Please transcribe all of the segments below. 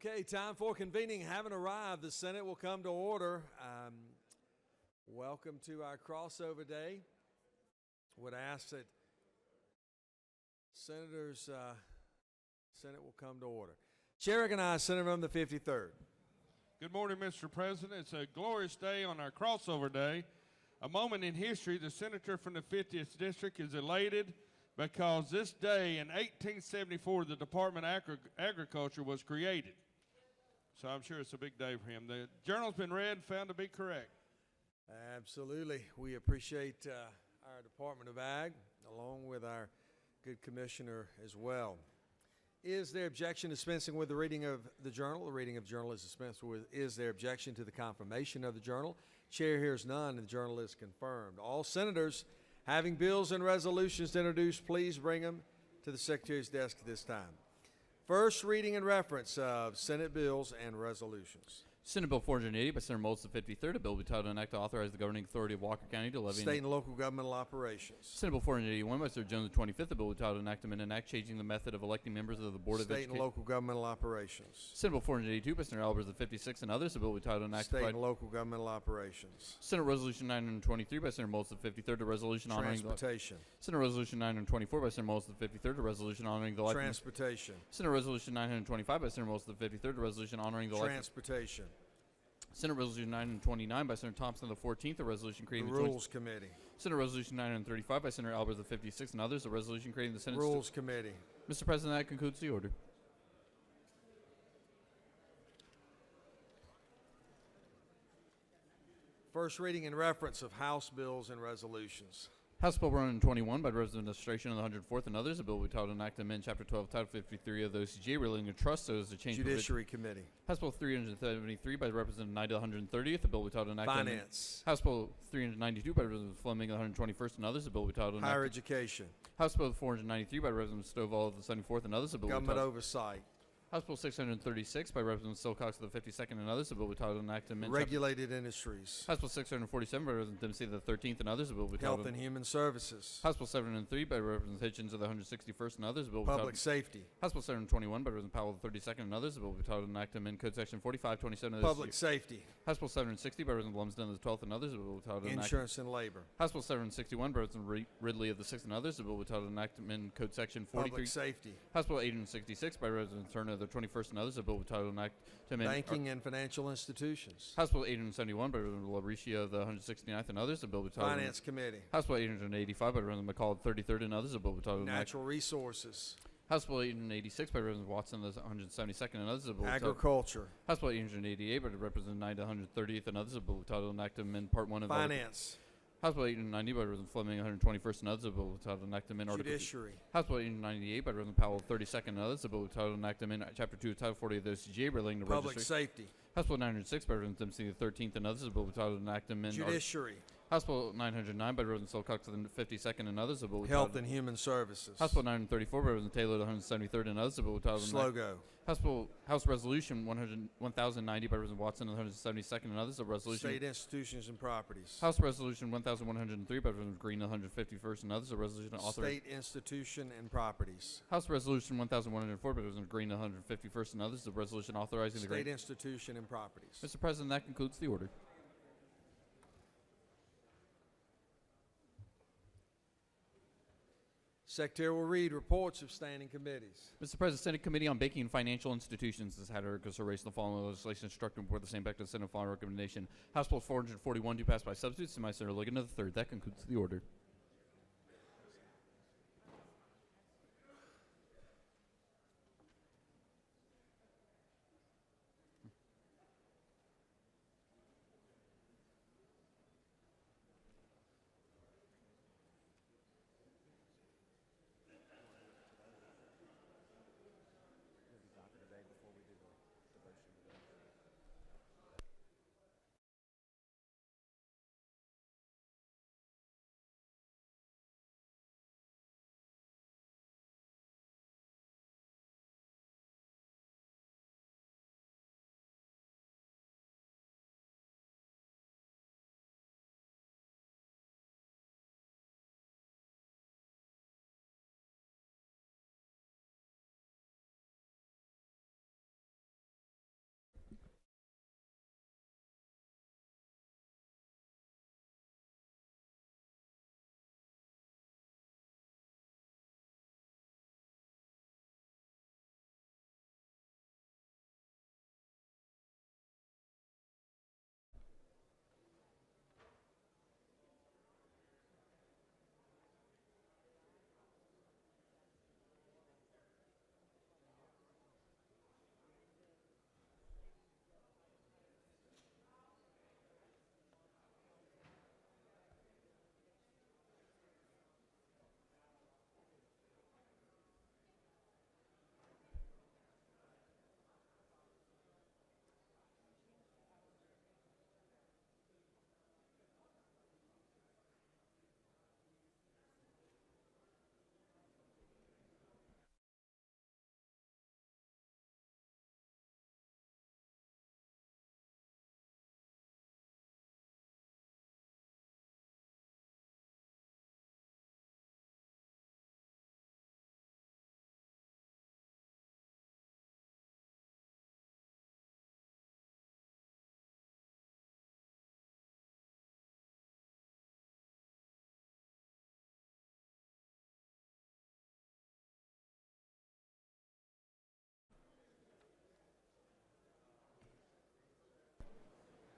Okay, time for convening having arrived. The Senate will come to order. Welcome to our crossover day. Would ask that Senators, Senate will come to order. Chair recognizes Senator from the 53rd. Good morning, Mr. President. It's a glorious day on our crossover day. A moment in history, the senator from the 50th District is elated because this day in 1874, the Department of Agriculture was created. So I'm sure it's a big day for him. The journal's been read and found to be correct. Absolutely. We appreciate our Department of Ag, along with our good commissioner as well. Is there objection to dispensing with the reading of the journal? The reading of the journal is dispensed with. Is there objection to the confirmation of the journal? Chair hears none, and the journal is confirmed. All senators having bills and resolutions to introduce, please bring them to the Secretary's desk at this time. First reading and reference of Senate bills and resolutions. Senate Bill 480 by Senator Moulds, the 53rd, a bill be titled an act to authorize the governing authority of Walker County to levy State and local governmental operations. Senate Bill 481 by Senator Jones, the 25th, a bill be titled an act to amend an act changing the method of electing members of the Board of State Education. and local governmental operations. Senate Bill 482 by Senator Albers, the 56th, and others, a bill be titled an act State and local governmental operations. Senate Resolution 923 by Senator Moulds, the 53rd, a resolution honoring Transportation. Senate Resolution 924 by Senator Moulds, the 53rd, a resolution honoring the life. Transportation. Senate Resolution 925 by Senator Moulds, the 53rd, a resolution honoring the life. Transportation. Senate Resolution 929 by Senator Thompson, the 14th, a resolution creating The the Rules Committee. Senate Resolution 935 by Senator Albers, the 56th, and others, a resolution creating the Senate Rules Committee. Mr. President, that concludes the order. First reading and reference of House bills and resolutions. House Bill 121 by the Resident Administration of the 104th and others, a bill we titled an act to amend Chapter 12, Title 53 of the OCGA relating to trust so as to change Judiciary Committee. House Bill 373 by Representative Knight of the 130th, a bill we titled an act to amend Finance. House Bill 392 by Representative Fleming of the 121st and others, a bill we titled an Higher act Education. House Bill 493 by Representative Stovall of the 74th and others, a bill we Government titled Oversight. House Bill 636 by Representative Silcox of the 52nd and others, a bill we titled an act to amend Regulated Industries. House Bill 647 by Representative Dempsey of the 13th and others, a bill we titled Health and Human Services. House Bill 703 by Representative Hitchens of the 161st and others, a bill Public Safety. House Bill 721 by Representative Powell of the 32nd and others, a bill be titled an act to amend Code Section 4527 of the Public Safety. House Bill 760 by Representative Lumsden of the 12th and others, a bill be titled an act. Insurance and Labor. House Bill 761 by Representative Ridley of the 6th and others, a bill be titled an act to amend Code Section 43. Public Safety. House Bill 866 by Representative Turner of the 21st and others, a bill be titled an act to amend Banking and Financial Institutions. House Bill 871 by Representative Lauricia of the 169th and others, a bill be titled Finance Committee. House Bill 885 by Representative McCall of the 33rd and others, a bill be titled Natural Resources. House Bill 886 by Representative Watson of the 172nd and others, a bill Agriculture. House Bill 888 by Representative Knight of the 130th and others, a bill titled an act to amend Part 1 of Finance. House Bill 890 by Representative Fleming, 121st and others, a bill titled an act to amend Article. Judiciary. House Bill 898 by Representative Powell, 32nd and others, a bill titled an act to amend Chapter 2 of Title 40 of the OCGA relating to Public registry. Safety. House Bill 906 by Representative Dempsey, the 13th and others, a bill titled an act to amend Judiciary. House Bill 909 by Representative Silcox of the 52nd and others, a bill Health and Human Services. House Bill 934 by Representative Taylor, the 173rd and others, a bill titled Slogo. House Resolution 1090 by Representative Watson of the 172nd and others, a resolution. State Institutions and Properties. House Resolution 1103 by Representative Green of the 151st and others, a resolution authorizing. State Institution and Properties. House Resolution 1104 by Representative Green of the 151st and others, a resolution authorizing the State Institution and Properties. Mr. President, that concludes the order. Secretary will read reports of standing committees. Mr. President, Senate Committee on Banking and Financial Institutions has had a consideration of the following legislation instructing before the same back to the Senate following recommendation. House Bill 441 do pass by substitute. Semi Senator Ligon of the 3rd. That concludes the order.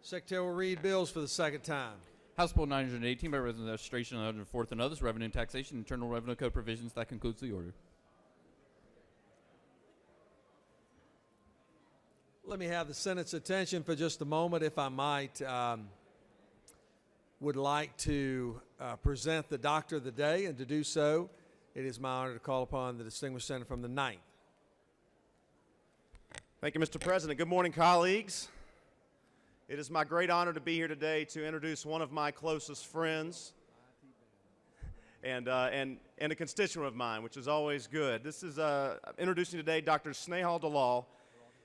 Secretary will read bills for the second time. House Bill 918 by resolution registration on 104th and others, revenue and taxation, internal revenue code provisions. That concludes the order. Let me have the Senate's attention for just a moment, if I might. Would like to present the Doctor of the Day, and to do so, it is my honor to call upon the distinguished senator from the 9th. Thank you, Mr. President. Good morning, colleagues. It is my great honor to be here today to introduce one of my closest friends and a constituent of mine, which is always good. This is introducing today Dr. Snehal Dalal.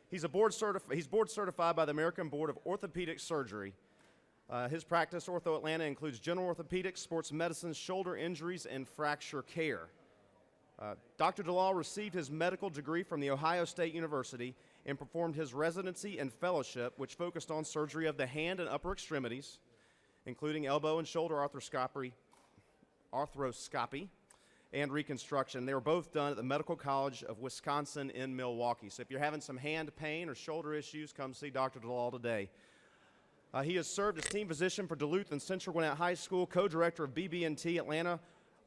He's board certified by the American Board of Orthopedic Surgery. His practice, Ortho Atlanta, includes general orthopedics, sports medicine, shoulder injuries, and fracture care. Dr. Dalal received his medical degree from The Ohio State University and performed his residency and fellowship, which focused on surgery of the hand and upper extremities, including elbow and shoulder arthroscopy and reconstruction. They were both done at the Medical College of Wisconsin in Milwaukee. So if you're having some hand pain or shoulder issues, come see Dr. Dalal today. He has served as team physician for Duluth and Central Gwinnett High School, co-director of BB&T Atlanta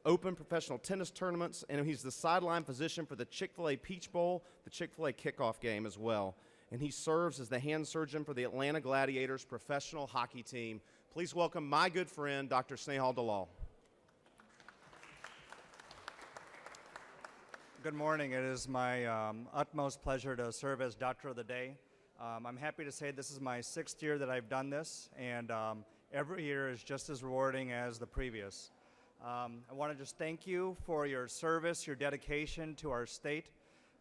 Open professional tennis tournaments, and he's the sideline physician for the Chick-fil-A Peach Bowl, the Chick-fil-A kickoff game as well. And he serves as the hand surgeon for the Atlanta Gladiators professional hockey team. Please welcome my good friend, Dr. Snehal Dalal. Good morning. It is my utmost pleasure to serve as Doctor of the Day. I'm happy to say this is my 6th year that I've done this, and every year is just as rewarding as the previous. I want to just thank you for your service, your dedication to our state.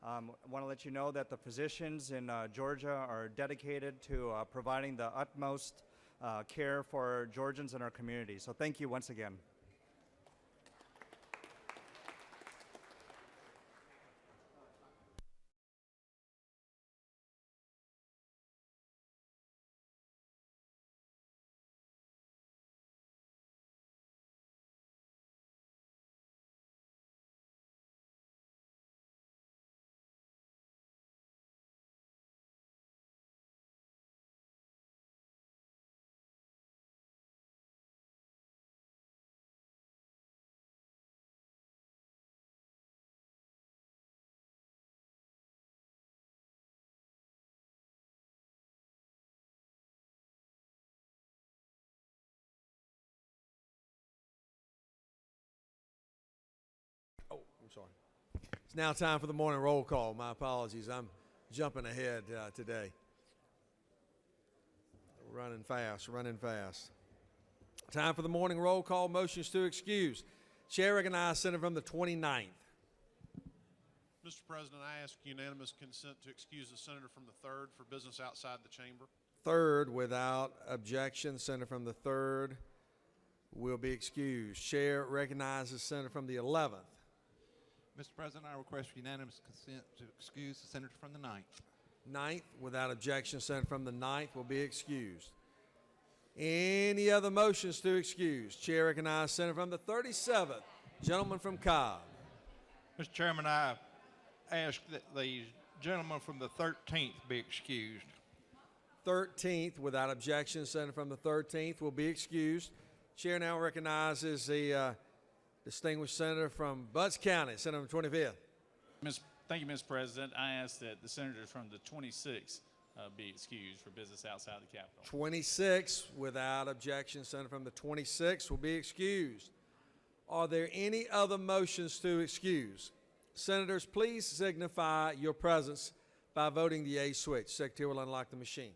I want to let you know that the physicians in Georgia are dedicated to providing the utmost care for Georgians in our community. So thank you once again. Oh, I'm sorry. It's now time for the morning roll call. My apologies. I'm jumping ahead today. Running fast. Time for the morning roll call. Motions to excuse. Chair recognizes Senator from the 29th. Mr. President, I ask unanimous consent to excuse the senator from the 3rd for business outside the chamber. 3rd, without objection, senator from the 3rd will be excused. Chair recognizes senator from the 11th. Mr. President, I request unanimous consent to excuse the senator from the 9th. 9th, without objection, senator from the 9th will be excused. Any other motions to excuse? Chair recognizes senator from the 37th. Gentleman from Cobb. Mr. Chairman, I ask that the gentleman from the 13th be excused. 13th, without objection, senator from the 13th will be excused. Chair now recognizes the distinguished senator from Butts County, senator from 25th. Thank you, Mr. President. I ask that the senator from the 26th be excused for business outside the Capitol. 26, without objection, senator from the 26th will be excused. Are there any other motions to excuse? Senators, please signify your presence by voting the yea switch. Secretary will unlock the machine.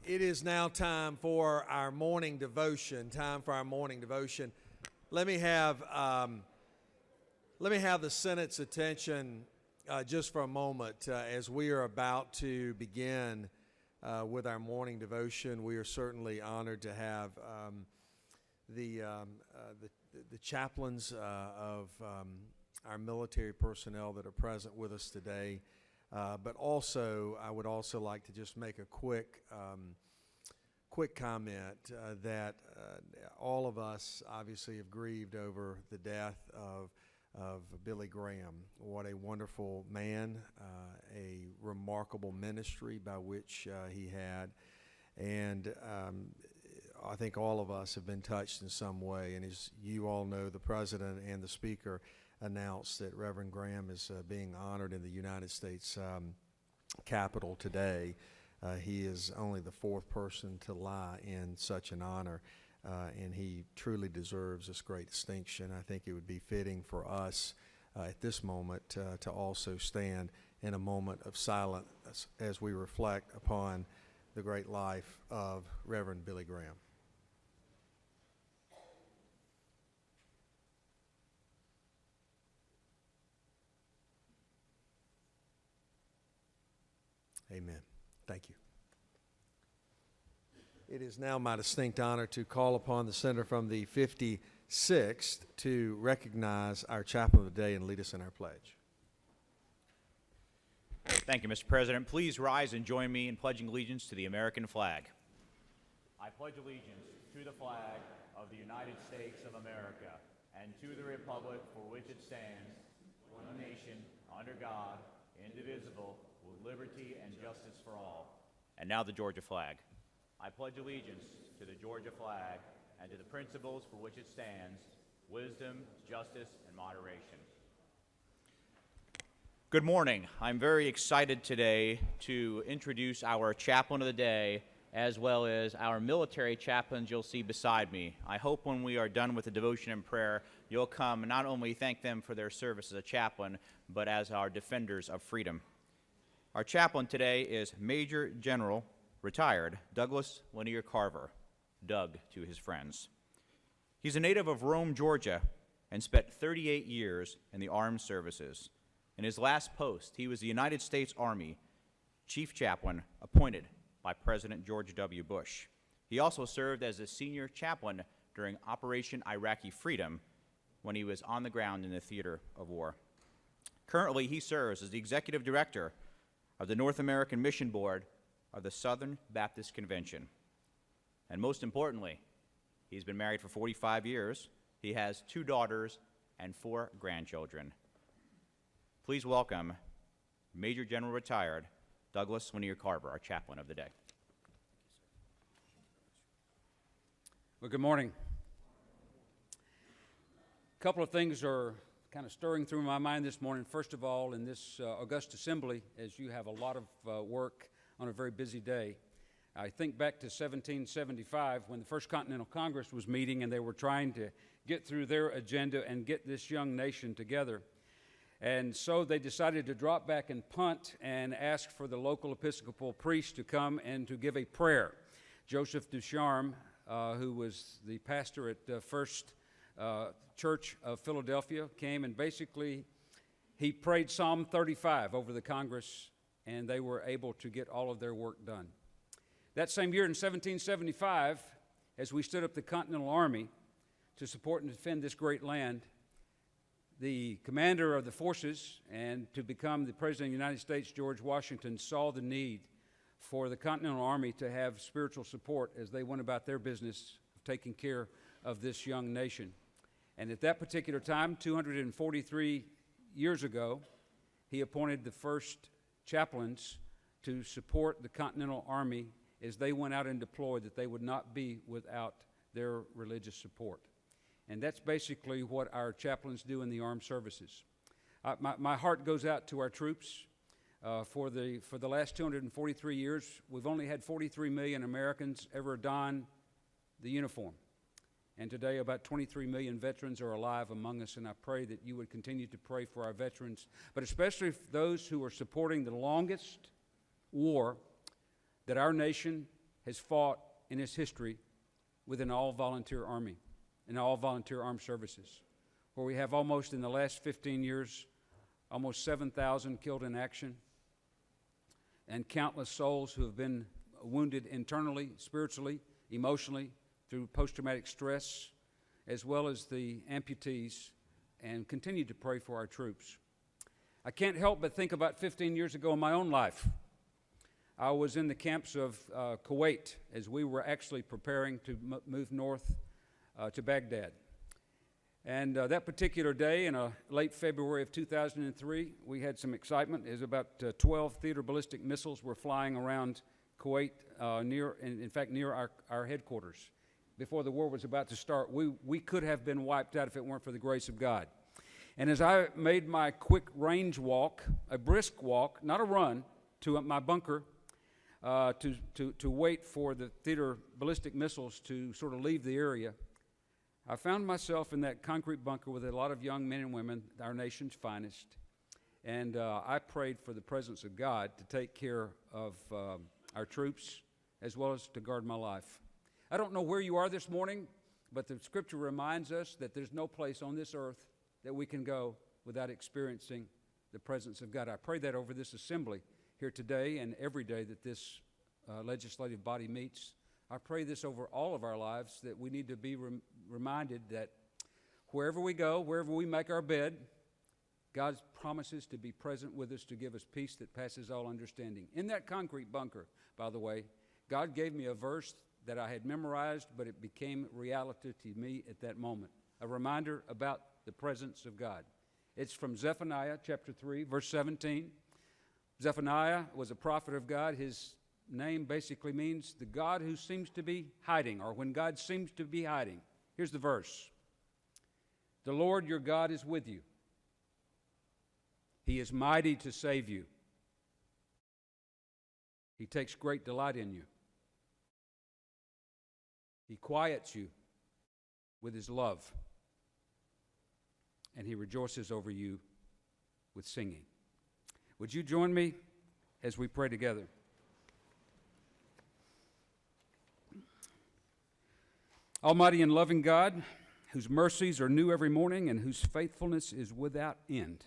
It is now time for our morning devotion. Let me have the Senate's attention just for a moment as we are about to begin with our morning devotion. We are certainly honored to have the chaplains of our military personnel that are present with us today. But also, I would also like to just make a quick comment that all of us obviously have grieved over the death of Billy Graham. What a wonderful man, a remarkable ministry by which he had, and I think all of us have been touched in some way. And as you all know, the President and the Speaker announced that Reverend Graham is being honored in the United States Capitol today. He is only the fourth person to lie in such an honor, and he truly deserves this great distinction. I think it would be fitting for us at this moment to also stand in a moment of silence as we reflect upon the great life of Reverend Billy Graham. Amen. Thank you. It is now my distinct honor to call upon the senator from the 56th to recognize our chaplain of the day and lead us in our pledge. Thank you, Mr. President. Please rise and join me in pledging allegiance to the American flag. I pledge allegiance to the flag of the United States of America and to the republic for which it stands, one nation, under God, indivisible, with liberty and justice for all. And now the Georgia flag. I pledge allegiance to the Georgia flag and to the principles for which it stands, wisdom, justice, and moderation. Good morning. I'm very excited today to introduce our chaplain of the day as well as our military chaplains you'll see beside me. I hope when we are done with the devotion and prayer, you'll come and not only thank them for their service as a chaplain, but as our defenders of freedom. Our chaplain today is Major General, retired, Douglas Lanier Carver, Doug to his friends. He's a native of Rome, Georgia, and spent 38 years in the armed services. In his last post, he was the United States Army Chief Chaplain appointed by President George W. Bush. He also served as a senior chaplain during Operation Iraqi Freedom when he was on the ground in the theater of war. Currently, he serves as the executive director of the North American Mission Board of the Southern Baptist Convention. And most importantly, he's been married for 45 years. He has 2 daughters and 4 grandchildren. Please welcome Major General retired Douglas Lanier Carver, our chaplain of the day. Well, good morning. A couple of things are kind of stirring through my mind this morning. First of all, in this august assembly, as you have a lot of work on a very busy day, I think back to 1775 when the First Continental Congress was meeting and they were trying to get through their agenda and get this young nation together. And so they decided to drop back and punt and ask for the local Episcopal priest to come and to give a prayer. Joseph Ducharme, who was the pastor at First Church of Philadelphia, came and basically he prayed Psalm 35 over the Congress, and they were able to get all of their work done. That same year in 1775, as we stood up the Continental Army to support and defend this great land, the commander of the forces and to become the President of the United States, George Washington, saw the need for the Continental Army to have spiritual support as they went about their business of taking care of this young nation. And at that particular time, 243 years ago, he appointed the first chaplains to support the Continental Army as they went out and deployed, that they would not be without their religious support. And that's basically what our chaplains do in the armed services. My heart goes out to our troops. For the last 243 years, we've only had 43 million Americans ever don the uniform. And today, about 23 million veterans are alive among us, and I pray that you would continue to pray for our veterans, but especially for those who are supporting the longest war that our nation has fought in its history with an all-volunteer army and all-volunteer armed services, where we have almost, in the last 15 years, almost 7,000 killed in action, and countless souls who have been wounded internally, spiritually, emotionally, through post-traumatic stress, as well as the amputees, and continue to pray for our troops. I can't help but think about 15 years ago in my own life. I was in the camps of Kuwait as we were actually preparing to move north to Baghdad. And that particular day, in late February of 2003, we had some excitement as about 12 theater ballistic missiles were flying around Kuwait, near our headquarters. Before the war was about to start, we could have been wiped out if it weren't for the grace of God. And as I made my quick range walk, a brisk walk, not a run, to my bunker to wait for the theater ballistic missiles to sort of leave the area, I found myself in that concrete bunker with a lot of young men and women, our nation's finest, and I prayed for the presence of God to take care of our troops as well as to guard my life. I don't know where you are this morning, but the Scripture reminds us that there's no place on this earth that we can go without experiencing the presence of God. I pray that over this assembly here today and every day that this legislative body meets. I pray this over all of our lives, that we need to be reminded that wherever we go, wherever we make our bed, God promises to be present with us to give us peace that passes all understanding. In that concrete bunker, by the way, God gave me a verse that I had memorized, but it became reality to me at that moment, a reminder about the presence of God. It's from Zephaniah chapter 3, verse 17. Zephaniah was a prophet of God. His name basically means the God who seems to be hiding, or when God seems to be hiding. Here's the verse. The Lord your God is with you. He is mighty to save you. He takes great delight in you. He quiets you with his love, and he rejoices over you with singing. Would you join me as we pray together? Almighty and loving God, whose mercies are new every morning and whose faithfulness is without end,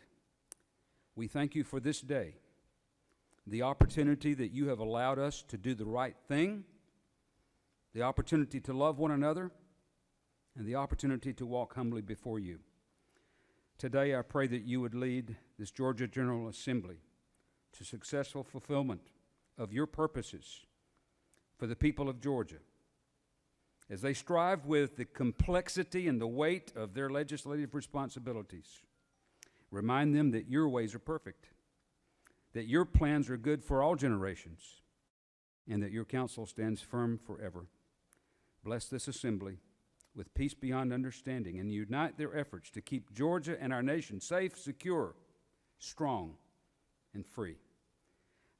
we thank you for this day, the opportunity that you have allowed us to do the right thing, the opportunity to love one another, and the opportunity to walk humbly before you. Today, I pray that you would lead this Georgia General Assembly to successful fulfillment of your purposes for the people of Georgia, as they strive with the complexity and the weight of their legislative responsibilities. Remind them that your ways are perfect, that your plans are good for all generations, and that your counsel stands firm forever. Bless this assembly with peace beyond understanding, and unite their efforts to keep Georgia and our nation safe, secure, strong, and free.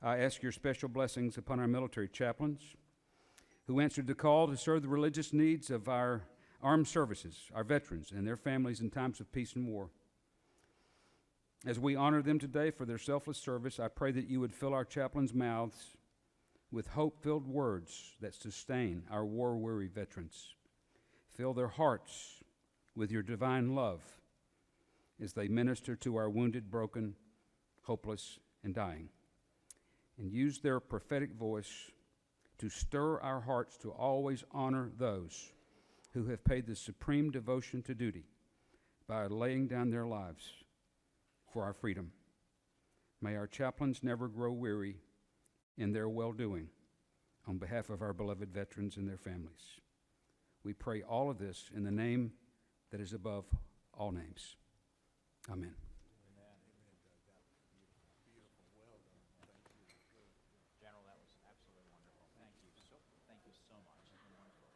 I ask your special blessings upon our military chaplains who answered the call to serve the religious needs of our armed services, our veterans, and their families in times of peace and war. As we honor them today for their selfless service, I pray that you would fill our chaplains' mouths with hope-filled words that sustain our war-weary veterans. Fill their hearts with your divine love as they minister to our wounded, broken, hopeless, and dying. And use their prophetic voice to stir our hearts to always honor those who have paid the supreme devotion to duty by laying down their lives for our freedom. May our chaplains never grow weary in their well-doing on behalf of our beloved veterans and their families. We pray all of this in the name that is above all names. Amen. General, that was absolutely wonderful. Thank you so much. Wonderful.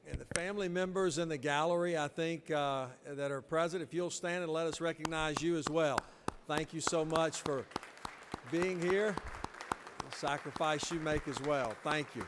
And the family members in the gallery, I think, that are present, if you'll stand and let us recognize you as well. Thank you so much for being here, the sacrifice you make as well. Thank you.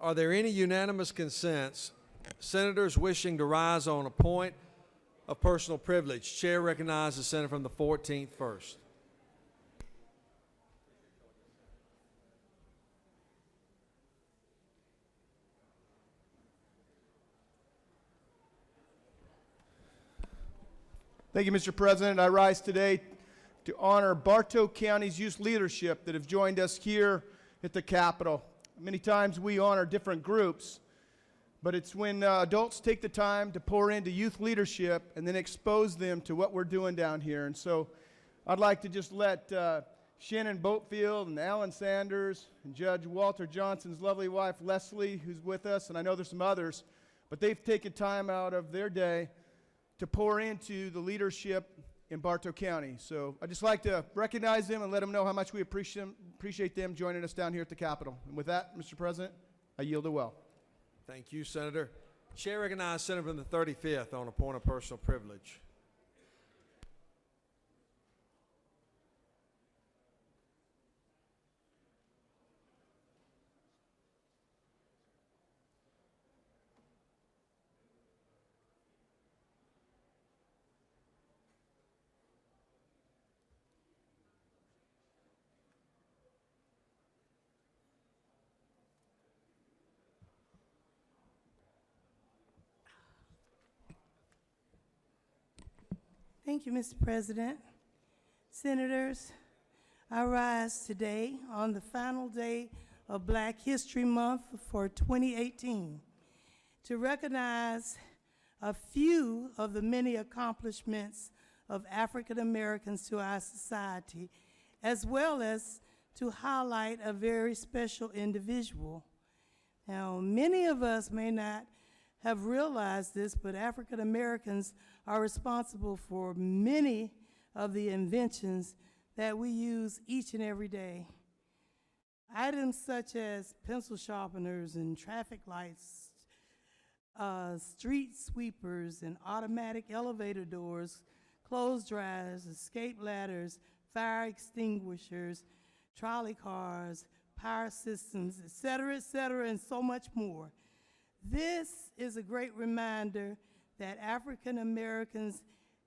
Are there any unanimous consents? Senators wishing to rise on a point of personal privilege. Chair recognizes the senator from the 14th first. Thank you, Mr. President. I rise today to honor Bartow County's youth leadership that have joined us here at the Capitol. Many times we honor different groups, but it's when adults take the time to pour into youth leadership and then expose them to what we're doing down here. And so I'd like to just let Shannon Boatfield and Alan Sanders and Judge Walter Johnson's lovely wife, Leslie, who's with us, and I know there's some others, but they've taken time out of their day to pour into the leadership in Bartow County. So I'd just like to recognize them and let them know how much we appreciate them joining us down here at the Capitol. And with that, Mr. President, I yield the well. Thank you, Senator. Chair recognizes senator from the 35th on a point of personal privilege. Thank you, Mr. President. Senators, I rise today on the final day of Black History Month for 2018 to recognize a few of the many accomplishments of African Americans to our society, as well as to highlight a very special individual. Now, many of us may not have realized this, but African Americans are responsible for many of the inventions that we use each and every day. Items such as pencil sharpeners and traffic lights, street sweepers and automatic elevator doors, clothes dryers, escape ladders, fire extinguishers, trolley cars, power systems, et cetera, and so much more. This is a great reminder that African Americans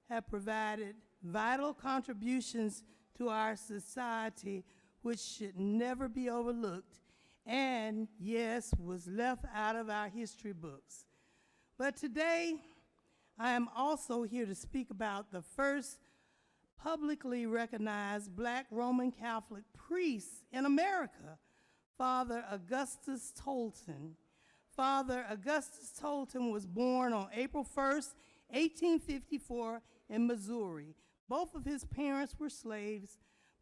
have provided vital contributions to our society, which should never be overlooked, and yes, was left out of our history books. But today, I am also here to speak about the first publicly recognized Black Roman Catholic priest in America, Father Augustus Tolton. Father Augustus Tolton was born on April 1st, 1854 in Missouri. Both of his parents were slaves,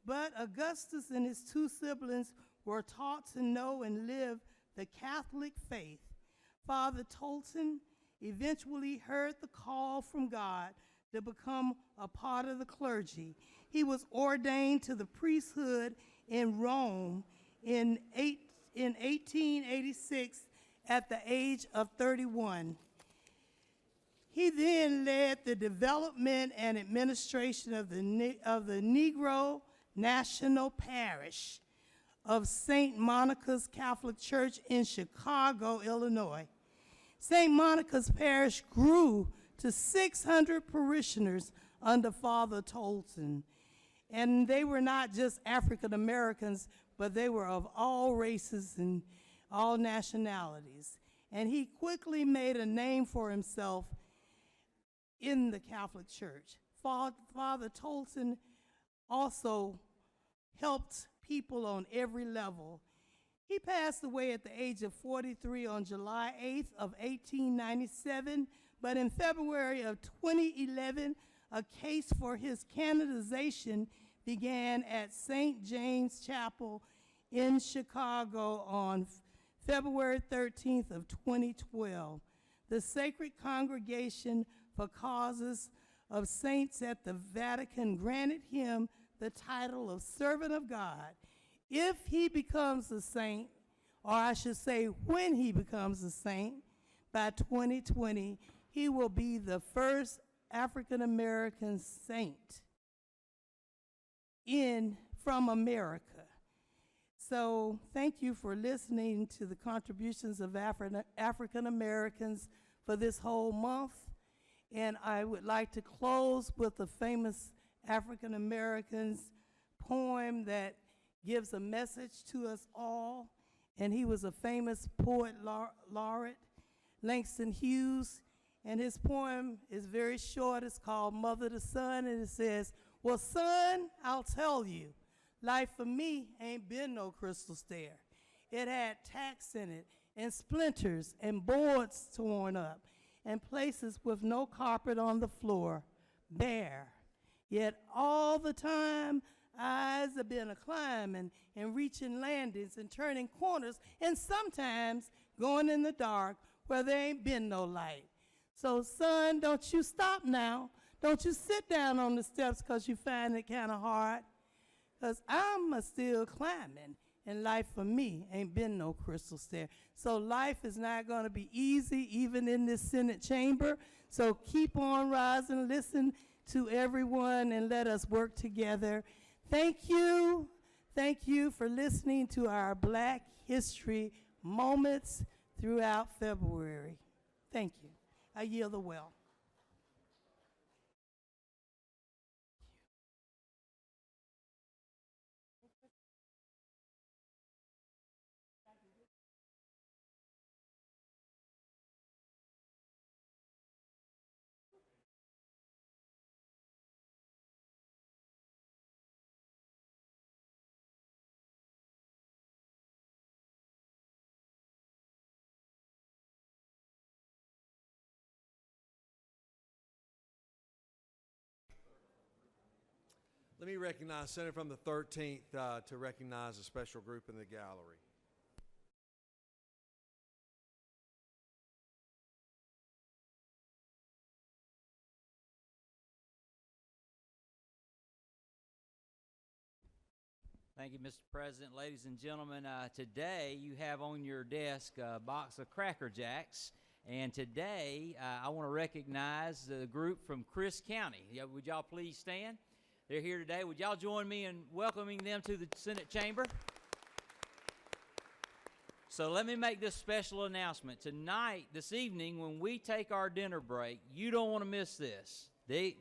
but Augustus and his two siblings were taught to know and live the Catholic faith. Father Tolton eventually heard the call from God to become a part of the clergy. He was ordained to the priesthood in Rome in 1886 at the age of 31. He then led the development and administration of the Negro National Parish of St. Monica's Catholic Church in Chicago, Illinois. St. Monica's Parish grew to 600 parishioners under Father Tolton. And they were not just African Americans, but they were of all races and all nationalities. And he quickly made a name for himself in the Catholic Church. Father Tolton also helped people on every level. He passed away at the age of 43 on July 8th of 1897, but in February of 2011, a case for his canonization began at St. James Chapel in Chicago on February 13th of 2012. The Sacred Congregation for Causes of Saints at the Vatican granted him the title of Servant of God. If he becomes a saint, or I should say when he becomes a saint, by 2020, he will be the first African American saint from America. So thank you for listening to the contributions of African Americans for this whole month. And I would like to close with a famous African American's poem that gives a message to us all. And he was a famous poet laureate, Langston Hughes. And his poem is very short. It's called Mother to Son. And it says, well, son, I'll tell you, life for me ain't been no crystal stair. It had tacks in it and splinters and boards torn up and places with no carpet on the floor, bare. Yet all the time, eyes have been a-climbing and reaching landings and turning corners and sometimes going in the dark where there ain't been no light. So, son, don't you stop now. Don't you sit down on the steps because you find it kind of hard. Because I'm still climbing, and life for me ain't been no crystal stair. So life is not going to be easy, even in this Senate chamber. So keep on rising, listen to everyone, and let us work together. Thank you. Thank you for listening to our Black History moments throughout February. Thank you. I yield the well. Let me recognize Senator from the 13th to recognize a special group in the gallery. Thank you, Mr. President. Ladies and gentlemen, today you have on your desk a box of Cracker Jacks. And today I want to recognize the group from Chris County. Would y'all please stand? They're here today. Would y'all join me in welcoming them to the Senate chamber? So let me make this special announcement. Tonight, this evening, when we take our dinner break, you don't want to miss this. The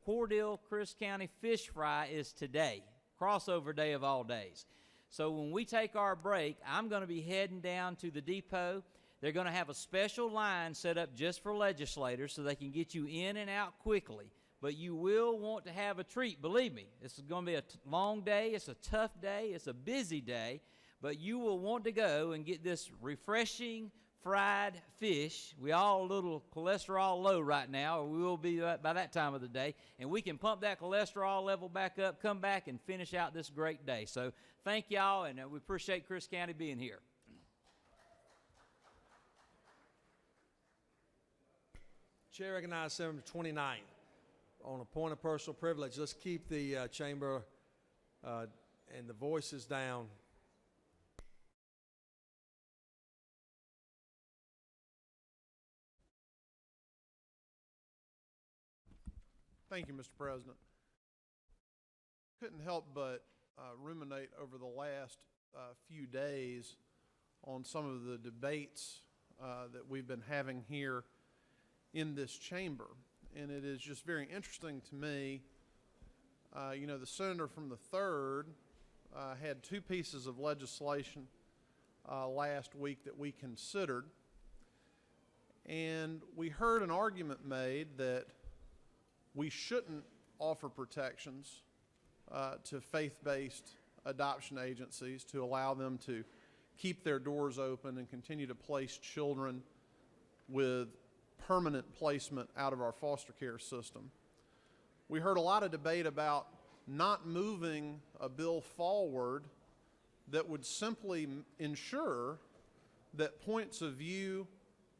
Cordell Chris County Fish Fry is today, crossover day of all days. So when we take our break, I'm going to be heading down to the depot. They're going to have a special line set up just for legislators so they can get you in and out quickly. But you will want to have a treat. Believe me, this is going to be a long day. It's a tough day. It's a busy day. But you will want to go and get this refreshing fried fish. We all a little cholesterol low right now, or we will be by that time of the day. And we can pump that cholesterol level back up, come back, and finish out this great day. So thank y'all, and we appreciate Chris County being here. Chair recognizes Senator 29. On a point of personal privilege, let's keep the chamber and the voices down. Thank you, Mr. President. Couldn't help but ruminate over the last few days on some of the debates that we've been having here in this chamber. And it is just very interesting to me. You know, the senator from the 3rd had 2 pieces of legislation last week that we considered. And we heard an argument made that we shouldn't offer protections to faith-based adoption agencies to allow them to keep their doors open and continue to place children with permanent placement out of our foster care system. We heard a lot of debate about not moving a bill forward that would simply ensure that points of view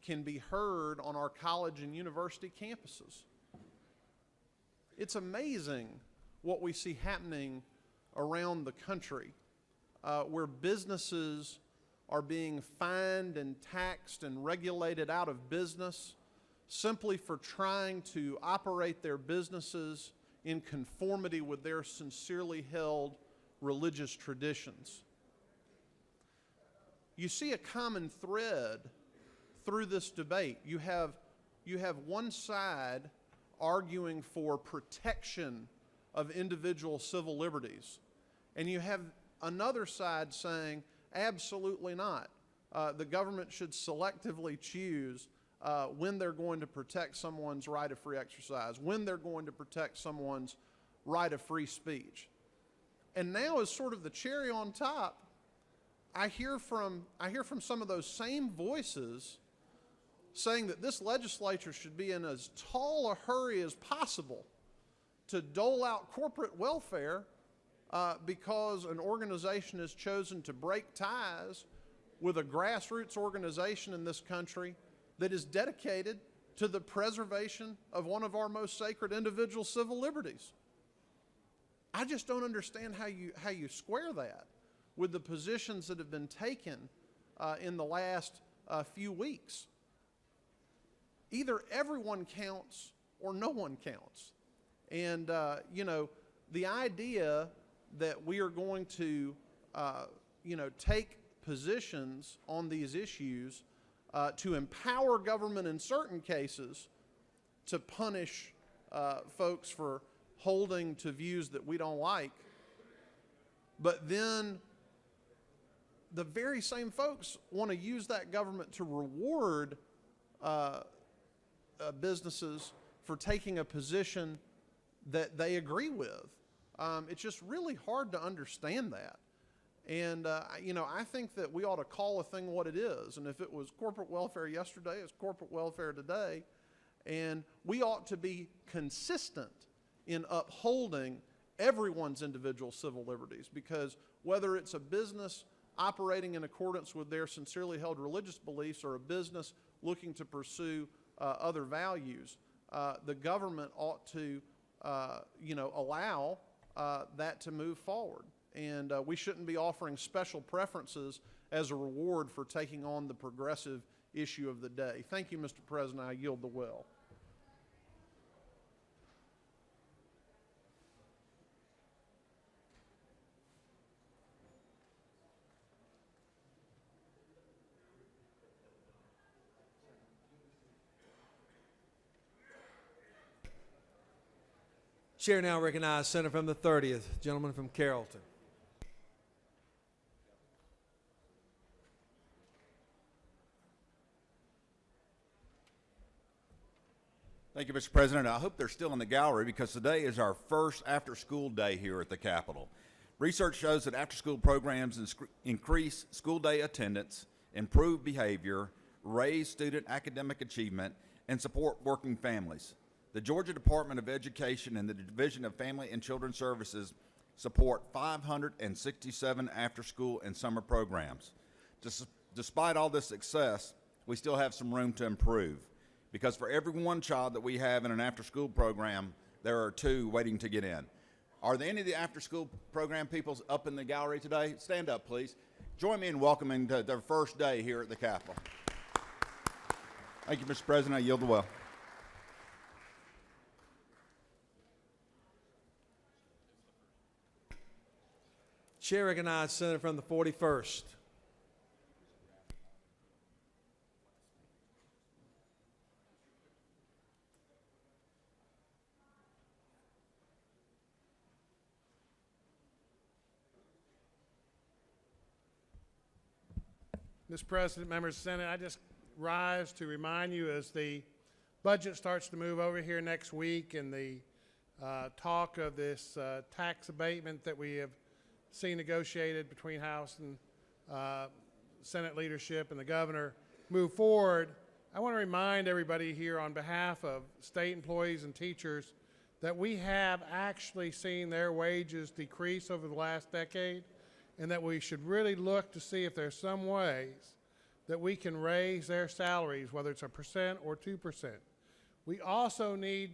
can be heard on our college and university campuses. It's amazing what we see happening around the country where businesses are being fined and taxed and regulated out of business simply for trying to operate their businesses in conformity with their sincerely held religious traditions. you see a common thread through this debate. You have one side arguing for protection of individual civil liberties, and you have another side saying absolutely not. The government should selectively choose when they're going to protect someone's right of free exercise, when they're going to protect someone's right of free speech. And now, as sort of the cherry on top, I hear from some of those same voices saying that this legislature should be in as tall a hurry as possible to dole out corporate welfare because an organization has chosen to break ties with a grassroots organization in this country that is dedicated to the preservation of one of our most sacred individual civil liberties. I just don't understand how you square that with the positions that have been taken in the last few weeks. Either everyone counts or no one counts. And, the idea that we are going to, take positions on these issues to empower government in certain cases to punish folks for holding to views that we don't like, but then the very same folks want to use that government to reward businesses for taking a position that they agree with. It's just really hard to understand that. And, I think that we ought to call a thing what it is. And if it was corporate welfare yesterday, it's corporate welfare today. And we ought to be consistent in upholding everyone's individual civil liberties, because whether it's a business operating in accordance with their sincerely held religious beliefs or a business looking to pursue other values, the government ought to, allow that to move forward. And we shouldn't be offering special preferences as a reward for taking on the progressive issue of the day. Thank you, Mr. President. I yield the will. Chair now recognizes Senator from the 30th, gentleman from Carrollton. Thank you, Mr. President. I hope they're still in the gallery because today is our first after-school day here at the Capitol. Research shows that after-school programs increase school day attendance, improve behavior, raise student academic achievement, and support working families. The Georgia Department of Education and the Division of Family and Children Services support 567 after-school and summer programs. Despite all this success, we still have some room to improve, because for every one child that we have in an after-school program, there are two waiting to get in. Are there any of the after-school program people up in the gallery today? Stand up, please. Join me in welcoming their first day here at the Capitol. Thank you, Mr. President. I yield the will. Chair recognizes Senator from the 41st. Mr. President, members of the Senate, I just rise to remind you as the budget starts to move over here next week and the talk of this tax abatement that we have seen negotiated between House and Senate leadership and the governor move forward, I want to remind everybody here on behalf of state employees and teachers that we have actually seen their wages decrease over the last decade, and that we should really look to see if there's some ways that we can raise their salaries, whether it's 1% or 2%. We also need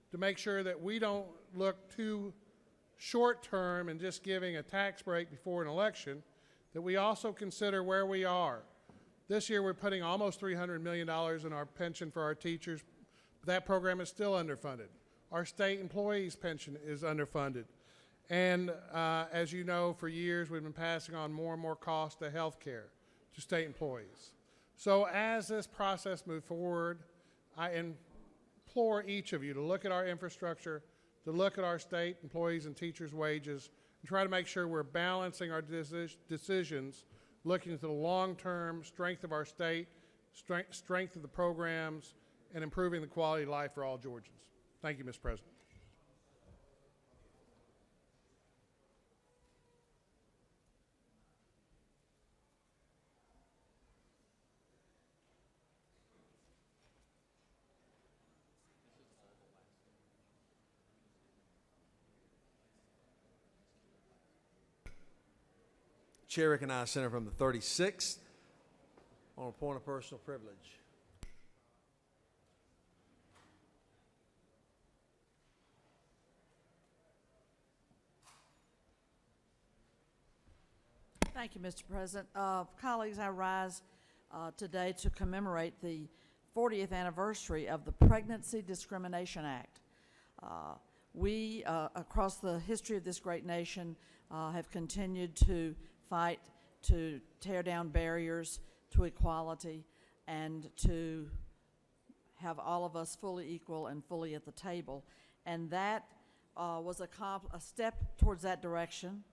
to make sure that we don't look too short term and just giving a tax break before an election, that we also consider where we are. This year we're putting almost $300 million in our pension for our teachers. That program is still underfunded. Our state employees' pension is underfunded. And as you know, for years we've been passing on more and more costs to health care, to state employees. So as this process moves forward, I implore each of you to look at our infrastructure, to look at our state employees and teachers' wages, and try to make sure we're balancing our decisions, looking at the long-term strength of our state, strength of the programs, and improving the quality of life for all Georgians. Thank you, Mr. President. Chair recognizes Senator from the 36th on a point of personal privilege. Thank you, Mr. President. Colleagues, I rise today to commemorate the 40th anniversary of the Pregnancy Discrimination Act. We, across the history of this great nation, have continued to fight to tear down barriers to equality and to have all of us fully equal and fully at the table. And that was a step towards that direction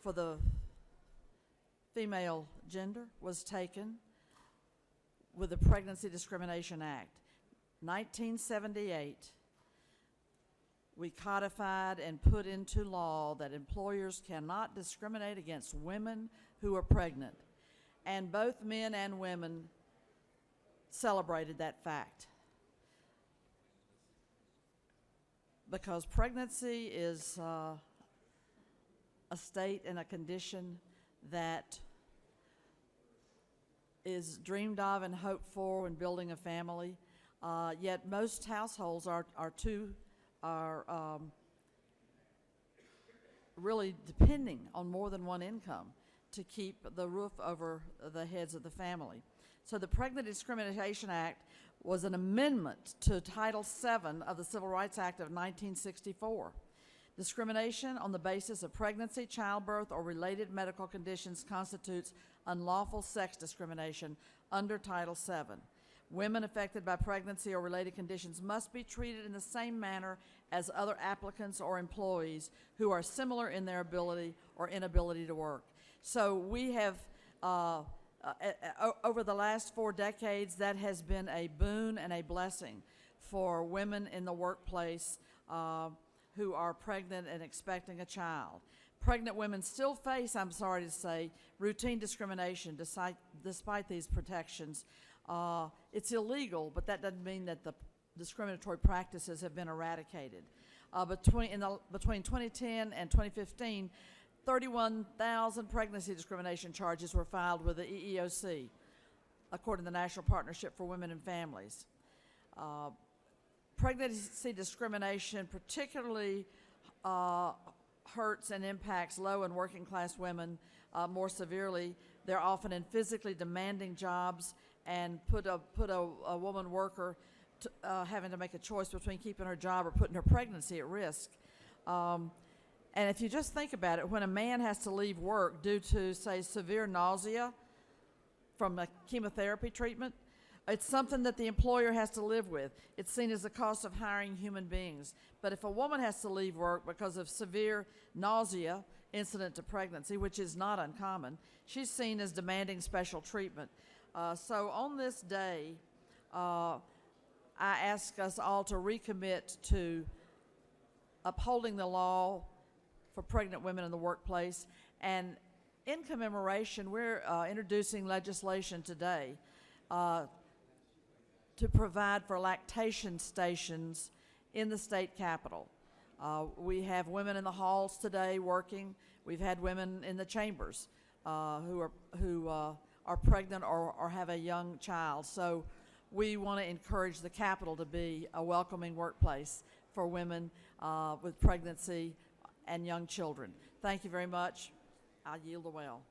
for the female gender was taken with the Pregnancy Discrimination Act. 1978, we codified and put into law that employers cannot discriminate against women who are pregnant. And both men and women celebrated that fact. Because pregnancy is a state and a condition that is dreamed of and hoped for when building a family, yet most households are really depending on more than one income to keep the roof over the heads of the family. So the Pregnancy Discrimination Act was an amendment to Title VII of the Civil Rights Act of 1964. Discrimination on the basis of pregnancy, childbirth, or related medical conditions constitutes unlawful sex discrimination under Title VII. Women affected by pregnancy or related conditions must be treated in the same manner as other applicants or employees who are similar in their ability or inability to work. So we have, over the last 4 decades, that has been a boon and a blessing for women in the workplace who are pregnant and expecting a child. Pregnant women still face, I'm sorry to say, routine discrimination despite these protections. It's illegal, but that doesn't mean that the discriminatory practices have been eradicated. Between 2010 and 2015, 31,000 pregnancy discrimination charges were filed with the EEOC, according to the National Partnership for Women and Families. Pregnancy discrimination particularly hurts and impacts low and working class women more severely. They're often in physically demanding jobs and put a woman worker having to make a choice between keeping her job or putting her pregnancy at risk. And if you just think about it, when a man has to leave work due to, say, severe nausea from a chemotherapy treatment, it's something that the employer has to live with. It's seen as the cost of hiring human beings. But if a woman has to leave work because of severe nausea incident to pregnancy, which is not uncommon, she's seen as demanding special treatment. So on this day, I ask us all to recommit to upholding the law for pregnant women in the workplace. And in commemoration, we're introducing legislation today to provide for lactation stations in the state capitol. We have women in the halls today working. We've had women in the chambers who are pregnant or have a young child. So we want to encourage the Capitol to be a welcoming workplace for women with pregnancy and young children. Thank you very much. I yield the well.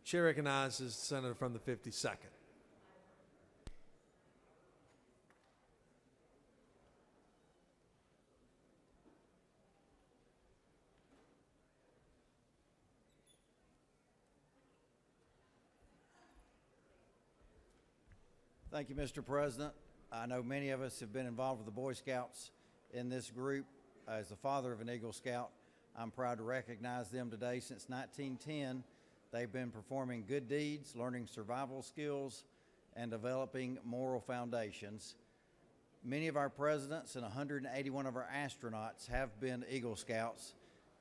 Chair recognizes the senator from the 52nd. Thank you, Mr. President. I know many of us have been involved with the Boy Scouts in this group. As the father of an Eagle Scout, I'm proud to recognize them today. Since 1910, they've been performing good deeds, learning survival skills, and developing moral foundations. Many of our presidents and 181 of our astronauts have been Eagle Scouts,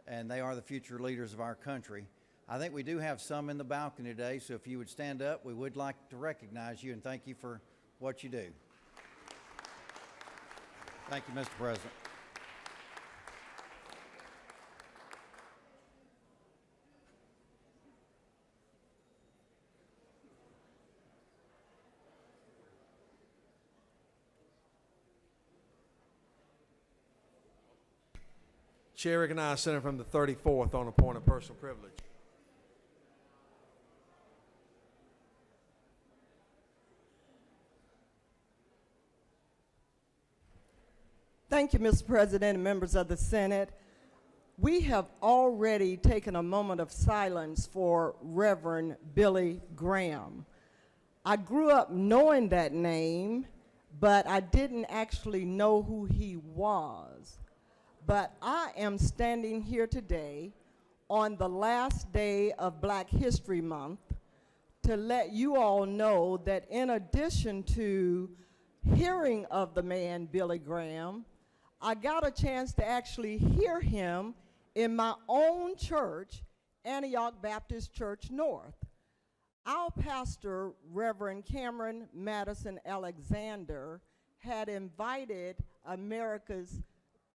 and they are the future leaders of our country. I think we do have some in the balcony today, so if you would stand up, we would like to recognize you and thank you for what you do. Thank you, Mr. President. Chair recognizes Senator from the 34th on a point of personal privilege. Thank you, Mr. President and members of the Senate. We have already taken a moment of silence for Reverend Billy Graham. I grew up knowing that name, but I didn't actually know who he was. But I am standing here today on the last day of Black History Month to let you all know that in addition to hearing of the man Billy Graham, I got a chance to actually hear him in my own church, Antioch Baptist Church North. Our pastor, Reverend Cameron Madison Alexander, had invited America's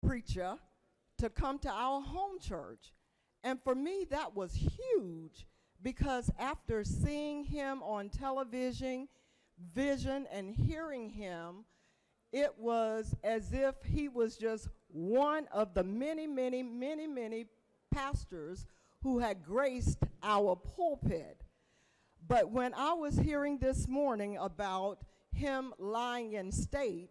preacher to come to our home church. And for me, that was huge because after seeing him on television, and hearing him, it was as if he was just one of the many, many, many, many pastors who had graced our pulpit. But when I was hearing this morning about him lying in state,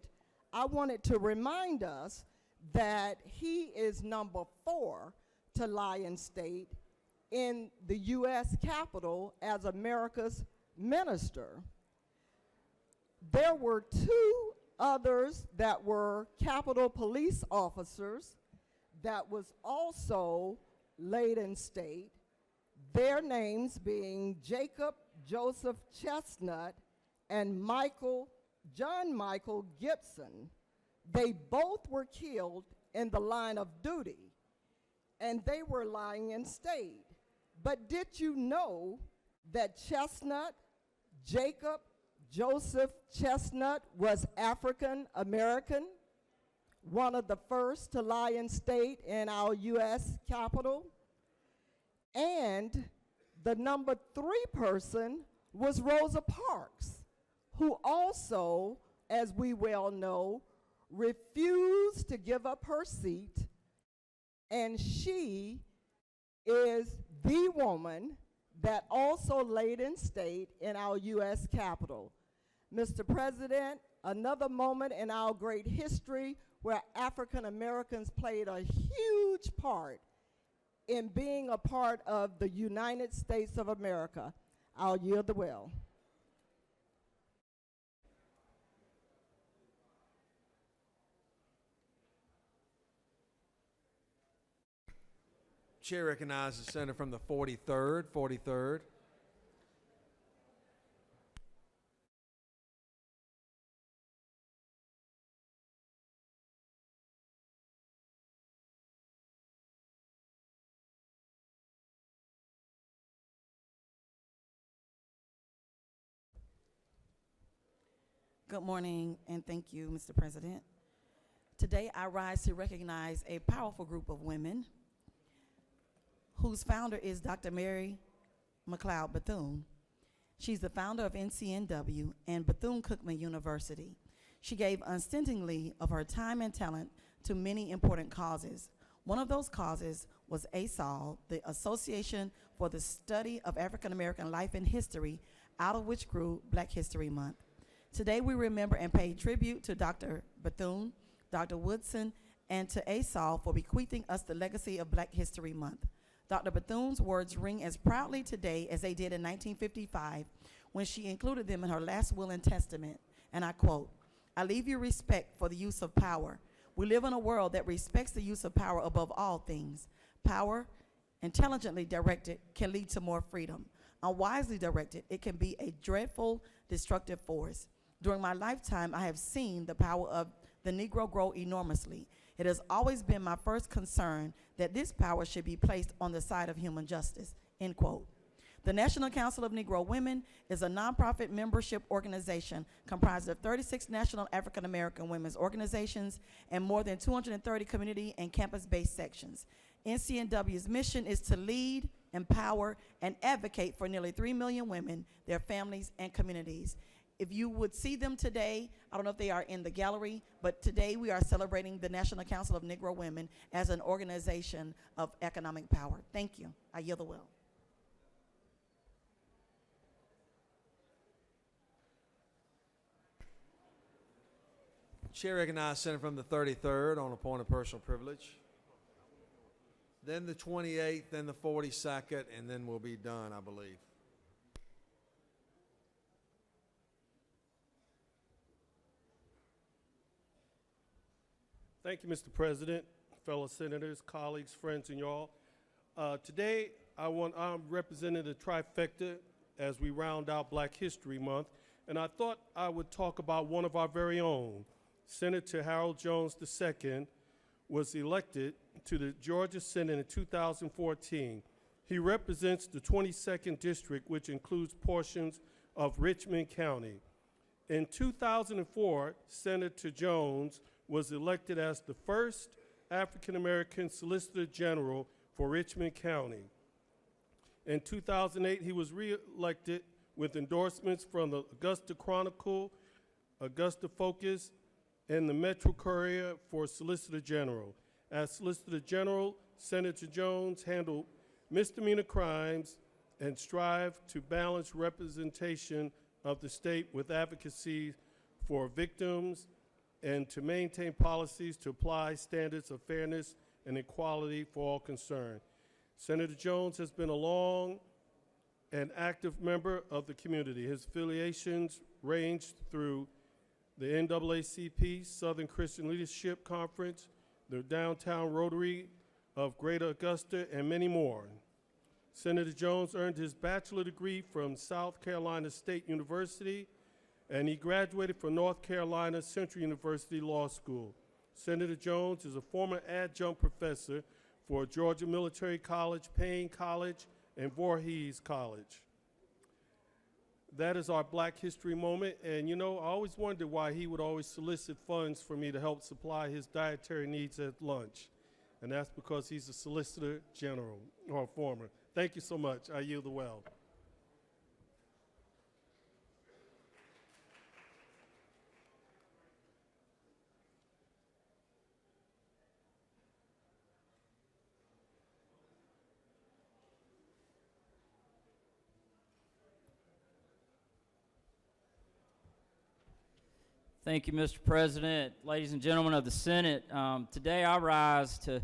I wanted to remind us that he is number 4 to lie in state in the U.S. Capitol as America's minister. There were 2 others that were Capitol police officers that was also laid in state, their names being Jacob Joseph Chestnut and John Michael Gibson. They both were killed in the line of duty, and they were lying in state. But did you know that Jacob Joseph Chestnut was African American, one of the first to lie in state in our U.S. Capitol? And the number 3 person was Rosa Parks, who also, as we well know, refused to give up her seat, and she is the woman that also laid in state in our U.S. Capitol. Mr. President, another moment in our great history where African Americans played a huge part in being a part of the United States of America. I'll yield the will. Chair recognizes the senator from the 43rd. Good morning, and thank you, Mr. President. Today, I rise to recognize a powerful group of women whose founder is Dr. Mary McLeod Bethune. She's the founder of NCNW and Bethune-Cookman University. She gave unstintingly of her time and talent to many important causes. One of those causes was ASOL, the Association for the Study of African American Life and History, out of which grew Black History Month. Today we remember and pay tribute to Dr. Bethune, Dr. Woodson, and to ASOL for bequeathing us the legacy of Black History Month. Dr. Bethune's words ring as proudly today as they did in 1955 when she included them in her last will and testament, and I quote, "I leave you respect for the use of power. We live in a world that respects the use of power above all things. Power, intelligently directed, can lead to more freedom. Unwisely directed, it can be a dreadful, destructive force. During my lifetime, I have seen the power of the Negro grow enormously. It has always been my first concern that this power should be placed on the side of human justice," end quote. The National Council of Negro Women is a nonprofit membership organization comprised of 36 national African American women's organizations and more than 230 community and campus-based sections. NCNW's mission is to lead, empower, and advocate for nearly 3 million women, their families, and communities. If you would see them today, I don't know if they are in the gallery, but today we are celebrating the National Council of Negro Women as an organization of economic power. Thank you. I yield the will. Chair recognizes Senator from the 33rd on a point of personal privilege. Then the 28th, then the 42nd, and then we'll be done, I believe. Thank you, Mr. President, fellow senators, colleagues, friends, and y'all. Today, I'm representing the trifecta as we round out Black History Month, and I thought I would talk about one of our very own. Senator Harold Jones II was elected to the Georgia Senate in 2014. He represents the 22nd District, which includes portions of Richmond County. In 2004, Senator Jones was elected as the first African-American Solicitor General for Richmond County. In 2008, he was re-elected with endorsements from the Augusta Chronicle, Augusta Focus, and the Metro Courier for Solicitor General. As Solicitor General, Senator Jones handled misdemeanor crimes and strived to balance representation of the state with advocacy for victims and to maintain policies to apply standards of fairness and equality for all concerned. Senator Jones has been a long and active member of the community. His affiliations ranged through the NAACP, Southern Christian Leadership Conference, the Downtown Rotary of Greater Augusta, and many more. Senator Jones earned his bachelor's degree from South Carolina State University, and he graduated from North Carolina Central University Law School. Senator Jones is a former adjunct professor for Georgia Military College, Payne College, and Voorhees College. That is our Black History Moment, and you know, I always wondered why he would always solicit funds for me to help supply his dietary needs at lunch, and that's because he's a Solicitor General, or former. Thank you so much. I yield the well. Thank you, Mr. President. Ladies and gentlemen of the Senate, today I rise to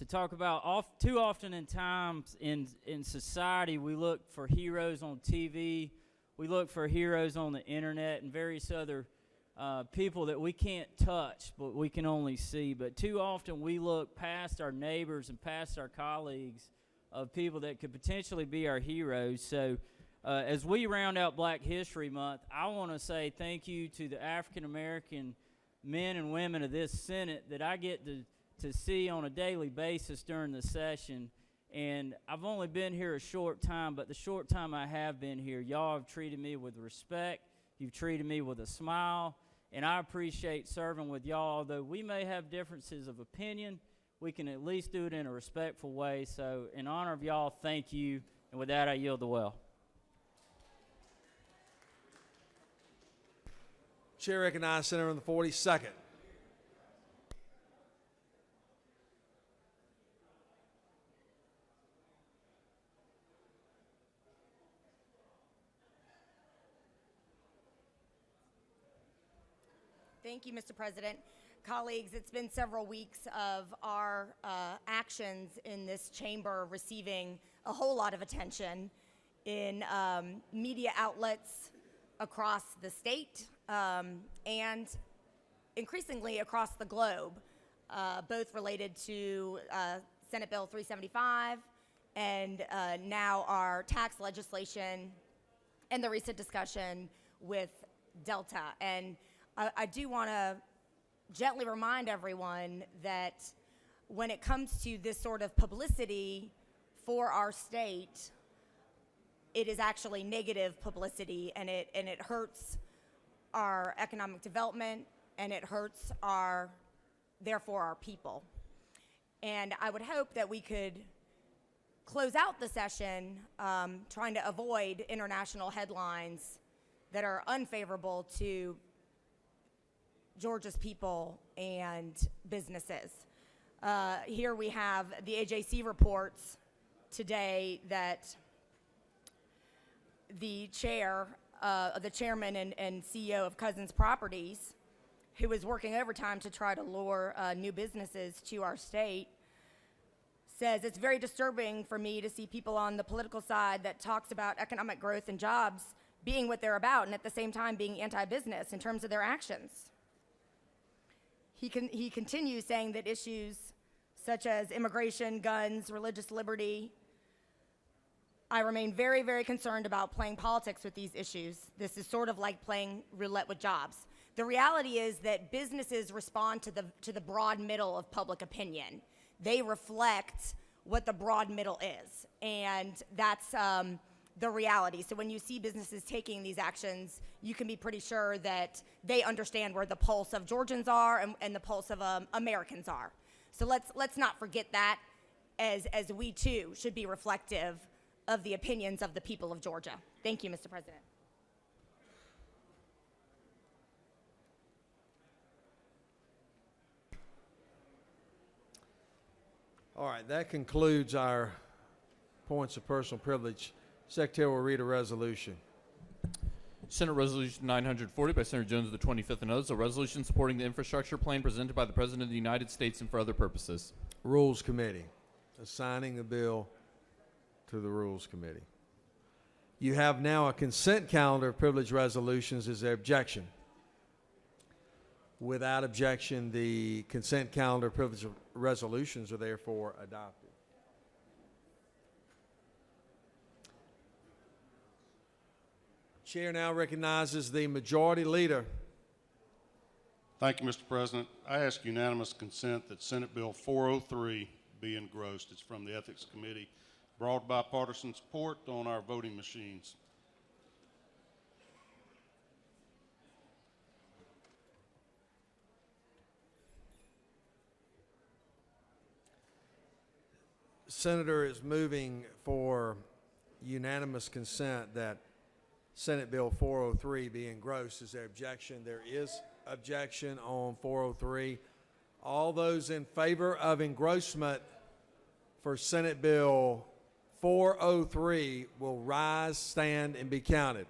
talk about too often in times in society we look for heroes on TV, we look for heroes on the internet and various other people that we can't touch but we can only see. But too often we look past our neighbors and past our colleagues of people that could potentially be our heroes. So as we round out Black History Month, I want to say thank you to the African American men and women of this Senate that I get to see on a daily basis during the session. And I've only been here a short time, but the short time I have been here, y'all have treated me with respect, you've treated me with a smile, and I appreciate serving with y'all. Although we may have differences of opinion, we can at least do it in a respectful way. So in honor of y'all, thank you, and with that I yield the well. Chair recognizes Senator on the 42nd. Thank you, Mr. President. Colleagues, it's been several weeks of our actions in this chamber receiving a whole lot of attention in media outlets across the state and increasingly across the globe, both related to Senate Bill 375 and now our tax legislation and the recent discussion with Delta. And I do want to gently remind everyone that when it comes to this sort of publicity for our state, it is actually negative publicity, and it hurts our economic development, and it hurts therefore our people. And I would hope that we could close out the session trying to avoid international headlines that are unfavorable to Georgia's people and businesses. Here we have the AJC reports today that the chairman and CEO of Cousins Properties, who is working overtime to try to lure new businesses to our state, says, "It's very disturbing for me to see people on the political side that talks about economic growth and jobs being what they're about, and at the same time being anti-business in terms of their actions." He continues saying that issues such as immigration, guns, religious liberty, I remain very, very concerned about playing politics with these issues. This is sort of like playing roulette with jobs. The reality is that businesses respond to the broad middle of public opinion. They reflect what the broad middle is, and that's the reality. So when you see businesses taking these actions, you can be pretty sure that they understand where the pulse of Georgians are and the pulse of Americans are. So let's not forget that, as we too should be reflective of the opinions of the people of Georgia. Thank you, Mr. President. All right, that concludes our points of personal privilege. Secretary will read a resolution. Senate Resolution 940 by Senator Jones of the 25th and others, a resolution supporting the infrastructure plan presented by the President of the United States and for other purposes. Rules Committee, assigning the bill to the Rules Committee. You have now a consent calendar of privilege resolutions. Is there objection? Without objection, the consent calendar of privilege resolutions are therefore adopted. Chair now recognizes the Majority Leader. Thank you, Mr. President. I ask unanimous consent that Senate Bill 403 be engrossed. It's from the Ethics Committee. Broad bipartisan support on our voting machines. Senator is moving for unanimous consent that Senate Bill 403 be engrossed. Is there objection? There is objection on 403. All those in favor of engrossment for Senate Bill 403 will rise, stand, and be counted.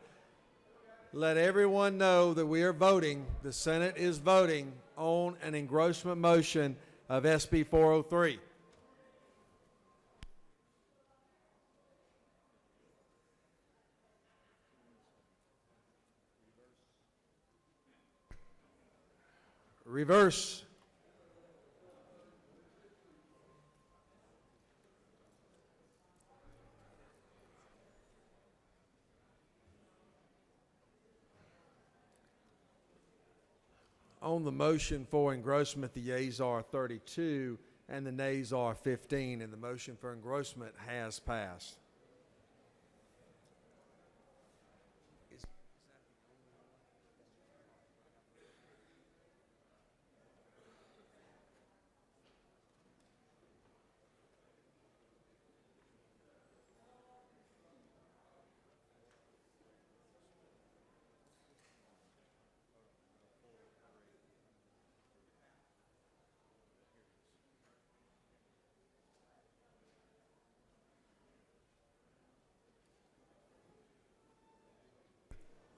Let everyone know that we are voting, the Senate is voting on an engrossment motion of SB 403. Reverse. On the motion for engrossment, the yeas are 32 and the nays are 15, and the motion for engrossment has passed.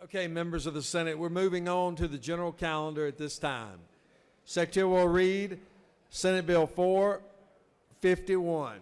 Okay, members of the Senate, we're moving on to the general calendar at this time. Secretary will read Senate Bill 451.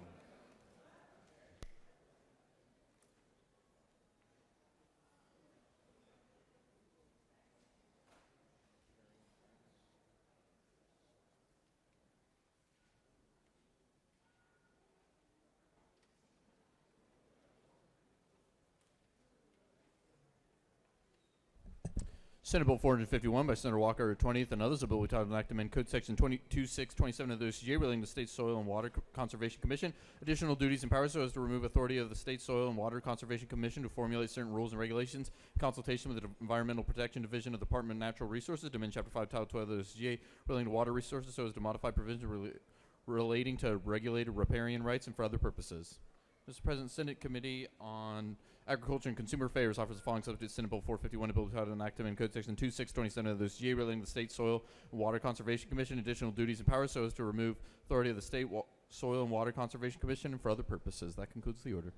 Senate Bill 451 by Senator Walker, 20th, and others, a bill we titled an act to amend Code Section 22.627 of the OCGA relating to the State Soil and Water Conservation Commission, additional duties and powers so as to remove authority of the State Soil and Water Conservation Commission to formulate certain rules and regulations, in consultation with the Environmental Protection Division of the Department of Natural Resources, to amend Chapter 5, Title 12 of the OCGA relating to water resources so as to modify provisions relating to regulated riparian rights and for other purposes. Mr. President, Senate Committee on Agriculture and Consumer Affairs offers the following subject to Senate Bill 451, a bill titled an act to amend Code Section 2627 of the OCGA relating to the State Soil and Water Conservation Commission, additional duties and powers so as to remove authority of the State Soil and Water Conservation Commission and for other purposes. That concludes the order.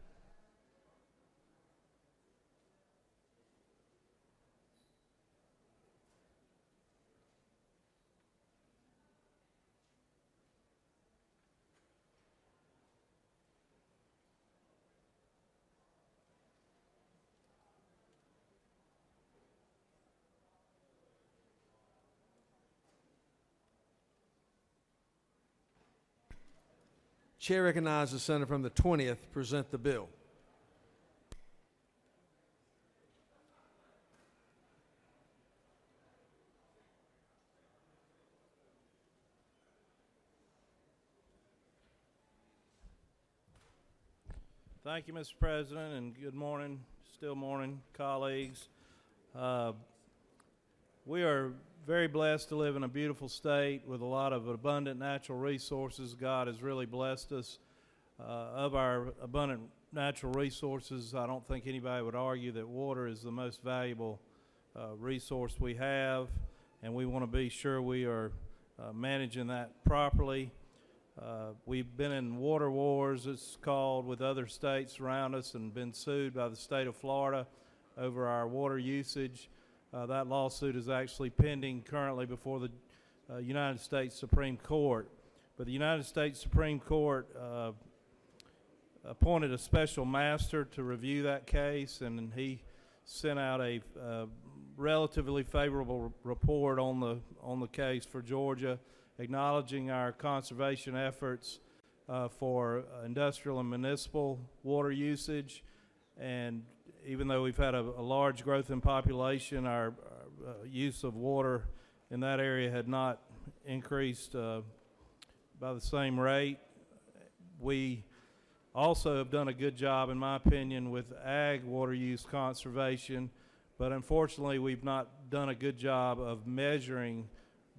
Chair recognizes the senator from the 20th present the bill. Thank you, Mr. President, and good morning, still morning, colleagues. We are very blessed to live in a beautiful state with a lot of abundant natural resources. God has really blessed us. Of our abundant natural resources, I don't think anybody would argue that water is the most valuable resource we have, and we want to be sure we are managing that properly. We've been in water wars, it's called, with other states around us and been sued by the state of Florida over our water usage. That lawsuit is actually pending currently before the United States Supreme Court. But the United States Supreme Court appointed a special master to review that case, and he sent out a relatively favorable report on the case for Georgia, acknowledging our conservation efforts for industrial and municipal water usage. And even though we've had a large growth in population, our use of water in that area had not increased by the same rate. We also have done a good job, in my opinion, with ag water use conservation, but unfortunately we've not done a good job of measuring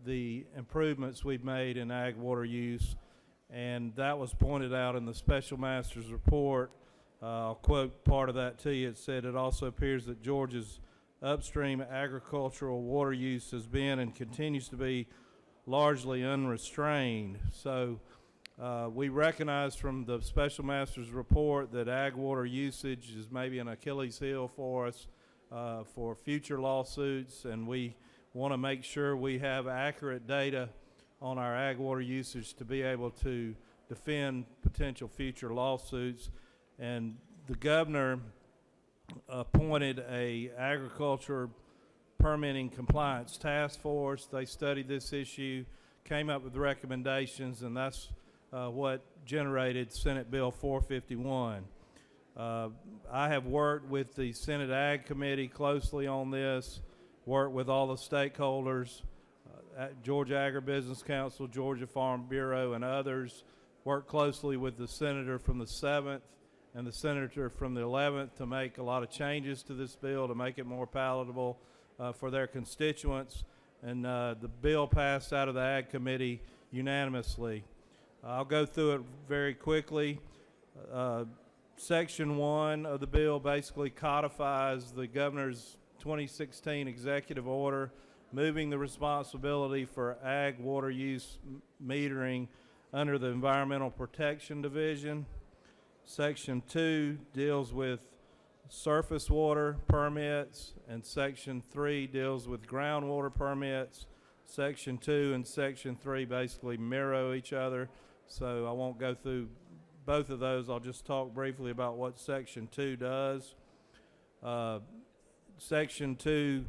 the improvements we've made in ag water use, and that was pointed out in the special master's report. I'll quote part of that to you. It said, "It also appears that Georgia's upstream agricultural water use has been and continues to be largely unrestrained." So we recognize from the special master's report that ag water usage is maybe an Achilles heel for us for future lawsuits, and we want to make sure we have accurate data on our ag water usage to be able to defend potential future lawsuits. And the governor appointed a agriculture permitting compliance task force. They studied this issue, came up with recommendations, and that's what generated Senate Bill 451. I have worked with the Senate Ag Committee closely on this, worked with all the stakeholders, Georgia Agribusiness Council, Georgia Farm Bureau, and others, worked closely with the senator from the 7th and the senator from the 11th to make a lot of changes to this bill to make it more palatable for their constituents. And the bill passed out of the Ag Committee unanimously. I'll go through it very quickly. Section 1 of the bill basically codifies the governor's 2016 executive order, moving the responsibility for ag water use metering under the Environmental Protection Division. Section 2 deals with surface water permits, and Section 3 deals with groundwater permits. Section 2 and Section 3 basically mirror each other, so I won't go through both of those. I'll just talk briefly about what Section 2 does. Section 2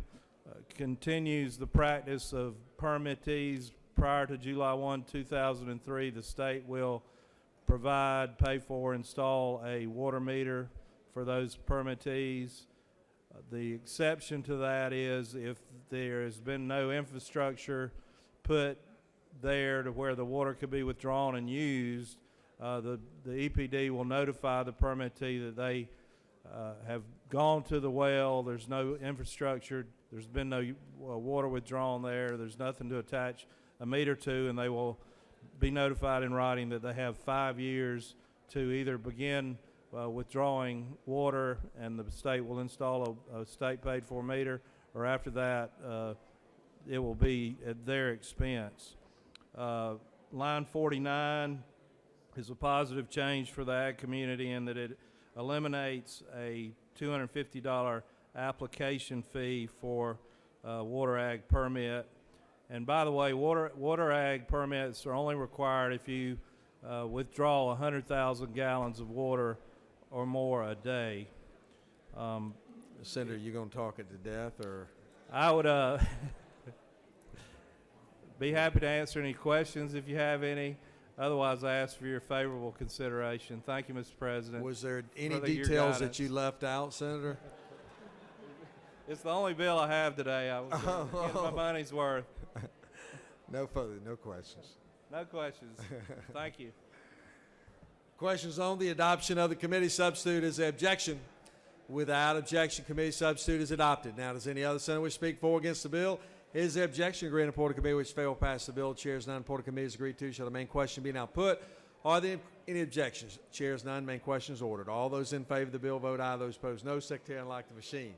continues the practice of permittees prior to July 1, 2003. The state will provide, pay for, install a water meter for those permittees. The exception to that is if there has been no infrastructure put there to where the water could be withdrawn and used, the EPD will notify the permittee that they have gone to the well, there's no infrastructure, there's been no water withdrawn there, there's nothing to attach a meter to, and they will be notified in writing that they have 5 years to either begin withdrawing water, and the state will install a state paid for meter, or after that it will be at their expense. Line 49 is a positive change for the ag community in that it eliminates a $250 application fee for water ag permit. And by the way, water ag permits are only required if you withdraw 100,000 gallons of water or more a day. Senator, you going to talk it to death, or? I would be happy to answer any questions if you have any. Otherwise, I ask for your favorable consideration. Thank you, Mr. President. Was there any For your details that guidance. you left out, Senator? It's the only bill I have today. I was getting my money's worth. No questions. No questions. Thank you. Questions on the adoption of the committee substitute. Is there objection? Without objection, committee substitute is adopted. Now, does any other senator wish to speak for or against the bill? Is there objection? Agree to report of committee which fail pass the bill. Chairs none. Report of committee is agreed to. Shall the main question be now put? Are there any objections? Chairs none. Main question is ordered. All those in favor of the bill vote aye. Those opposed no. Secretary, unlock the machine.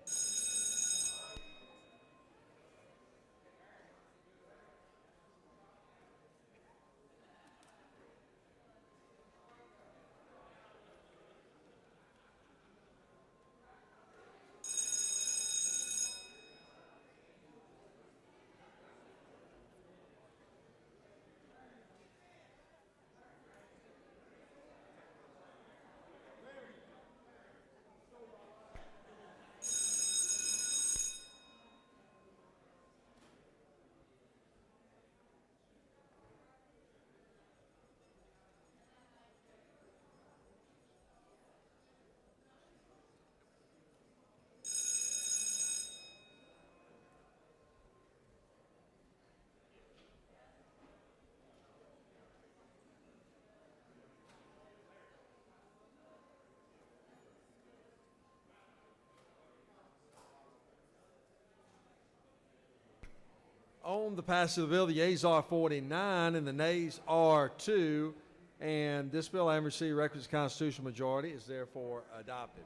On the passage of the bill, the yeas are 49 and the nays are 2. And this bill, having received requisite constitutional majority, is therefore adopted.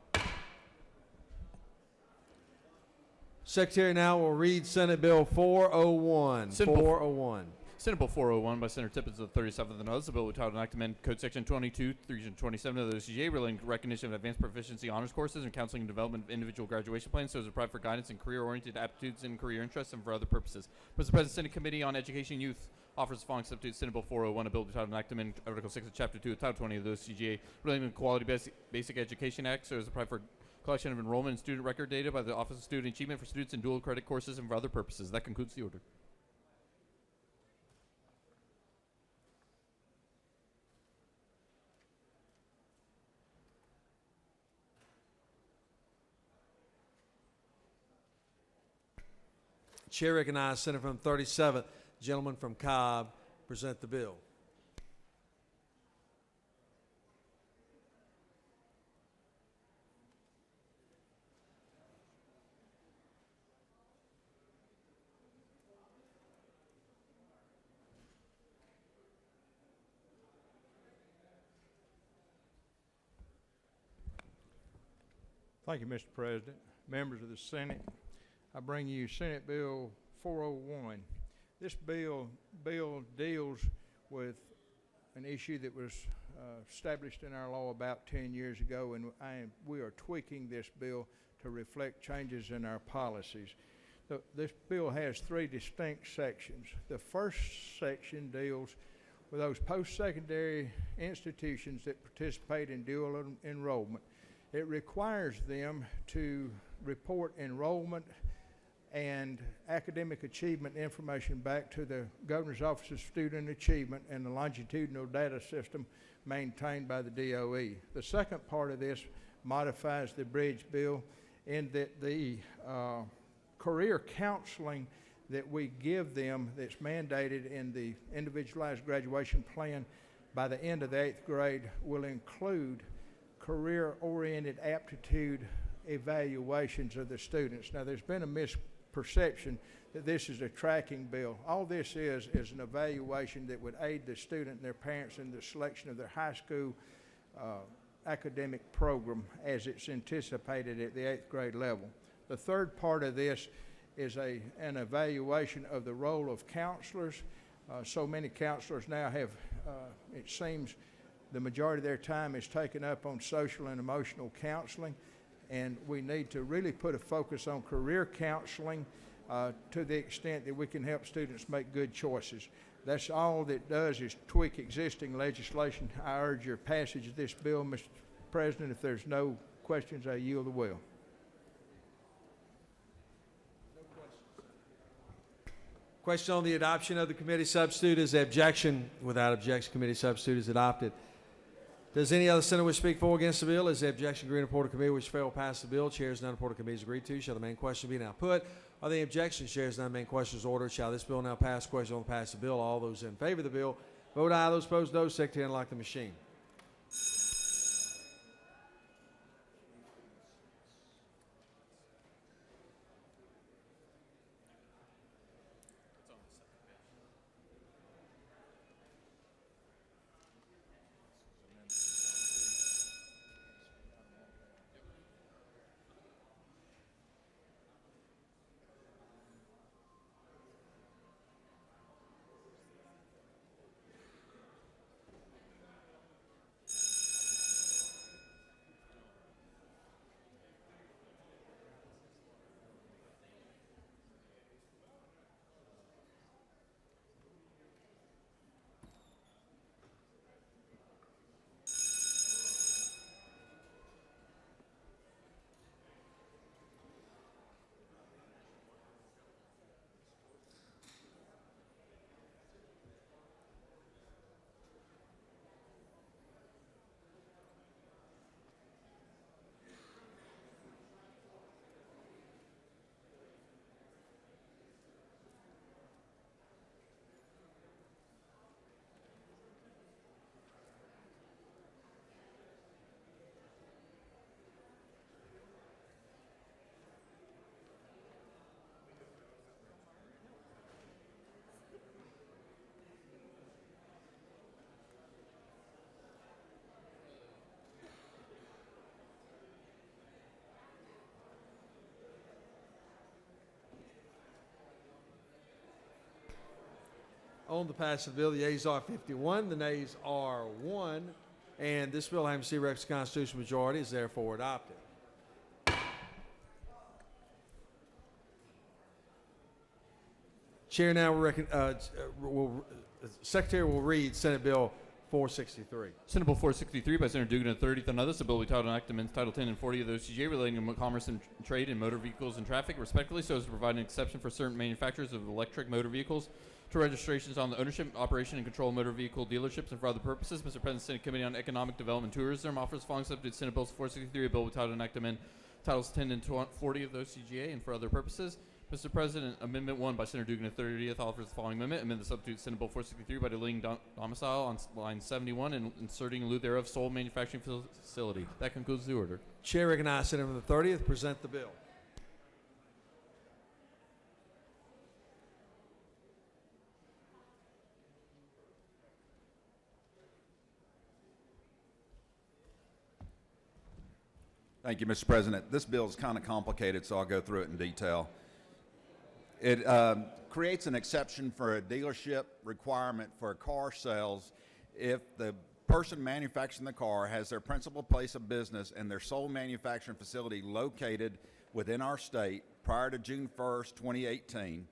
Secretary now will read Senate Bill 401. Senate Bill 401. Senate Bill 401 by Senator Tippett of the 37th and others. The bill will title an act to amend Code Section 22, 327 of the OCGA relating to recognition of advanced proficiency honors courses and counseling and development of individual graduation plans so as to provide for guidance in career-oriented aptitudes and career interests and for other purposes. Mr. President, Senate Committee on Education and Youth offers the following substitute Senate Bill 401, a bill titled an act to amend Article 6 of Chapter 2 of Title 20 of the OCGA relating to the Quality Basic Education Act so as to provide for collection of enrollment and student record data by the Office of Student Achievement for students in dual credit courses and for other purposes. That concludes the order. Chair recognizes Senator from 37th, gentleman from Cobb, present the bill. Thank you, Mr. President. Members of the Senate, I bring you Senate Bill 401. This bill deals with an issue that was established in our law about 10 years ago, and we are tweaking this bill to reflect changes in our policies. This bill has 3 distinct sections. The first section deals with those post-secondary institutions that participate in dual enrollment. It requires them to report enrollment and academic achievement information back to the Governor's Office of Student Achievement and the longitudinal data system maintained by the DOE. The second part of this modifies the bridge bill in that the career counseling that we give them that's mandated in the individualized graduation plan by the end of the 8th grade will include career-oriented aptitude evaluations of the students. Now, there's been a misperception that this is a tracking bill. All this is an evaluation that would aid the student and their parents in the selection of their high school academic program as it's anticipated at the 8th grade level. The third part of this is an evaluation of the role of counselors. So many counselors now have, it seems, the majority of their time is taken up on social and emotional counseling, and we need to really put a focus on career counseling to the extent that we can help students make good choices. That's all that does is tweak existing legislation. I urge your passage of this bill, Mr. President. If there's no questions, I yield the will. Question on the adoption of the committee substitute. Is there objection? Without objection, committee substitute is adopted. Does any other senator wish to speak for or against the bill? Is there objection? Agree to report of committee which fail pass the bill. Chairs none. Report of committee is agreed to. Shall the main question be now put? Are there any objections? Chairs none. Main question is ordered. Shall this bill now pass? Question on the pass the bill. All those in favor of the bill vote aye. Those opposed no. Secretary unlock the machine. On the pass of the bill, the yeas are 51, the nays are 1, and this bill, having received requisite constitutional majority, is therefore adopted. Chair now Secretary will read Senate Bill 463. Senate Bill 463 by Senator Dugan and 30th and others, a bill we titled Act Amendments Title 10 and 40 of the OCGA relating to commerce and trade in motor vehicles and traffic, respectively, so as to provide an exception for certain manufacturers of electric motor vehicles to registrations on the ownership, operation, and control of motor vehicle dealerships and for other purposes. Mr. President, Senate Committee on Economic Development and Tourism offers the following subject to Senate Bill 463, a bill we titled Act Amendment Titles 10 and 40 of the OCGA and for other purposes. Mr. President, Amendment 1 by Senator Dugan and 30th offers the following amendment. Amend the substitute Senate Bill 463 by deleting domicile on line 71 and inserting in lieu thereof sole manufacturing facility. That concludes the order. Chair recognizes Senator from the 30th. Present the bill. Thank you, Mr. President. This bill is kind of complicated, so I'll go through it in detail. It creates an exception for a dealership requirement for car sales if the person manufacturing the car has their principal place of business and their sole manufacturing facility located within our state prior to June 1st, 2018,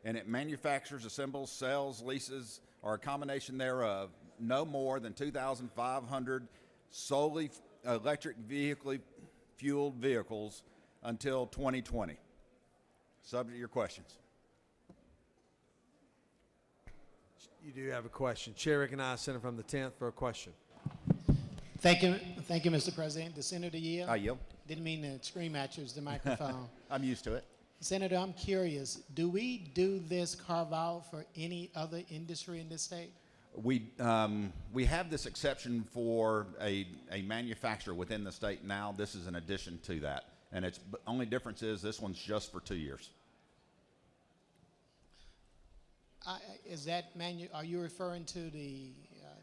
and it manufactures, assembles, sells, leases, or a combination thereof, no more than 2,500 solely electric fueled vehicles until 2020. Subject to your questions. You do have a question. Chair recognizes Senator from the 10th for a question. Thank you, Mr. President. The Senator yield. I yield. Didn't mean to scream at you, it's the microphone. I'm used to it. Senator, I'm curious, do we do this carve out for any other industry in this state? We have this exception for a manufacturer within the state now. This is an addition to that. And its only difference is this one's just for 2 years. Is that are you referring to the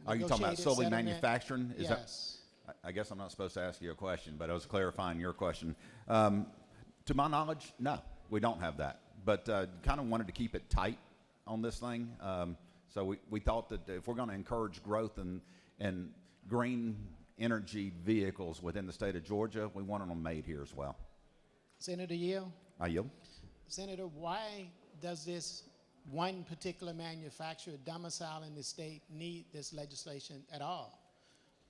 Are you talking about solely settlement? manufacturing? Is yes. I guess I'm not supposed to ask you a question, but I was clarifying your question. To my knowledge, no, we don't have that. But kind of wanted to keep it tight on this thing. So we thought that if we're going to encourage growth and green energy vehicles within the state of Georgia, we wanted them made here as well. Senator Yield? I yield. Senator, why does this one particular manufacturer domicile in the state need this legislation at all?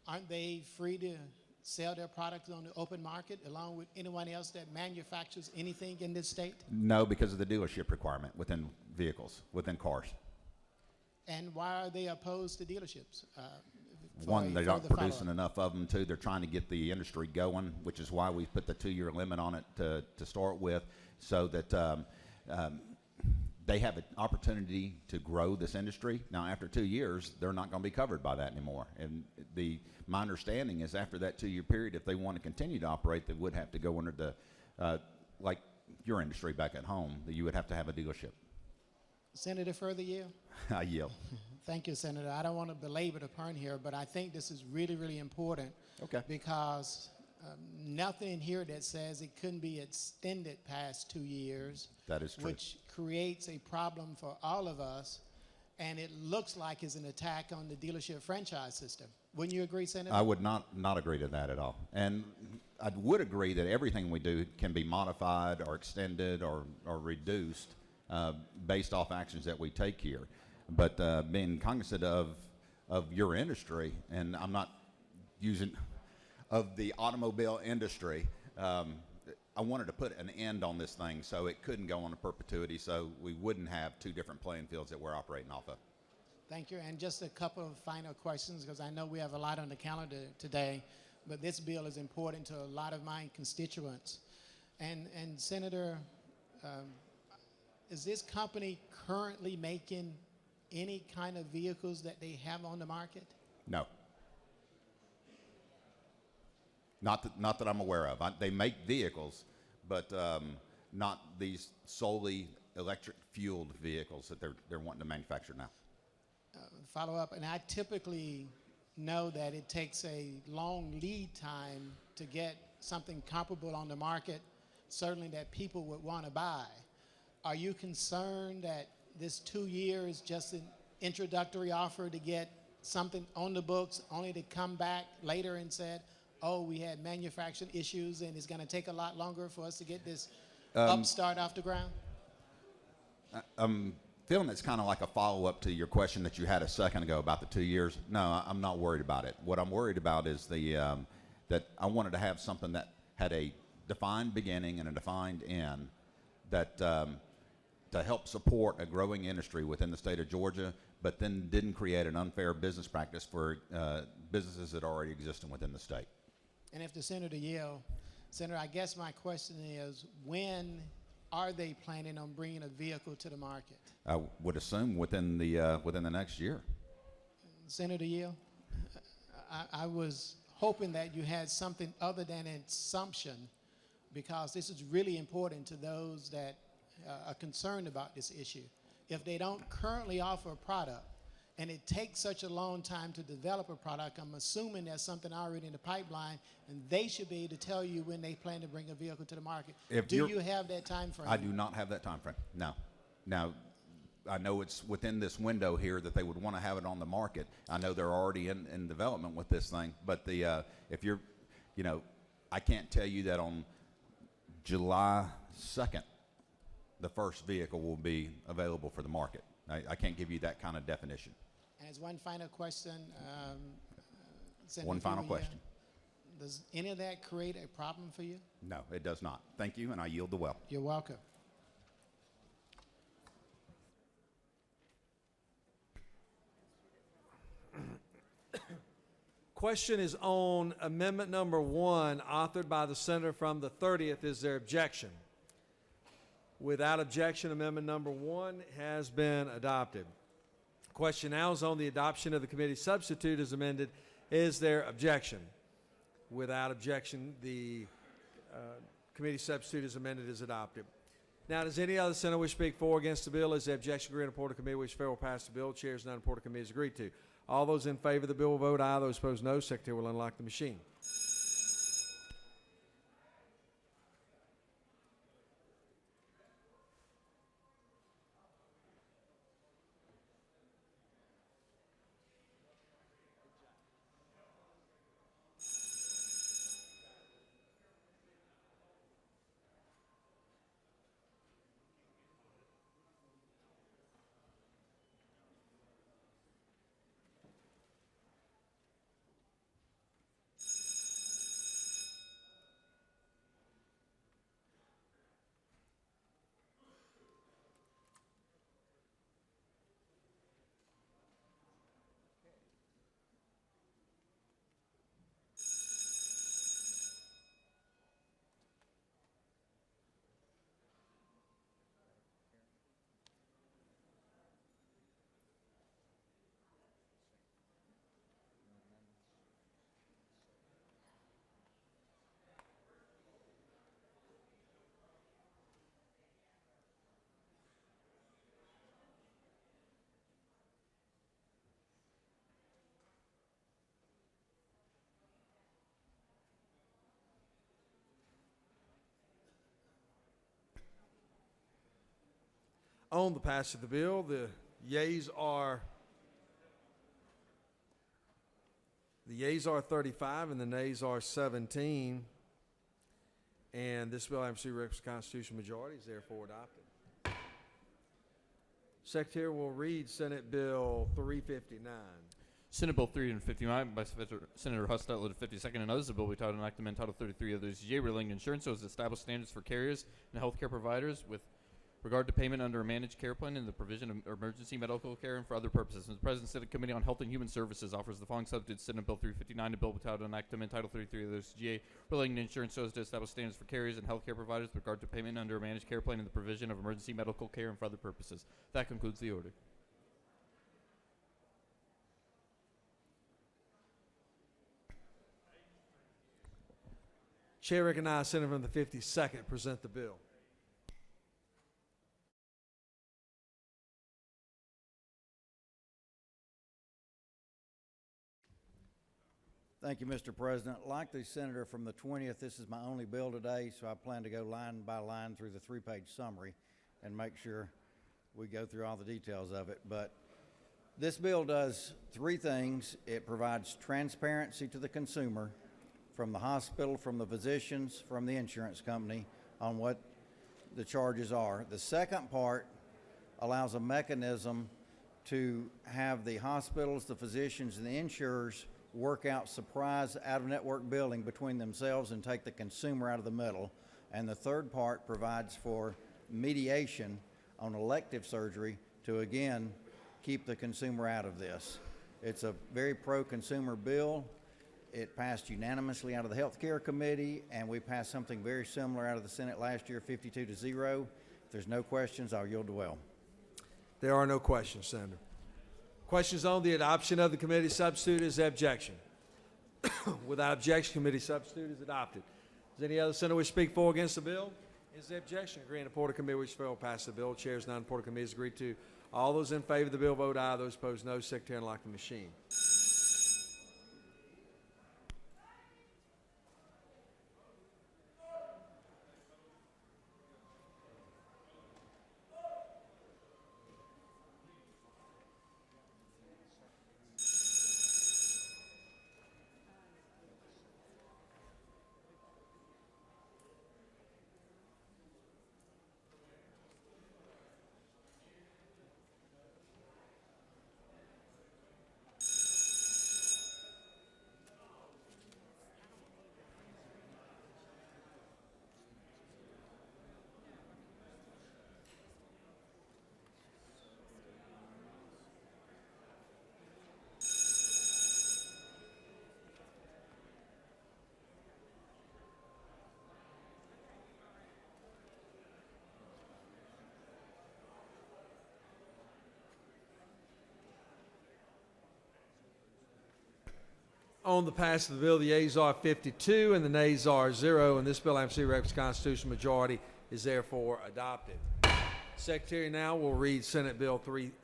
Aren't they free to sell their products on the open market along with anyone else that manufactures anything in this state? No, because of the dealership requirement within vehicles, within cars. And why are they opposed to dealerships? One, they're not producing enough of them. Two, they're trying to get the industry going, which is why we put the 2-year limit on it to start with, so that they have an opportunity to grow this industry. Now, after 2 years, they're not going to be covered by that anymore. And my understanding is after that 2-year period, if they want to continue to operate, they would have to go under the, like your industry back at home, that you would have to have a dealership. Senator, further yield? I yield. Thank you, Senator. I don't want to belabor the point here, but I think this is really, really important. Okay. Because nothing in here that says it couldn't be extended past 2 years. That is true. Which creates a problem for all of us, and it looks like it's an attack on the dealership franchise system. Wouldn't you agree, Senator? I would not agree to that at all. And I would agree that everything we do can be modified or extended or reduced based off actions that we take here. But being cognizant of your industry, and I'm not using of the automobile industry, I wanted to put an end on this thing so it couldn't go on to perpetuity, so we wouldn't have two different playing fields that we're operating off of. Thank you. And just a couple of final questions, because I know we have a lot on the calendar today, but this bill is important to a lot of my constituents. And Senator, is this company currently making any kind of vehicles that they have on the market? No. Not that I'm aware of. They make vehicles, but not these solely electric fueled vehicles that they're wanting to manufacture now. Follow up, and I typically know that it takes a long lead time to get something comparable on the market, certainly that people would want to buy. Are you concerned that this 2 years is just an introductory offer to get something on the books, only to come back later and said, oh, we had manufacturing issues and it's going to take a lot longer for us to get this upstart off the ground? I'm feeling it's kind of like a follow-up to your question that you had a second ago about the 2 years. No, I'm not worried about it. What I'm worried about is that I wanted to have something that had a defined beginning and a defined end, that to help support a growing industry within the state of Georgia, but then didn't create an unfair business practice for businesses that already exist within the state. And if the Senator yield, Senator, I guess my question is, when are they planning on bringing a vehicle to the market? I would assume within the next year. Senator yield, I was hoping that you had something other than an assumption, because this is really important to those that are concerned about this issue. If they don't currently offer a product and it takes such a long time to develop a product, I'm assuming there's something already in the pipeline, and they should be able to tell you when they plan to bring a vehicle to the market. Do you have that time frame? I do not have that time frame, no. Now, I know it's within this window here that they would want to have it on the market. I know they're already in development with this thing, but if you're, I can't tell you that on July 2nd, the first vehicle will be available for the market. I can't give you that kind of definition. As one final question, Senator One final Furia, question. does any of that create a problem for you? No, it does not. Thank you, and I yield the well. You're welcome. Question is on amendment number 1, authored by the senator from the 30th. Is there objection? Without objection, amendment number 1 has been adopted. Question now is on the adoption of the committee substitute as amended. Is there objection? Without objection, the committee substitute as amended is adopted. Now, does any other senator wish to speak for or against the bill? Is the objection agreed and report of committee which fair will pass the bill? Chairs none, report of committee is agreed to. All those in favor of the bill will vote aye. Those opposed, no. Secretary will unlock the machine. On the passage of the bill, the yeas are 35 and the nays are 17. And this bill having received requisite constitutional majority is therefore adopted. Secretary will read Senate Bill 359. Senate Bill 359 by Senator Hustetler, the 52nd, and others. The bill will be titled and enacted Title 33 of the OCGA relating to insurance so as to establish standards for carriers and healthcare providers with regard to payment under a managed care plan and the provision of emergency medical care and for other purposes. Mr. President, the Senate Committee on Health and Human Services offers the following substitute Senate Bill 359, a bill entitled and enacted Title 33 of the OCGA relating to insurance so as to establish standards for carriers and healthcare providers with regard to payment under a managed care plan and the provision of emergency medical care and for other purposes. That concludes the order. Chair recognizes Senator from the 52nd present the bill. Thank you, Mr. President. Like the senator from the 20th, this is my only bill today, so I plan to go line by line through the three-page summary and make sure we go through all the details of it. But this bill does three things. It provides transparency to the consumer from the hospital, from the physicians, from the insurance company on what the charges are. The second part allows a mechanism to have the hospitals, the physicians, and the insurers work out surprise out-of-network billing between themselves and take the consumer out of the middle. And the third part provides for mediation on elective surgery to, again, keep the consumer out of this. It's a very pro-consumer bill. It passed unanimously out of the Health Care Committee, and we passed something very similar out of the Senate last year, 52-0. If there's no questions, I'll yield to well. There are no questions, Senator. Questions on the adoption of the committee substitute. Is there objection? Without objection, committee substitute is adopted. Does any other senator wish to speak for or against the bill? Is there objection? Agreeing to report of committee which fail pass the bill. Chairs none. Report of committee is agreed to. All those in favor of the bill vote aye. Those opposed no. Secretary unlock the machine. On the pass of the bill, the yeas are 52 and the nays are 0, and this bill, MC records constitutional majority, is therefore adopted. Secretary now will read Senate Bill 336.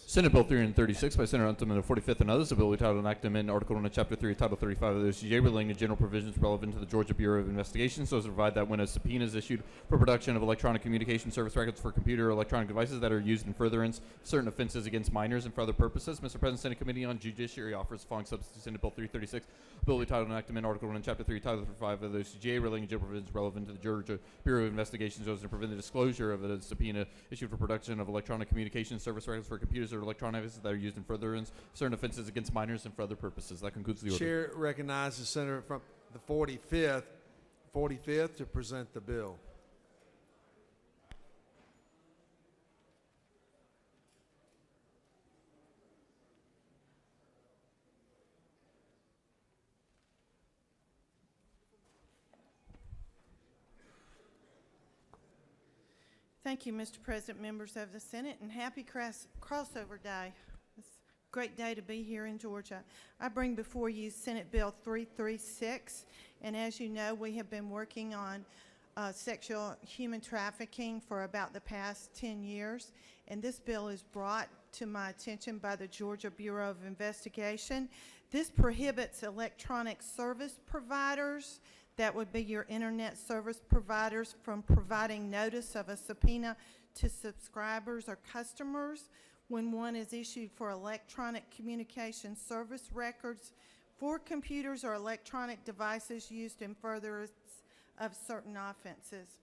Senate Bill 336 by Senator Untum and the 45th and others, a bill entitled an act to amend Article 1 of Chapter 3 of Title 35 of the OCGA relating to general provisions relevant to the Georgia Bureau of Investigation, so as to provide that when a subpoena is issued for production of electronic communication service records for computer or electronic devices that are used in furtherance of certain offenses against minors and for other purposes, Mr. President, Senate Committee on Judiciary offers the following substitute Senate Bill 336, a bill entitled an act to amend Article 1 of Chapter 3 Title 35 of the OCGA relating to general provisions relevant to the Georgia Bureau of Investigation, so as to prevent the disclosure of a subpoena issued for production of electronic communication service records for computers or electronic devices that are used in furtherance of certain offenses against minors and for other purposes. That concludes the order. Chair recognizes Senator from the 45th to present the bill. Thank you, Mr. President, members of the Senate, and happy crossover day. It's a great day to be here in Georgia. I bring before you Senate Bill 336, and as you know, we have been working on sexual human trafficking for about the past 10 years, and this bill is brought to my attention by the Georgia Bureau of Investigation. This prohibits electronic service providers, that would be your internet service providers, from providing notice of a subpoena to subscribers or customers when one is issued for electronic communication service records for computers or electronic devices used in furtherance of certain offenses.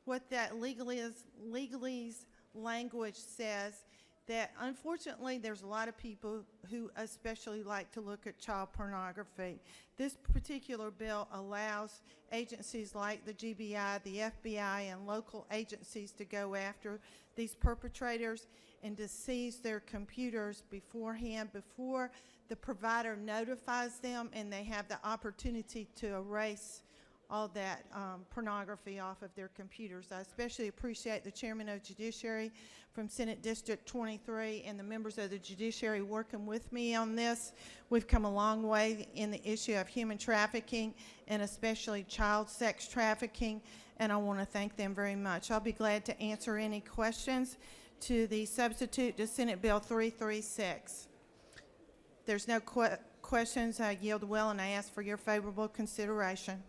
What that legalese language says, that unfortunately there's a lot of people who especially like to look at child pornography. This particular bill allows agencies like the GBI, the FBI, and local agencies to go after these perpetrators and to seize their computers beforehand, before the provider notifies them, and they have the opportunity to erase all that pornography off of their computers. I especially appreciate the Chairman of Judiciary from Senate District 23 and the members of the Judiciary working with me on this. We've come a long way in the issue of human trafficking and especially child sex trafficking, and I want to thank them very much. I'll be glad to answer any questions to the substitute to Senate Bill 336. There's no questions. I yield well, and I ask for your favorable consideration.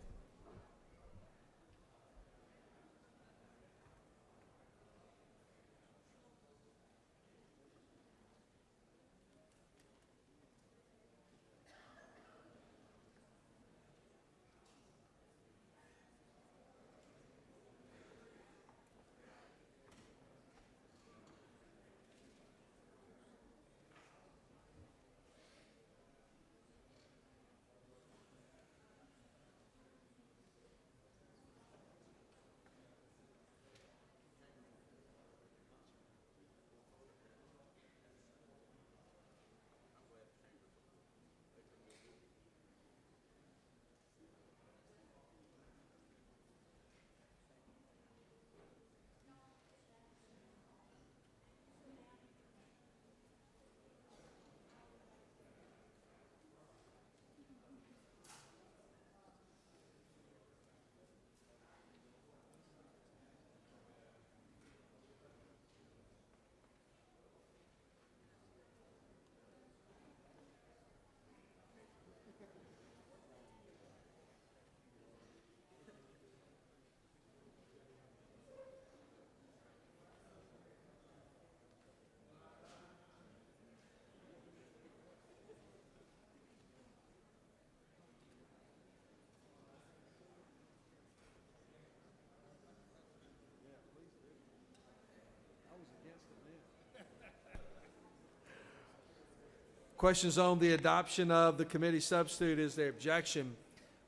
Questions on the adoption of the committee substitute. Is there objection?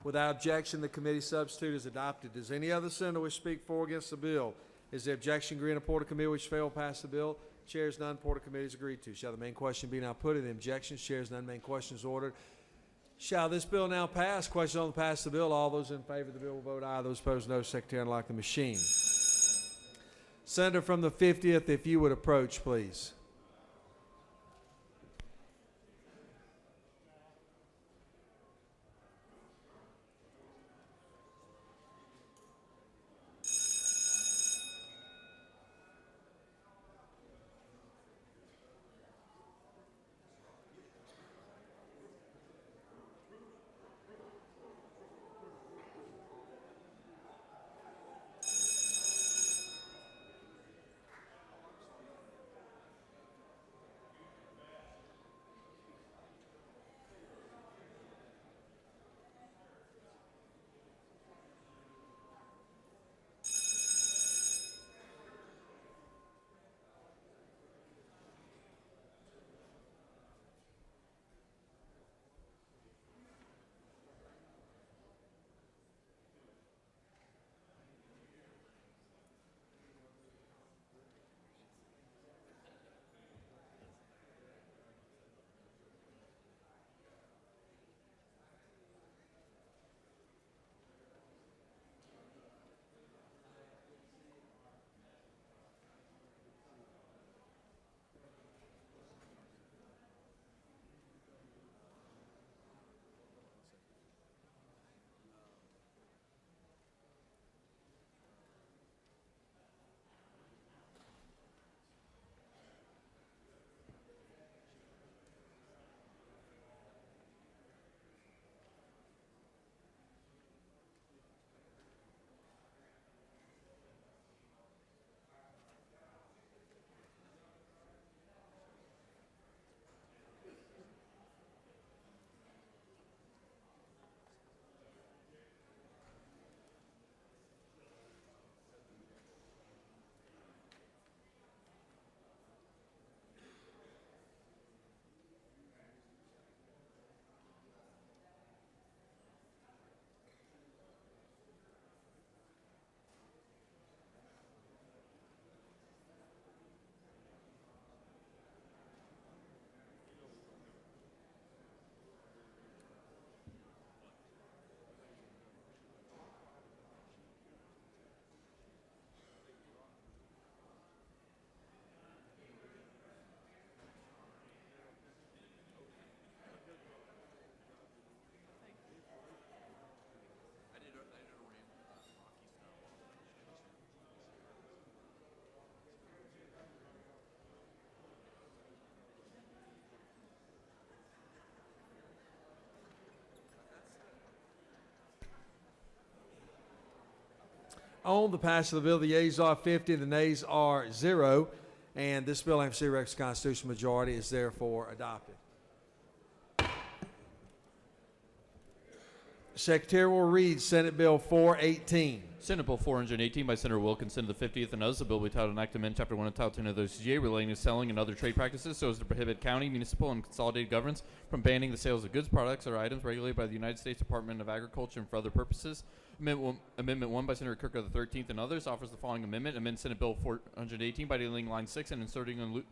Without objection, the committee substitute is adopted. Does any other senator wish to speak for or against the bill? Is there objection? Agree on a Porter committee which failed pass the bill? Chairs none. Porter committee is agreed to. Shall the main question be now put? Any objections? Chairs none. Main question is ordered. Shall this bill now pass? Question on the pass the bill. All those in favor of the bill will vote aye. Those opposed, no. Secretary, unlock the machine. Senator from the 50th, if you would approach, please. On the passage of the bill, the yeas are 50, the nays are 0, and this bill, having received the requisite constitutional majority, is therefore adopted. Secretary will read Senate Bill 418. Senate Bill 418 by Senator Wilkinson, the 50th, and others. The bill will be titled an act to amend Chapter 1 of Title 10 of the OCGA relating to selling and other trade practices so as to prohibit county, municipal, and consolidated governments from banning the sales of goods, products, or items regulated by the United States Department of Agriculture and for other purposes. Amendment 1 by Senator Cook of the 13th and others offers the following amendment. Amend Senate Bill 418 by deleting line 6 and inserting in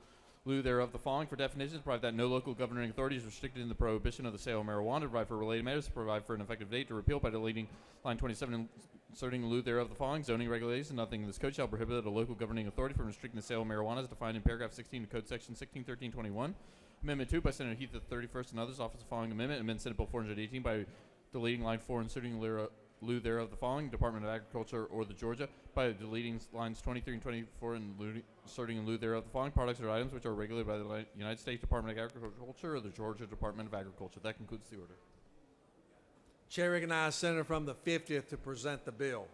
lieu thereof the following for definitions: provide that no local governing authority is restricted in the prohibition of the sale of marijuana, provide for related matters, provide for an effective date to repeal by deleting line 27 and inserting in lieu thereof the following: zoning regulations. Nothing in this code shall prohibit a local governing authority from restricting the sale of marijuana as defined in paragraph 16 of Code Section 161321. Amendment 2 by Senator Heath of the 31st and others offers the following amendment. Amend Senate Bill 418 by deleting line 4 and inserting lieu thereof the following: Department of Agriculture or the Georgia, by deleting lines 23 and 24 and inserting in lieu thereof the following: products or items which are regulated by the United States Department of Agriculture or the Georgia Department of Agriculture. That concludes the order. Chair recognizes Senator from the 50th to present the bill.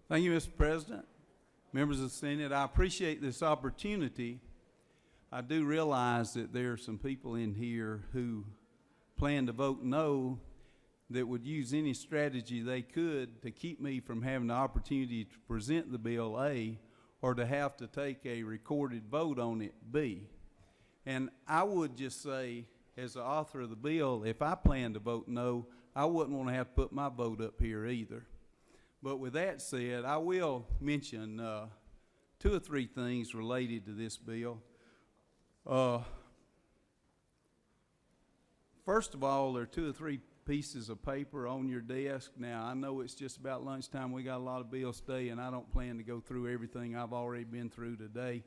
Thank you, Mr. President. Members of the Senate, I appreciate this opportunity. I do realize that there are some people in here who plan to vote no that would use any strategy they could to keep me from having the opportunity to present the bill, A, or to have to take a recorded vote on it, B. And I would just say, as the author of the bill, if I plan to vote no, I wouldn't want to have to put my vote up here either. But with that said, I will mention 2 or 3 things related to this bill. First of all, there are 2 or 3 pieces of paper on your desk. Now, I know it's just about lunchtime. We got a lot of bills today, and I don't plan to go through everything I've already been through today.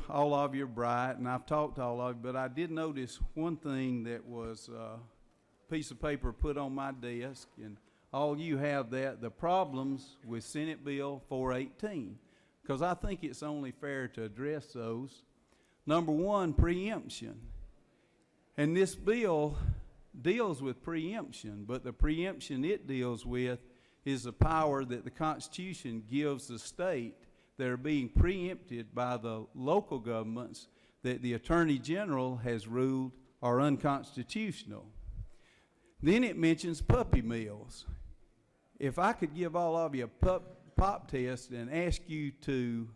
All of you are bright, and I've talked to all of you, but I did notice one thing that was a piece of paper put on my desk, and all you have that, the problems with Senate Bill 418, because I think it's only fair to address those. Number 1, preemption. And this bill deals with preemption, but the preemption it deals with is the power that the Constitution gives the state that are being preempted by the local governments that the Attorney General has ruled are unconstitutional. Then it mentions puppy mills. If I could give all of you a pop test and ask you to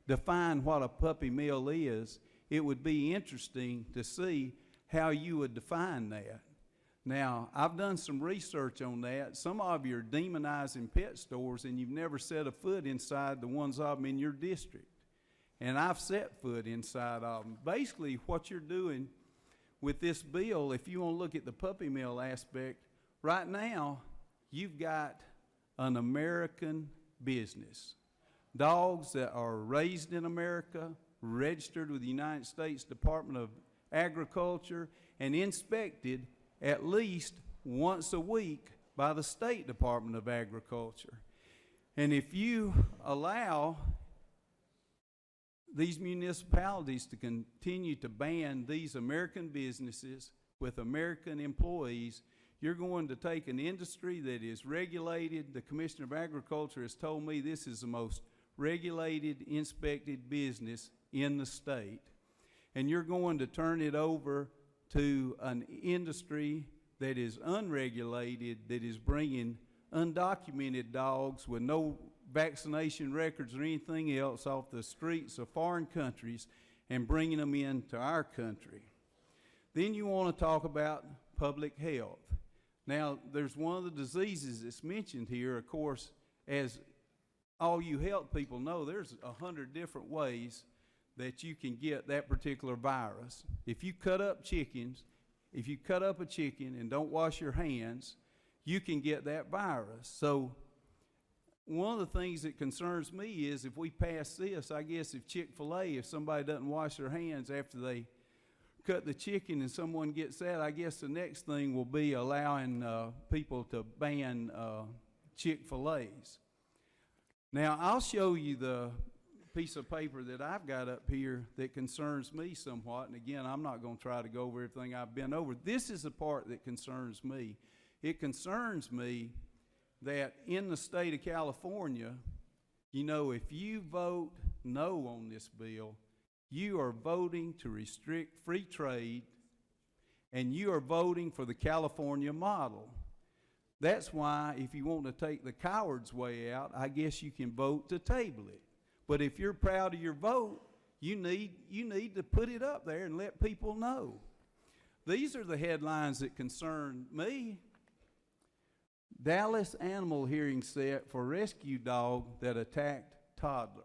define what a puppy mill is, it would be interesting to see how you would define that. Now, I've done some research on that. Some of you are demonizing pet stores, and you've never set a foot inside the ones of them in your district. And I've set foot inside of them. Basically, what you're doing with this bill, if you want to look at the puppy mill aspect, right now, you've got an American business. Dogs that are raised in America, registered with the United States Department of Agriculture, and inspected at least once a week by the State Department of Agriculture. And if you allow these municipalities to continue to ban these American businesses with American employees, you're going to take an industry that is regulated. The Commissioner of Agriculture has told me this is the most regulated, inspected business in the state. And you're going to turn it over to an industry that is unregulated, that is bringing undocumented dogs with no vaccination records or anything else off the streets of foreign countries and bringing them into our country. Then you want to talk about public health. Now, there's one of the diseases that's mentioned here. Of course, as all you health people know, there's 100 different ways that you can get that particular virus. If you cut up chickens, if you cut up a chicken and don't wash your hands, you can get that virus. So one of the things that concerns me is if we pass this, I guess if Chick-fil-A, if somebody doesn't wash their hands after they cut the chicken and someone gets that, I guess the next thing will be allowing people to ban Chick-fil-A's. Now, I'll show you the piece of paper that I've got up here that concerns me somewhat. And again, I'm not going to try to go over everything I've been over. This is the part that concerns me. It concerns me that in the state of California, you know, if you vote no on this bill, you are voting to restrict free trade, and you are voting for the California model. That's why if you want to take the coward's way out, I guess you can vote to table it. But if you're proud of your vote, you need to put it up there and let people know. These are the headlines that concern me. Dallas animal hearing set for rescue dog that attacked toddler.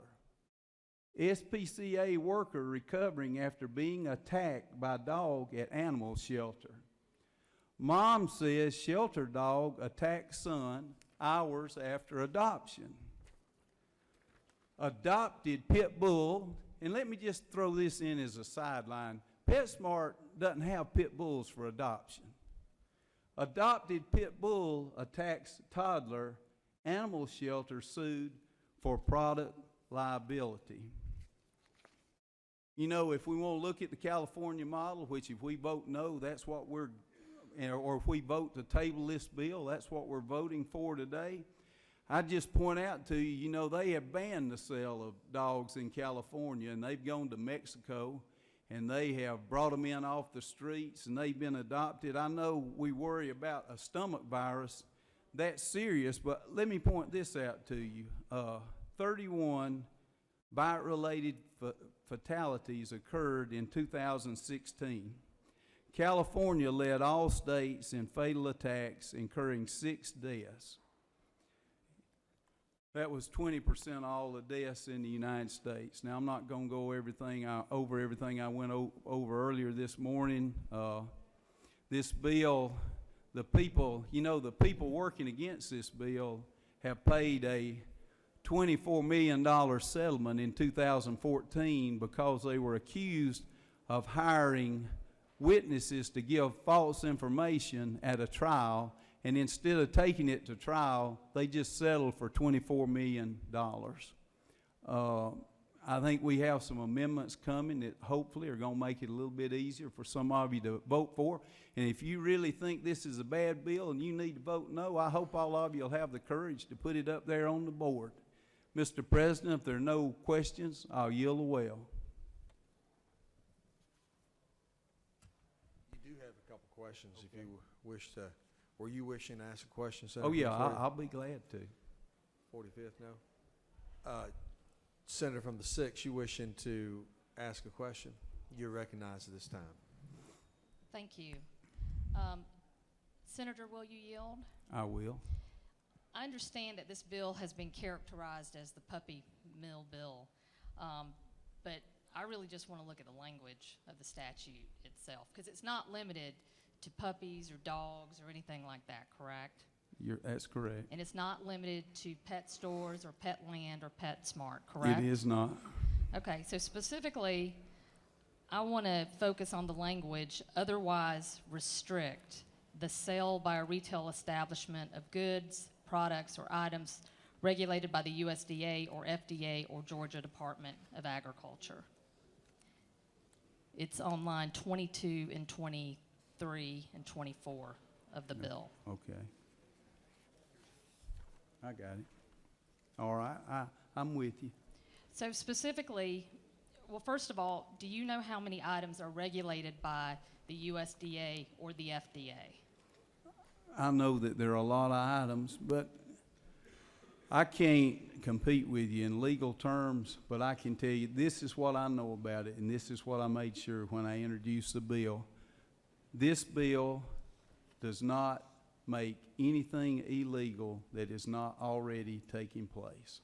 SPCA worker recovering after being attacked by dog at animal shelter. Mom says shelter dog attacked son hours after adoption. Adopted pit bull, and let me just throw this in as a sideline. PetSmart doesn't have pit bulls for adoption. Adopted pit bull attacks toddler, animal shelter sued for product liability. You know, if we want to look at the California model, which if we vote no, that's what we're, or if we vote to table this bill, that's what we're voting for today. I just point out to you, you know, they have banned the sale of dogs in California, and they've gone to Mexico, and they have brought them in off the streets, and they've been adopted. I know we worry about a stomach virus. That's serious, but let me point this out to you. 31 bite-related fatalities occurred in 2016. California led all states in fatal attacks, incurring 6 deaths. That was 20% of all the deaths in the United States. Now, I'm not going to go over everything I went over earlier this morning. This bill, the people working against this bill have paid a $24 million settlement in 2014 because they were accused of hiring witnesses to give false information at a trial, and instead of taking it to trial, they just settled for $24 million. I think we have some amendments coming that hopefully are going to make it a little bit easier for some of you to vote for. And if you really think this is a bad bill and you need to vote no, I hope all of you will have the courage to put it up there on the board. Mr. President, if there are no questions, I'll yield the well. You do have a couple questions if you wish to. Were you wishing to ask a question, Senator? Oh, yeah, I'll be glad to. 45th, no? Senator from the 6th, you wishing to ask a question? You're recognized at this time. Thank you. Senator, will you yield? I will. I understand that this bill has been characterized as the puppy mill bill, but I really just want to look at the language of the statute itself, because it's not limited to puppies or dogs or anything like that, correct? That's correct. And it's not limited to pet stores or Petland or PetSmart, correct? It is not. Okay, so specifically, I want to focus on the language, otherwise restrict the sale by a retail establishment of goods, products, or items regulated by the USDA or FDA or Georgia Department of Agriculture. It's on line 22 and 23 and 24 of the bill. Okay. I got it. All right, I'm with you. So specifically, well, first of all, do you know how many items are regulated by the USDA or the FDA? I know that there are a lot of items, but I can't compete with you in legal terms, but I can tell you this is what I know about it, and this is what I made sure when I introduced the bill. This bill does not make anything illegal that is not already taking place.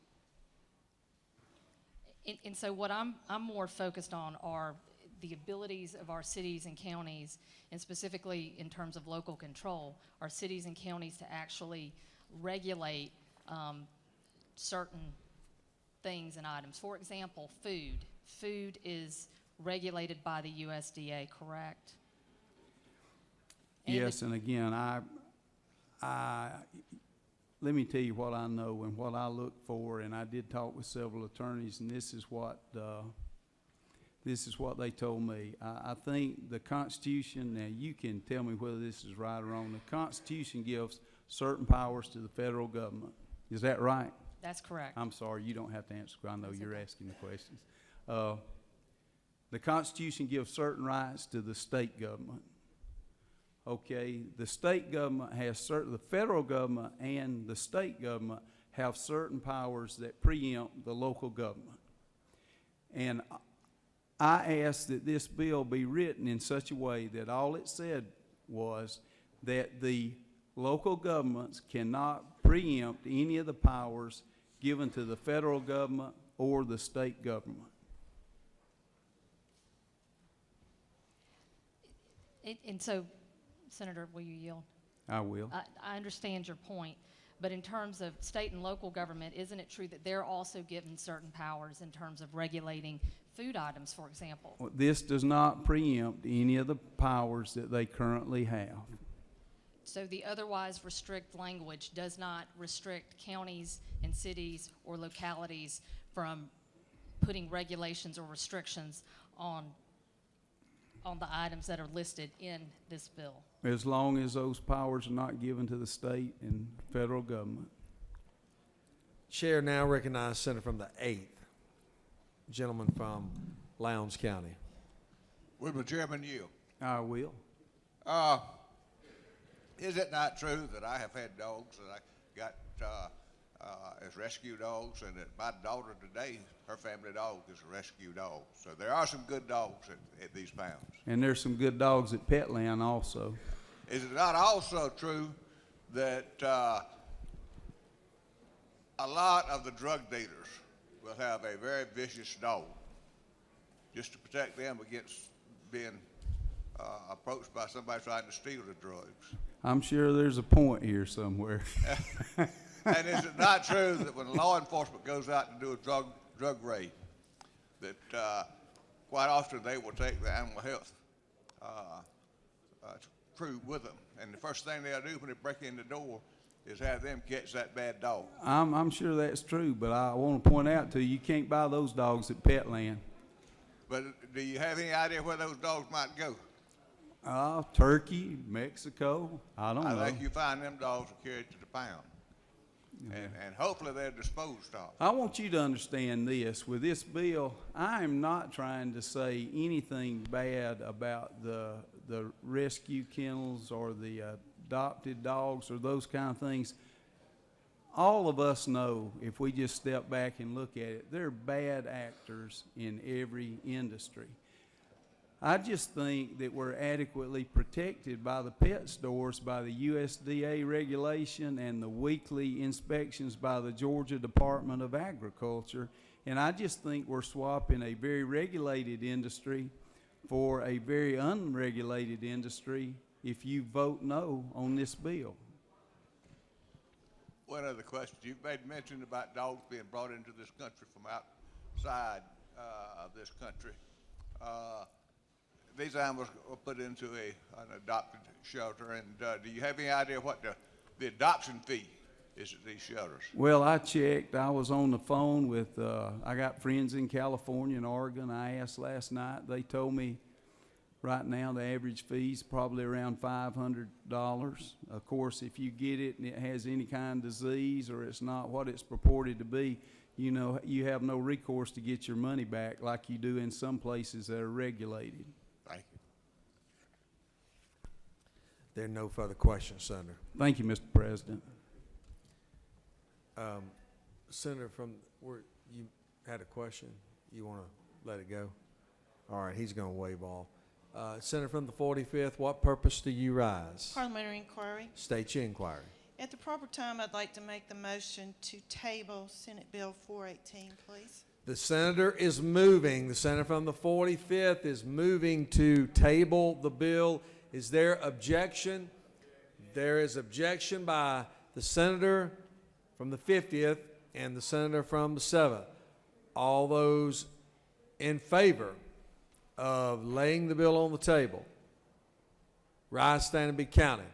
And so what I'm more focused on are the abilities of our cities and counties, and specifically in terms of local control, our cities and counties to actually regulate certain things and items. For example, food. Food is regulated by the USDA, correct? Yes, and again, let me tell you what I know and what I look for, and I did talk with several attorneys, and this is what they told me. I think the Constitution, now you can tell me whether this is right or wrong, the Constitution gives certain powers to the federal government. Is that right? That's correct. I'm sorry, you don't have to answer, I know you're asking the questions. The Constitution gives certain rights to the state government. Okay, the state government has certain, the federal government and the state government have certain powers that preempt the local government. And I asked that this bill be written in such a way that all it said was that the local governments cannot preempt any of the powers given to the federal government or the state government. And so, Senator, will you yield? I will. I understand your point, but in terms of state and local government, isn't it true that they're also given certain powers in terms of regulating food items, for example? This does not preempt any of the powers that they currently have. So the otherwise restrict language does not restrict counties and cities or localities from putting regulations or restrictions on the items that are listed in this bill. As long as those powers are not given to the state and federal government. Chair now recognizes Senator from the 8th, gentleman from Lowndes County. Will the chairman yield? I will. Is it not true that I have had dogs that I got as rescue dogs, and that my daughter today, her family dog is a rescue dog? So there are some good dogs at these pounds. And there's some good dogs at Petland also. Is it not also true that a lot of the drug dealers will have a very vicious dog just to protect them against being approached by somebody trying to steal the drugs? I'm sure there's a point here somewhere. And is it not true that when law enforcement goes out to do a drug raid, that quite often they will take the animal health crew with them, and the first thing they'll do when they break in the door is have them catch that bad dog? I'm sure that's true, but I want to point out to you, you can't buy those dogs at Petland. But do you have any idea where those dogs might go? Turkey, Mexico, I don't know. I think you find them dogs are carried to the pound. And hopefully they're disposed of. I want you to understand this. With this bill, I am not trying to say anything bad about the rescue kennels or the adopted dogs or those kind of things. All of us know, if we just step back and look at it, there are bad actors in every industry. I just think that we're adequately protected by the pet stores, by the USDA regulation and the weekly inspections by the Georgia Department of Agriculture. And I just think we're swapping a very regulated industry for a very unregulated industry if you vote no on this bill. One other question. You've made mention about dogs being brought into this country from outside of this country. These animals were put into an adopted shelter, and do you have any idea what the adoption fee is at these shelters? Well, I checked. I was on the phone with, I got friends in California and Oregon. I asked last night. They told me right now the average fee is probably around $500. Of course, if you get it and it has any kind of disease or it's not what it's purported to be, you know, you have no recourse to get your money back like you do in some places that are regulated. Thank you. There are no further questions, Senator. Thank you, Mr. President. Senator, from where you had a question, you want to let it go? All right, he's going to wave off. Senator from the 45th, what purpose do you rise? Parliamentary inquiry. State your inquiry. At the proper time, I'd like to make the motion to table Senate Bill 418, please. The senator is moving. The senator from the 45th is moving to table the bill. Is there objection? There is objection by the senator from the 50th and the senator from the 7th. All those in favor of laying the bill on the table, rise, stand, and be counted.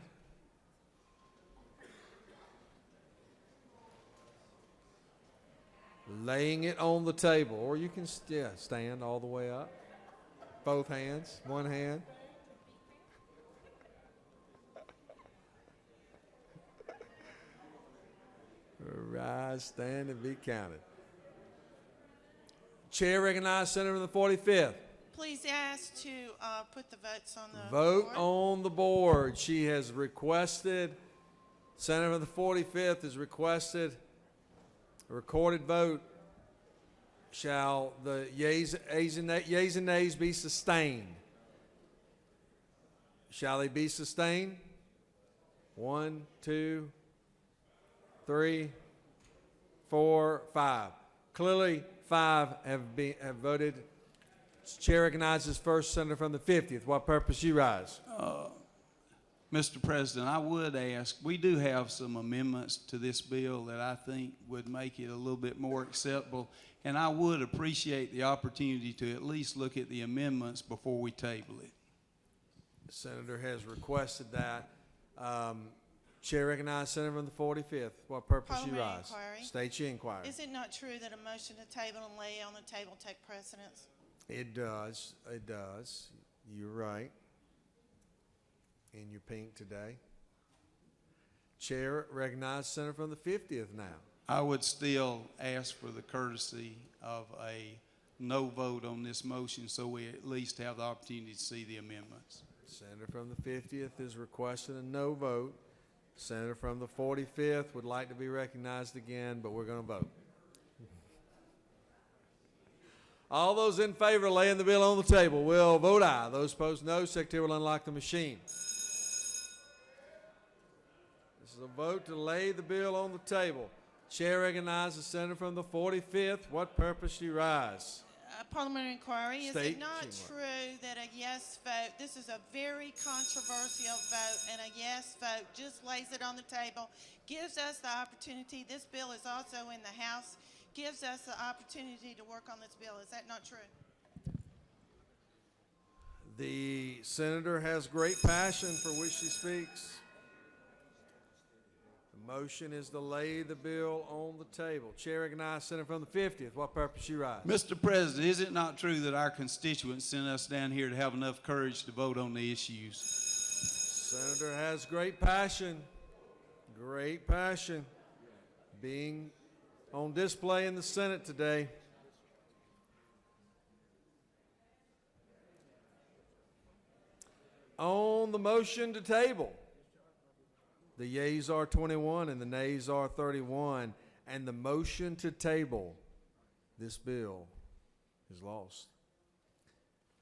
laying it on the table, or you can stand all the way up. Both hands, one hand. Rise, stand, and be counted. Chair recognizes Senator from the 45th. Please ask to put the votes on the Vote board. on the board. She has requested, Senator from the 45th has requested a recorded vote. Shall the yeas and nays be sustained? Shall they be sustained? 1, 2, 3, 4, 5. Clearly, 5 have voted. Chair recognizes first Senator from the 50th. What purpose you rise? Mr. President, I would ask, we do have some amendments to this bill that I think would make it a little bit more acceptable, and I would appreciate the opportunity to at least look at the amendments before we table it. The senator has requested that. Chair recognizes Senator from the 45th. What purpose you Parliamentary rise? inquiry. State your inquiry. Is it not true that a motion to table and lay on the table take precedence? It does. It does. You're right. In your pink today. Chair recognizes Senator from the 50th now. I would still ask for the courtesy of a no vote on this motion so we at least have the opportunity to see the amendments. Senator from the 50th is requesting a no vote. Senator from the 45th would like to be recognized again, but we're going to vote. All those in favor of laying the bill on the table will vote aye. Those opposed no. Secretary will unlock the machine. This is a vote to lay the bill on the table. Chair recognizes the senator from the 45th. What purpose do you rise? Parliamentary inquiry. Is State it not your true that a yes vote, this is a very controversial vote, and a yes vote just lays it on the table, gives us the opportunity, this bill is also in the House, gives us the opportunity to work on this bill. Is that not true? The senator has great passion for which she speaks. The motion is to lay the bill on the table. Chair recognizes Senator from the 50th. What purpose you rise? Mr. President, is it not true that our constituents sent us down here to have enough courage to vote on the issues? Senator has great passion being on display in the Senate today. On the motion to table, the yeas are 21 and the nays are 31, and the motion to table this bill is lost.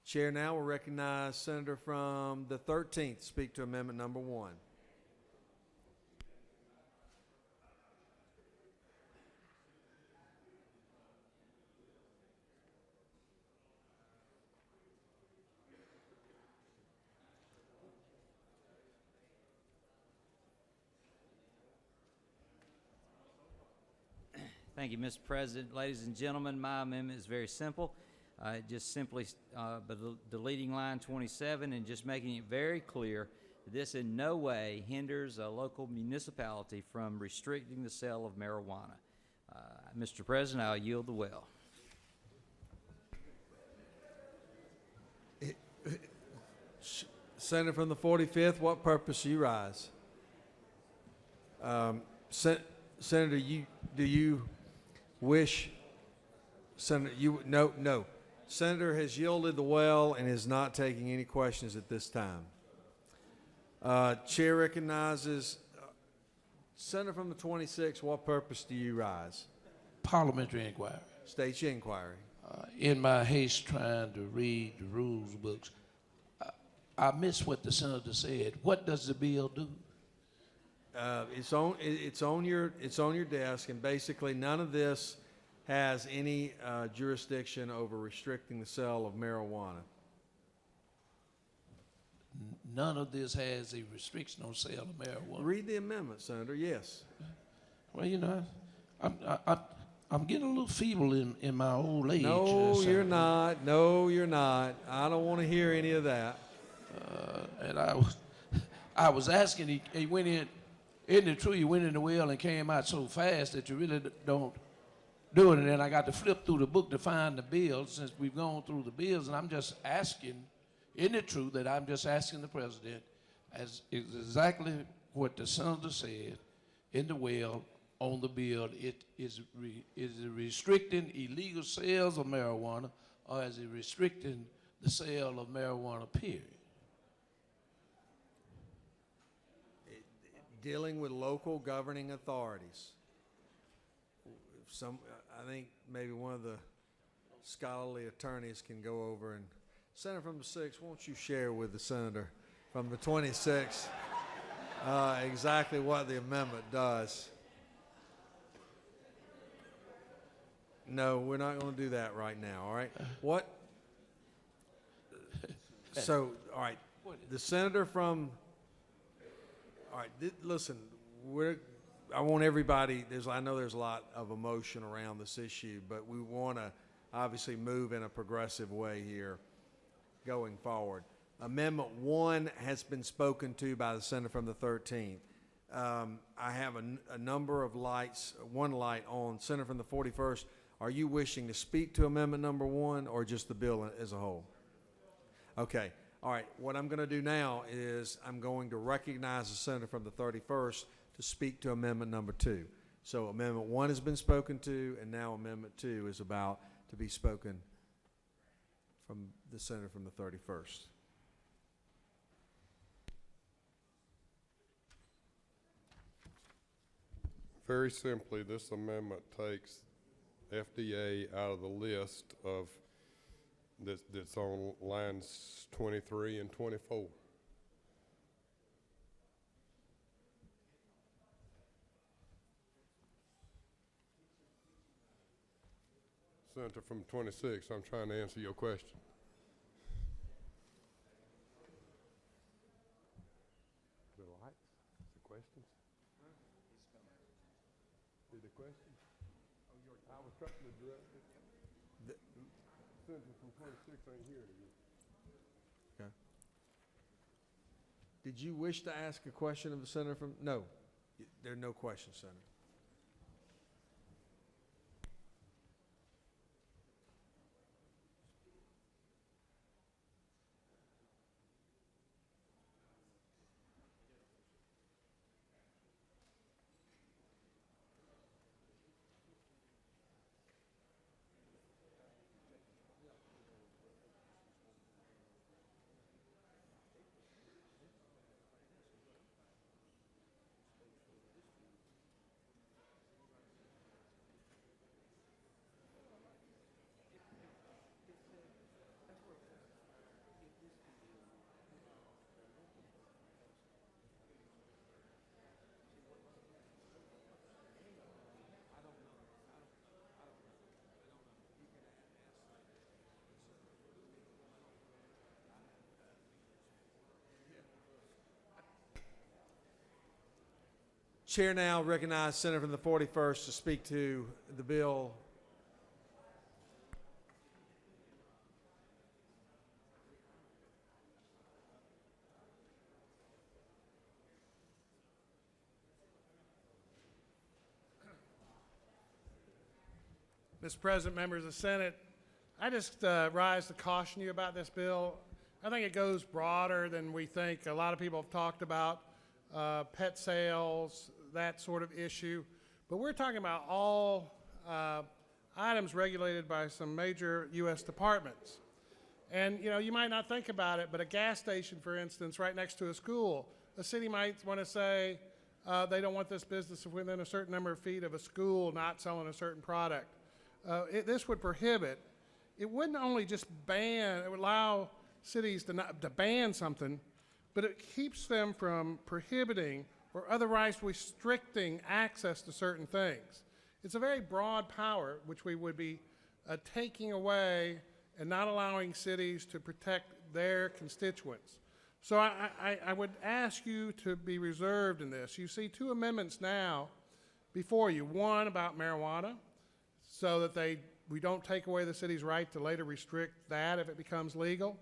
Chair now will recognize Senator from the 13th to speak to amendment number 1. Thank you, Mr. President. Ladies and gentlemen, my amendment is very simple. Just simply deleting line 27 and just making it very clear that this in no way hinders a local municipality from restricting the sale of marijuana. Mr. President, I'll yield the well. Senator from the 45th, what purpose do you rise? Senator, do you wish, Senator, no. Senator has yielded the well and is not taking any questions at this time. Chair recognizes Senator from the 26th. What purpose do you rise? Parliamentary inquiry. State your inquiry. In my haste trying to read the rules books, I missed what the senator said. What does the bill do? It's on your desk, and basically none of this has any jurisdiction over restricting the sale of marijuana. None of this has a restriction on sale of marijuana. Read the amendment, Senator. Yes. Well, you know, I'm getting a little feeble in my old age. No, you're not. No, you're not. I don't want to hear any of that. And I was asking. He went in. Isn't it true you went in the well and came out so fast that you really don't doing it, and I got to flip through the book to find the bills since we've gone through the bills, and I'm just asking, isn't it true that I'm just asking the president, as is exactly what the senator said in the well on the bill, it is it restricting illegal sales of marijuana, or is it restricting the sale of marijuana, period? Dealing with local governing authorities. I think maybe one of the scholarly attorneys can go over and, Senator from the 6th, won't you share with the senator from the 26th exactly what the amendment does? No, we're not going to do that right now, all right? What? So, all right, the senator from, all right, listen, I want everybody, I know there's a lot of emotion around this issue, but we want to obviously move in a progressive way here going forward. Amendment 1 has been spoken to by the senator from the 13th. I have a number of lights, one light on. Senator from the 41st, are you wishing to speak to amendment number 1 or just the bill as a whole? Okay. All right. What I'm going to do now is I'm going to recognize the senator from the 31st to speak to amendment number 2. So amendment 1 has been spoken to, and now amendment 2 is about to be spoken from the senator from the 31st. Very simply, this amendment takes FDA out of the list of that's on lines 23 and 24. Senator from 26, I'm trying to answer your question. The lights? The questions? The questions? I was trying to direct it. Senator from 26 ain't here today. Okay. Did you wish to ask a question of the senator from? No, there are no questions, Senator. Chair now recognizes Senator from the 41st to speak to the bill. Mr. President, members of the Senate, I just rise to caution you about this bill. I think it goes broader than we think. A lot of people have talked about pet sales, that sort of issue. But we're talking about all items regulated by some major U.S. departments. And, you know, you might not think about it, but a gas station, for instance, right next to a school, a city might want to say they don't want this business within a certain number of feet of a school not selling a certain product. This would prohibit. It wouldn't only just ban, it would allow cities to ban something, but it keeps them from prohibiting or otherwise restricting access to certain things. It's a very broad power which we would be taking away and not allowing cities to protect their constituents. So I would ask you to be reserved in this. You see two amendments now before you. One about marijuana, so that we don't take away the city's right to later restrict that if it becomes legal.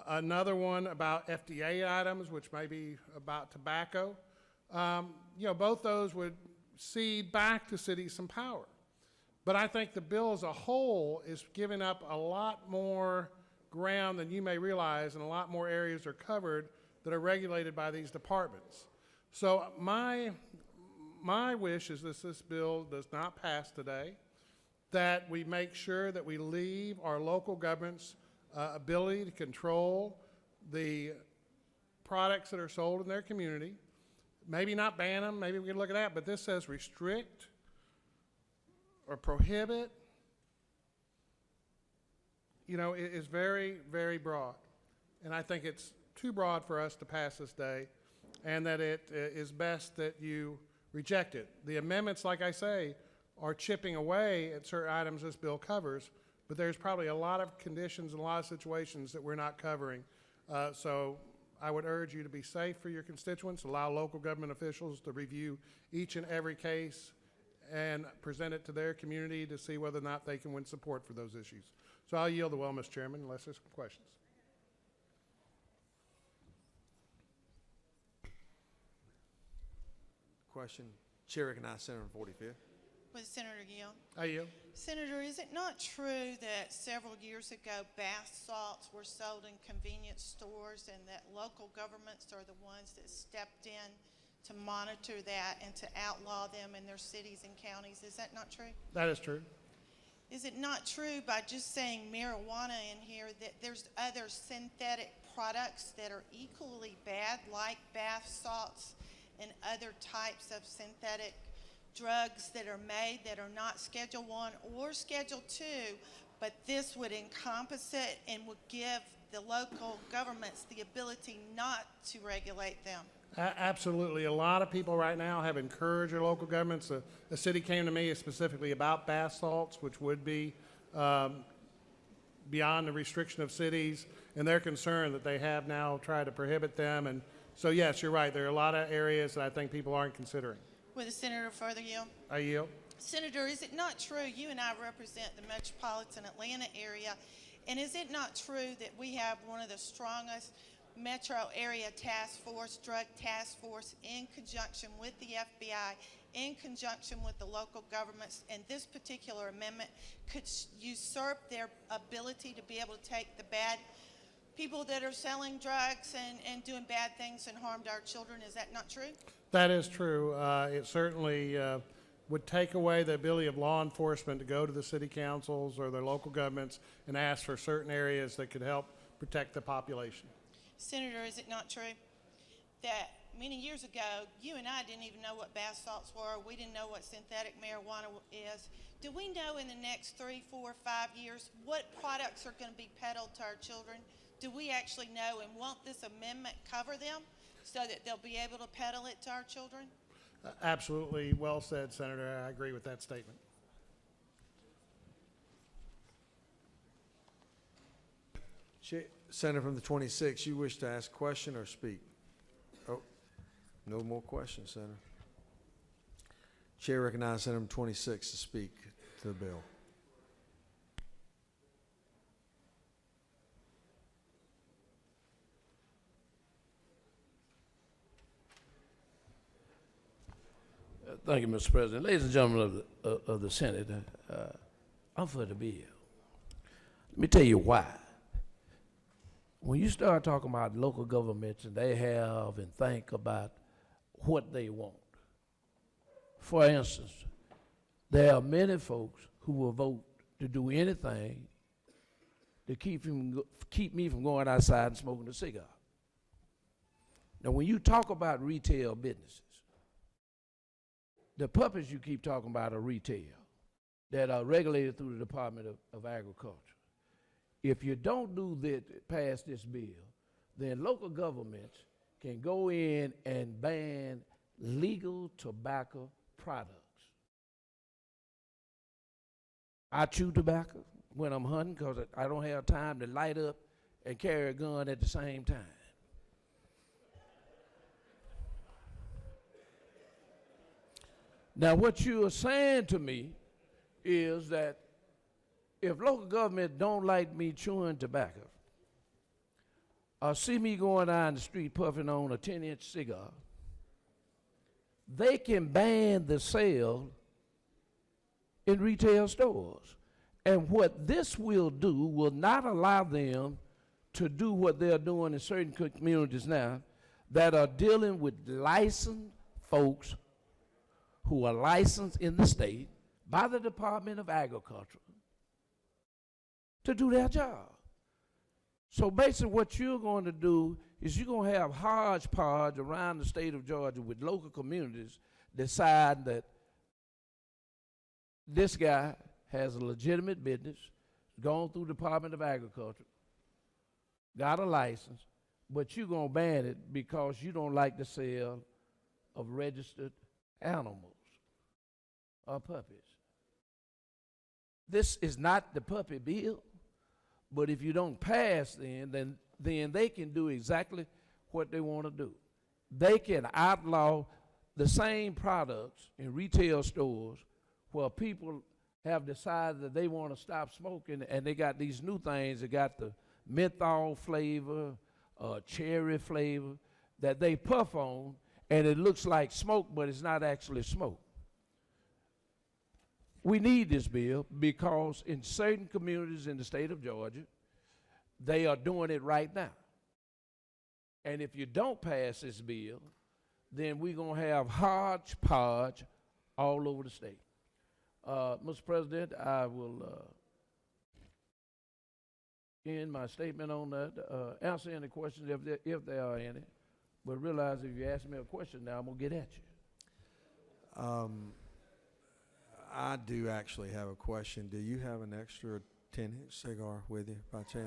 Another one about FDA items, which may be about tobacco. You know, both those would cede back to cities some power. But I think the bill as a whole is giving up a lot more ground than you may realize, and a lot more areas are covered that are regulated by these departments. So my wish is that this bill does not pass today, that we make sure that we leave our local government's ability to control the products that are sold in their community. Maybe not ban them, maybe we can look at that, but this says restrict or prohibit. You know, it is very, very broad. And I think it's too broad for us to pass this day, and that it is best that you reject it. The amendments, like I say, are chipping away at certain items this bill covers, but there's probably a lot of conditions and a lot of situations that we're not covering. So I would urge you to be safe for your constituents, allow local government officials to review each and every case and present it to their community to see whether or not they can win support for those issues. So I'll yield the well, Mr. Chairman, unless there's some questions. Question. Chair recognizes Senator from 45th. With Senator Gill. I yield. Senator, is it not true that several years ago bath salts were sold in convenience stores and that local governments are the ones that stepped in to monitor that and to outlaw them in their cities and counties? Is that not true? That is true. Is it not true by just saying marijuana in here that there's other synthetic products that are equally bad, like bath salts and other types of synthetic drugs that are made that are not Schedule 1 or Schedule 2, but this would encompass it and would give the local governments the ability not to regulate them? Absolutely. A lot of people right now have encouraged their local governments. A city came to me specifically about bath salts, which would be beyond the restriction of cities, and they're concerned that they have now tried to prohibit them. And so, yes, you're right. There are a lot of areas that I think people aren't considering. Will the senator further yield? I yield. Senator, is it not true, you and I represent the metropolitan Atlanta area, and is it not true that we have one of the strongest metro area task force, drug task force, in conjunction with the FBI, in conjunction with the local governments, and this particular amendment could usurp their ability to be able to take the bad people that are selling drugs and doing bad things and harm to our children? Is that not true? That is true. It certainly would take away the ability of law enforcement to go to the city councils or their local governments and ask for certain areas that could help protect the population. Senator, is it not true that many years ago, you and I didn't even know what bath salts were? We didn't know what synthetic marijuana is. Do we know in the next 3, 4, 5 years what products are going to be peddled to our children? Do we actually know, and won't this amendment cover them so that they'll be able to peddle it to our children? Absolutely. Well said, Senator. I agree with that statement. Senator from the 26th, you wish to ask a question or speak? Oh, no more questions, Senator. Chair recognizes Senator from 26 to speak to the bill. Thank you, Mr. President. Ladies and gentlemen of the Senate, I'm for the bill. Let me tell you why. When you start talking about local governments and they have and think about what they want, for instance, there are many folks who will vote to do anything to keep me from going outside and smoking a cigar. Now, when you talk about retail businesses, the puppets you keep talking about are retail that are regulated through the Department of Agriculture. If you don't do that, pass this bill, then local governments can go in and ban legal tobacco products. I chew tobacco when I'm hunting because I don't have time to light up and carry a gun at the same time. Now, what you are saying to me is that if local government don't like me chewing tobacco or see me going down the street puffing on a 10-inch cigar, they can ban the sale in retail stores. And what this will do will not allow them to do what they're doing in certain communities now that are dealing with licensed folks who are licensed in the state by the Department of Agriculture to do their job. So basically what you're going to do is you're going to have hodgepodge around the state of Georgia with local communities decide that this guy has a legitimate business, gone through the Department of Agriculture, got a license, but you're going to ban it because you don't like the sale of registered animals or puppies. This is not the puppy bill, but if you don't pass then they can do exactly what they want to do. They can outlaw the same products in retail stores where people have decided that they want to stop smoking, and they got these new things. They got the menthol flavor, cherry flavor that they puff on, and it looks like smoke, but it's not actually smoke. We need this bill because in certain communities in the state of Georgia, they are doing it right now. And if you don't pass this bill, then we're going to have hodgepodge all over the state. Mr. President, I will end my statement on that. Answer any questions if there are any. But realize if you ask me a question now, I'm going to get at you. I do actually have a question. Do you have an extra 10-inch cigar with you by chance?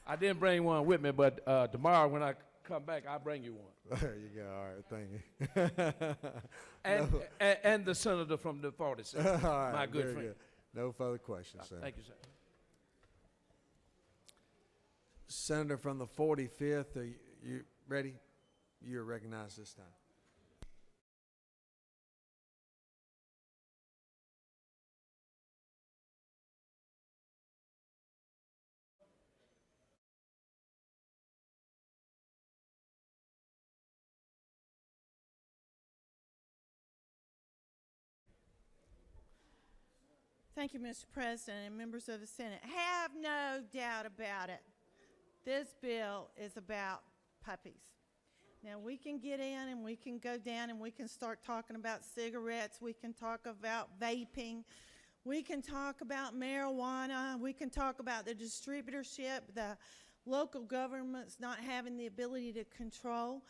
I didn't bring one with me, but tomorrow when I come back, I'll bring you one. There you go. All right, thank you. And the senator from the 46th, right, my good very friend. Good. No further questions, Senator. Thank you, sir. Senator from the 45th, are you ready? You're recognized this time. Thank you, Mr. President and members of the Senate. Have no doubt about it. This bill is about puppies. Now, we can get in and we can go down and we can start talking about cigarettes. We can talk about vaping. We can talk about marijuana. We can talk about the distributorship, the local governments not having the ability to control.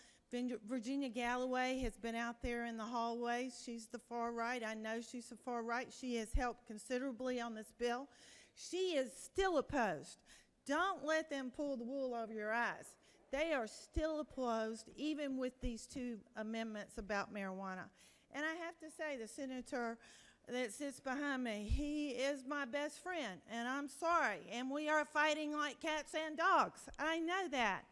Virginia Galloway has been out there in the hallways. She's the far right. I know she's the far right. She has helped considerably on this bill. She is still opposed. Don't let them pull the wool over your eyes. They are still opposed, even with these two amendments about marijuana. And I have to say, the senator that sits behind me, he is my best friend, and I'm sorry. And we are fighting like cats and dogs. I know that.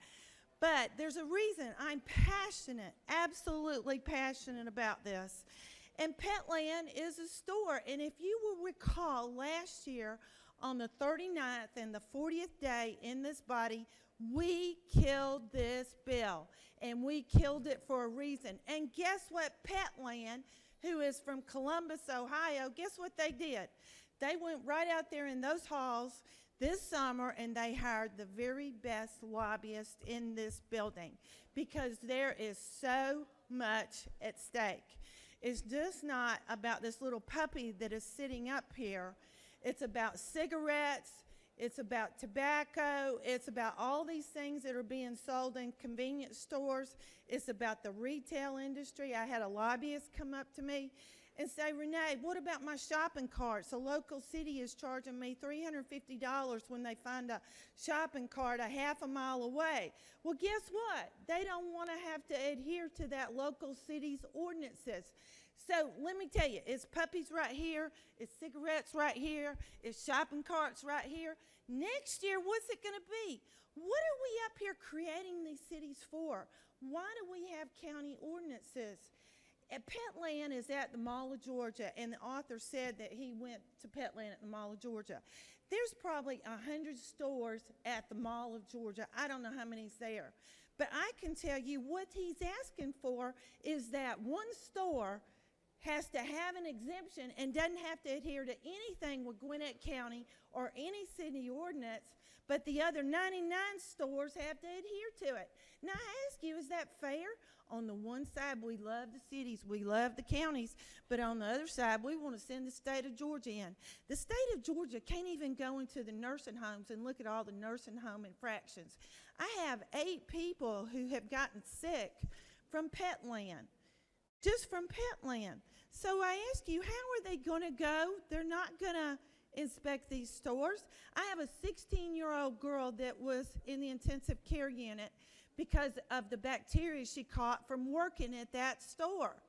But there's a reason I'm passionate, absolutely passionate about this. And Petland is a store. And if you will recall, last year on the 39th and the 40th day in this body, we killed this bill. And we killed it for a reason. And guess what? Petland, who is from Columbus, Ohio, guess what they did? They went right out there in those halls this summer, and they hired the very best lobbyist in this building because there is so much at stake. It's just not about this little puppy that is sitting up here. It's about cigarettes. It's about tobacco. It's about all these things that are being sold in convenience stores. It's about the retail industry. I had a lobbyist come up to me and say, Renee, what about my shopping carts? A local city is charging me $350 when they find a shopping cart a half a mile away. Well, guess what? They don't want to have to adhere to that local city's ordinances. So let me tell you, it's puppies right here, it's cigarettes right here, it's shopping carts right here. Next year, what's it going to be? What are we up here creating these cities for? Why do we have county ordinances? Petland is at the Mall of Georgia, and the author said that he went to Petland at the Mall of Georgia. There's probably 100 stores at the Mall of Georgia. I don't know how many's there. But I can tell you what he's asking for is that one store has to have an exemption and doesn't have to adhere to anything with Gwinnett County or any city ordinance, but the other 99 stores have to adhere to it. Now, I ask you, is that fair? On the one side, we love the cities, we love the counties, but on the other side, we want to send the state of Georgia in. The state of Georgia can't even go into the nursing homes and look at all the nursing home infractions. I have 8 people who have gotten sick from Petland, just from Petland. So I ask you, how are they going to go? They're not going to inspect these stores. I have a 16-year-old girl that was in the intensive care unit because of the bacteria she caught from working at that store.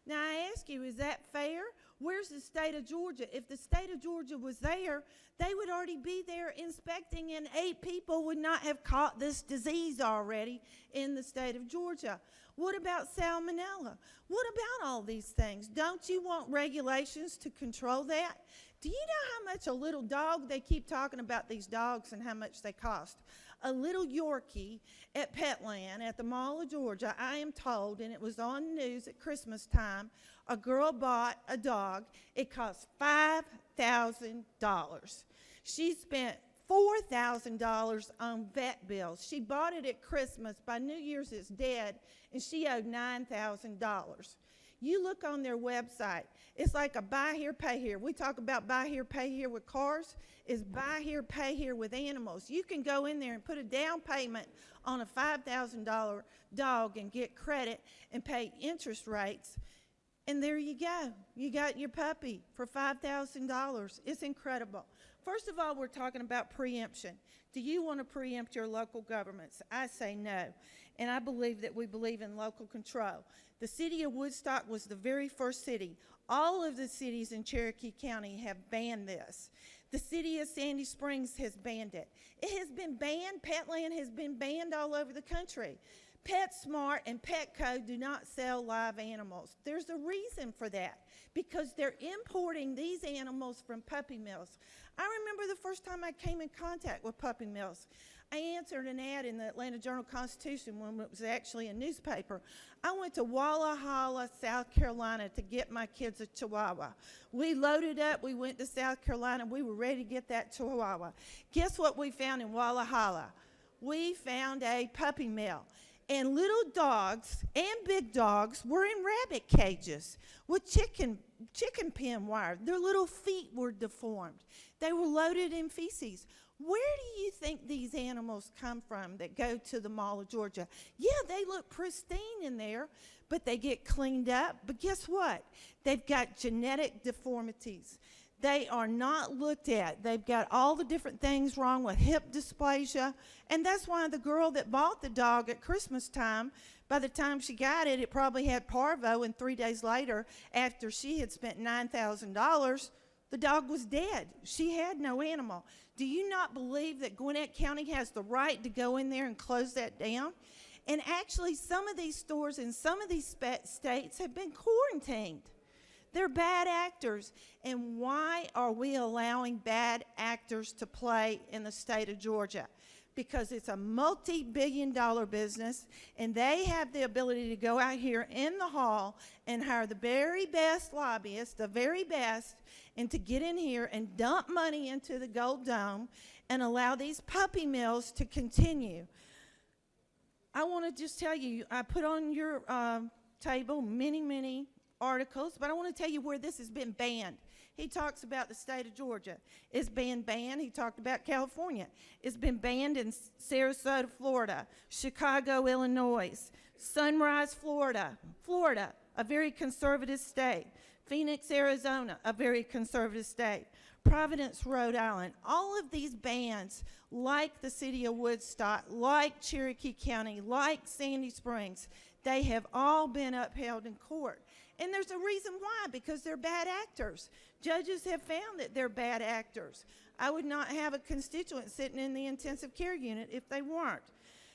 Now, I ask you, is that fair? Where's the state of Georgia? If the state of Georgia was there, they would already be there inspecting, and 8 people would not have caught this disease already in the state of Georgia. What about salmonella? What about all these things? Don't you want regulations to control that? Do you know how much a little dog, they keep talking about these dogs and how much they cost? A little Yorkie at Petland at the Mall of Georgia, I am told, and it was on the news at Christmas time, a girl bought a dog. It cost $5,000. She spent $4,000 on vet bills. She bought it at Christmas. By New Year's, it's dead, and she owed $9,000. You look on their website, it's like a buy here, pay here. We talk about buy here, pay here with cars. It's buy here, pay here with animals. You can go in there and put a down payment on a $5,000 dog and get credit and pay interest rates. And there you go. You got your puppy for $5,000. It's incredible. First of all, we're talking about preemption. Do you want to preempt your local governments? I say no. And I believe that we believe in local control. The city of Woodstock was the very first city. All of the cities in Cherokee County have banned this. The city of Sandy Springs has banned it. It has been banned. Petland has been banned all over the country. PetSmart and Petco do not sell live animals. There's a reason for that, because they're importing these animals from puppy mills. I remember the first time I came in contact with puppy mills. I answered an ad in the Atlanta Journal-Constitution when it was actually a newspaper. I went to Walla Halla, South Carolina to get my kids a Chihuahua. We loaded up, we went to South Carolina, we were ready to get that Chihuahua. Guess what we found in Walla Halla? We found a puppy mill. And little dogs and big dogs were in rabbit cages with chicken pen wire. Their little feet were deformed. They were loaded in feces. Where do you think these animals come from that go to the Mall of Georgia? Yeah, they look pristine in there, but they get cleaned up. But guess what? They've got genetic deformities. They are not looked at. They've got all the different things wrong with hip dysplasia. And that's why the girl that bought the dog at Christmas time, by the time she got it, it probably had parvo, and 3 days later, after she had spent $9,000, the dog was dead. She had no animal. Do you not believe that Gwinnett County has the right to go in there and close that down? And actually, some of these stores in some of these states have been quarantined. They're bad actors. And why are we allowing bad actors to play in the state of Georgia? Because it's a multi-billion-dollar business, and they have the ability to go out here in the hall and hire the very best lobbyists, the very best, and to get in here and dump money into the Gold Dome and allow these puppy mills to continue. I want to just tell you, I put on your table many articles, but I want to tell you where this has been banned. He talks about the state of Georgia. It's been banned. He talked about California. It's been banned in Sarasota, Florida, Chicago, Illinois, Sunrise, Florida, a very conservative state, Phoenix, Arizona, a very conservative state, Providence, Rhode Island. All of these bans, like the city of Woodstock, like Cherokee County, like Sandy Springs, they have all been upheld in court. And there's a reason why, because they're bad actors. Judges have found that they're bad actors. I would not have a constituent sitting in the intensive care unit if they weren't.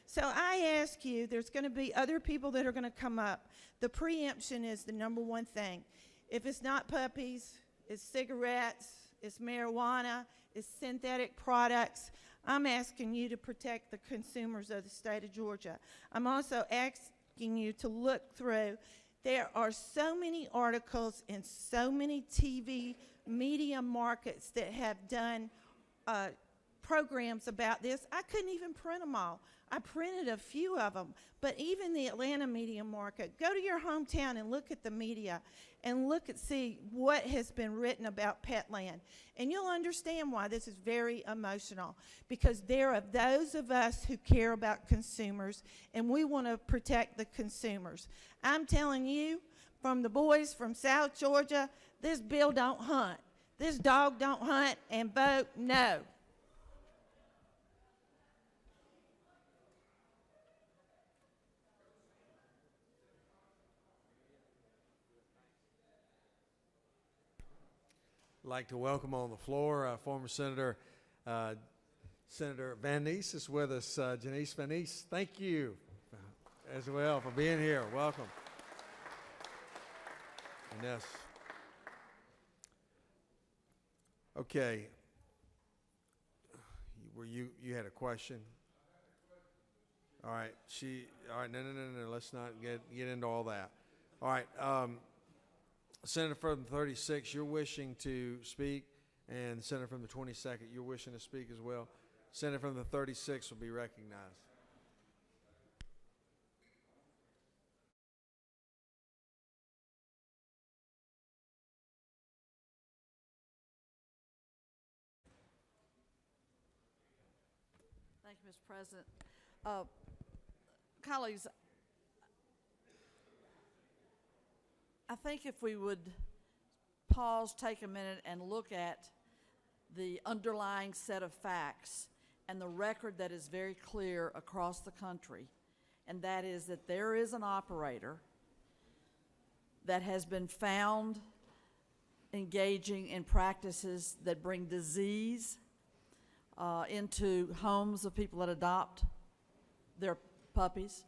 So I ask you, there's going to be other people that are going to come up. The preemption is the number one thing. If it's not puppies, it's cigarettes, it's marijuana, it's synthetic products. I'm asking you to protect the consumers of the state of Georgia. I'm also asking you to look through There are so many articles and so many TV media markets that have done programs about this. I couldn't even print them all. I printed a few of them, but even the Atlanta media market, go to your hometown and look at the media and see what has been written about Petland. And you'll understand why this is very emotional, because there are those of us who care about consumers, and we want to protect the consumers. I'm telling you, from the boys from South Georgia, this bill don't hunt. This dog don't hunt, and vote no. I'd like to welcome on the floor former Senator Senator Van Ness is with us. Janice Van Ness, thank you as well for being here. Welcome. Yes. Okay. You had a question? All right. All right. No. Let's not get into all that. All right. Senator from the 36th, you're wishing to speak, and Senator from the 22nd, you're wishing to speak as well. Senator from the 36th will be recognized. Thank you, Mr. President. Colleagues, I think if we would pause, take a minute, and look at the underlying set of facts and the record that is very clear across the country, and that is that there is an operator that has been found engaging in practices that bring disease into homes of people that adopt their puppies.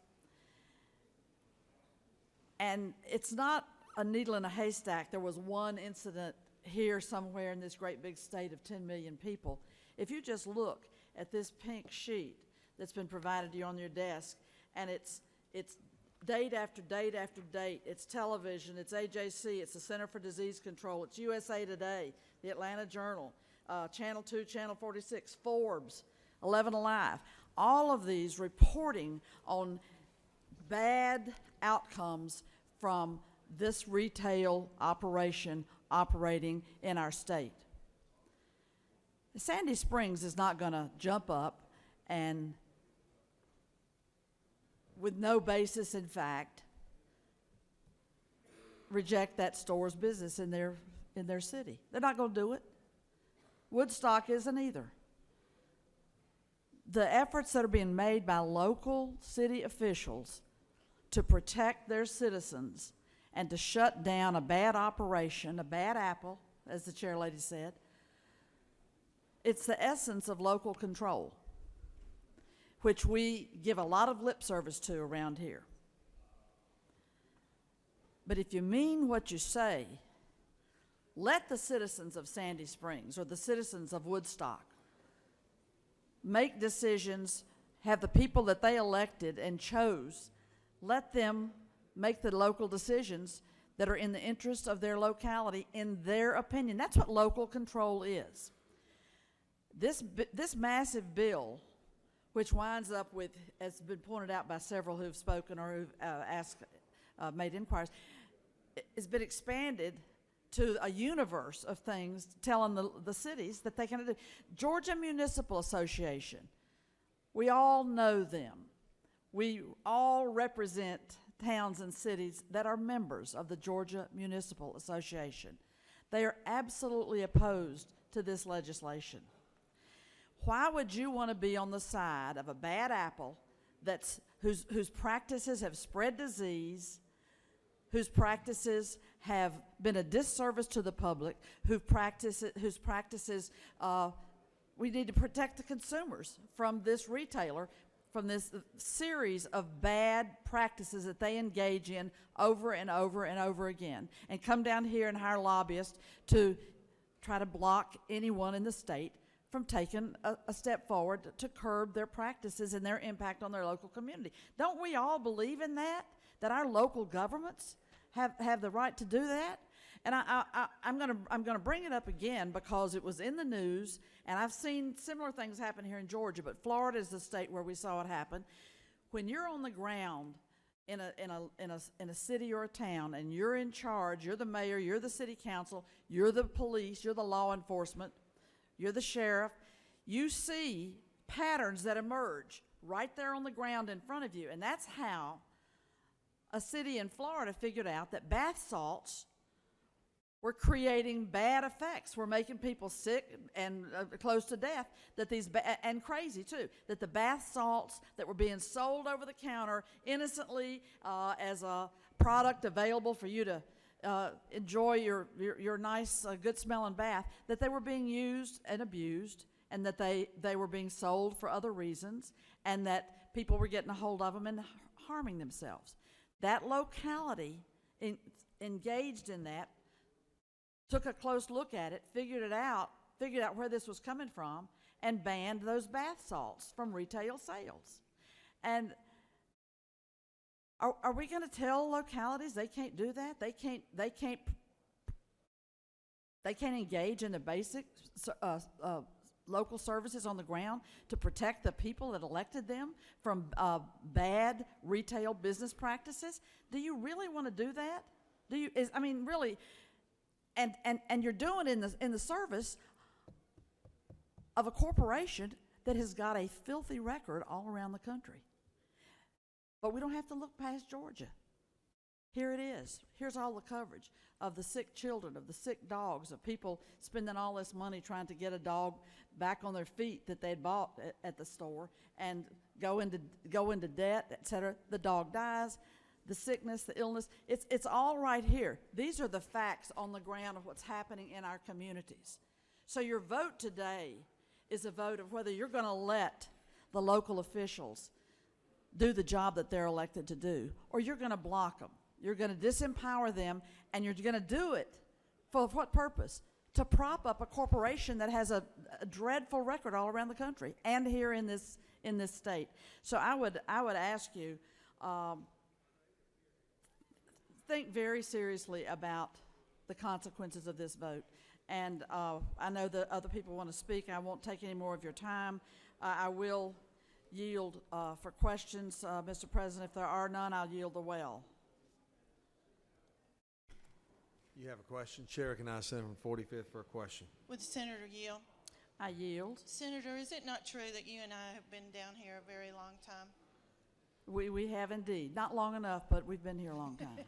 And it's not a needle in a haystack. There was one incident here somewhere in this great big state of 10 million people. If you just look at this pink sheet that's been provided to you on your desk, and it's date after date after date. It's television, it's AJC, it's the Center for Disease Control, it's USA Today, the Atlanta Journal, Channel 2, Channel 46, Forbes, 11 Alive. All of these reporting on bad outcomes from this retail operation operating in our state. Sandy Springs is not going to jump up and, with no basis in fact, reject that store's business in their city. They're not going to do it. Woodstock isn't either. The efforts that are being made by local city officials to protect their citizens and to shut down a bad operation, a bad apple, as the chair lady said, it's the essence of local control, which we give a lot of lip service to around here. But if you mean what you say, let the citizens of Sandy Springs or the citizens of Woodstock make decisions, have the people that they elected and chose, let them make the local decisions that are in the interest of their locality, in their opinion. That's what local control is. This massive bill, which winds up with, as has been pointed out by several who've spoken or who've made inquiries, has been expanded to a universe of things telling the cities that they can do. Georgia Municipal Association, we all know them. We all represent towns and cities that are members of the Georgia Municipal Association. They are absolutely opposed to this legislation. Why would you want to be on the side of a bad apple whose practices have spread disease, whose practices have been a disservice to the public, whose practices we need to protect the consumers from this retailer, from this series of bad practices that they engage in over and over and over again, and come down here and hire lobbyists to try to block anyone in the state from taking a step forward to curb their practices and their impact on their local community. Don't we all believe in that? That our local governments have the right to do that? And I'm gonna bring it up again because it was in the news, and I've seen similar things happen here in Georgia, but Florida is the state where we saw it happen. When you're on the ground in a city or a town, and you're in charge, you're the mayor, you're the city council, you're the police, you're the law enforcement, you're the sheriff, you see patterns that emerge right there on the ground in front of you, and that's how a city in Florida figured out that bath salts were creating bad effects. We're making people sick and close to death. And crazy too. That the bath salts that were being sold over the counter innocently as a product available for you to enjoy your nice, good smelling bath, that they were being used and abused, and that they were being sold for other reasons, and that people were getting a hold of them and harming themselves. That locality engaged in that, took a close look at it, figured out where this was coming from, and banned those bath salts from retail sales. And are we going to tell localities they can't do that? They can't engage in the basic local services on the ground to protect the people that elected them from bad retail business practices? Do you really want to do that? Really? And you're doing it in the service of a corporation that has got a filthy record all around the country. But we don't have to look past Georgia. Here it is. Here's all the coverage of the sick children, of the sick dogs, of people spending all this money trying to get a dog back on their feet that they'd bought at the store and go into debt, etc. The dog dies. The sickness, the illness, it's all right here. These are the facts on the ground of what's happening in our communities. So your vote today is a vote of whether you're going to let the local officials do the job that they're elected to do, or you're going to block them. You're going to disempower them, and you're going to do it for what purpose? To prop up a corporation that has a dreadful record all around the country and here in this state. So I would ask you, think very seriously about the consequences of this vote. And I know that other people want to speak. I won't take any more of your time. I will yield for questions, Mr. President. If there are none, I'll yield the well. You have a question? Chair recognizes Senator from 45th for a question. Would the senator yield? I yield. Senator, is it not true that you and I have been down here a very long time? We have indeed. Not long enough, but we've been here a long time.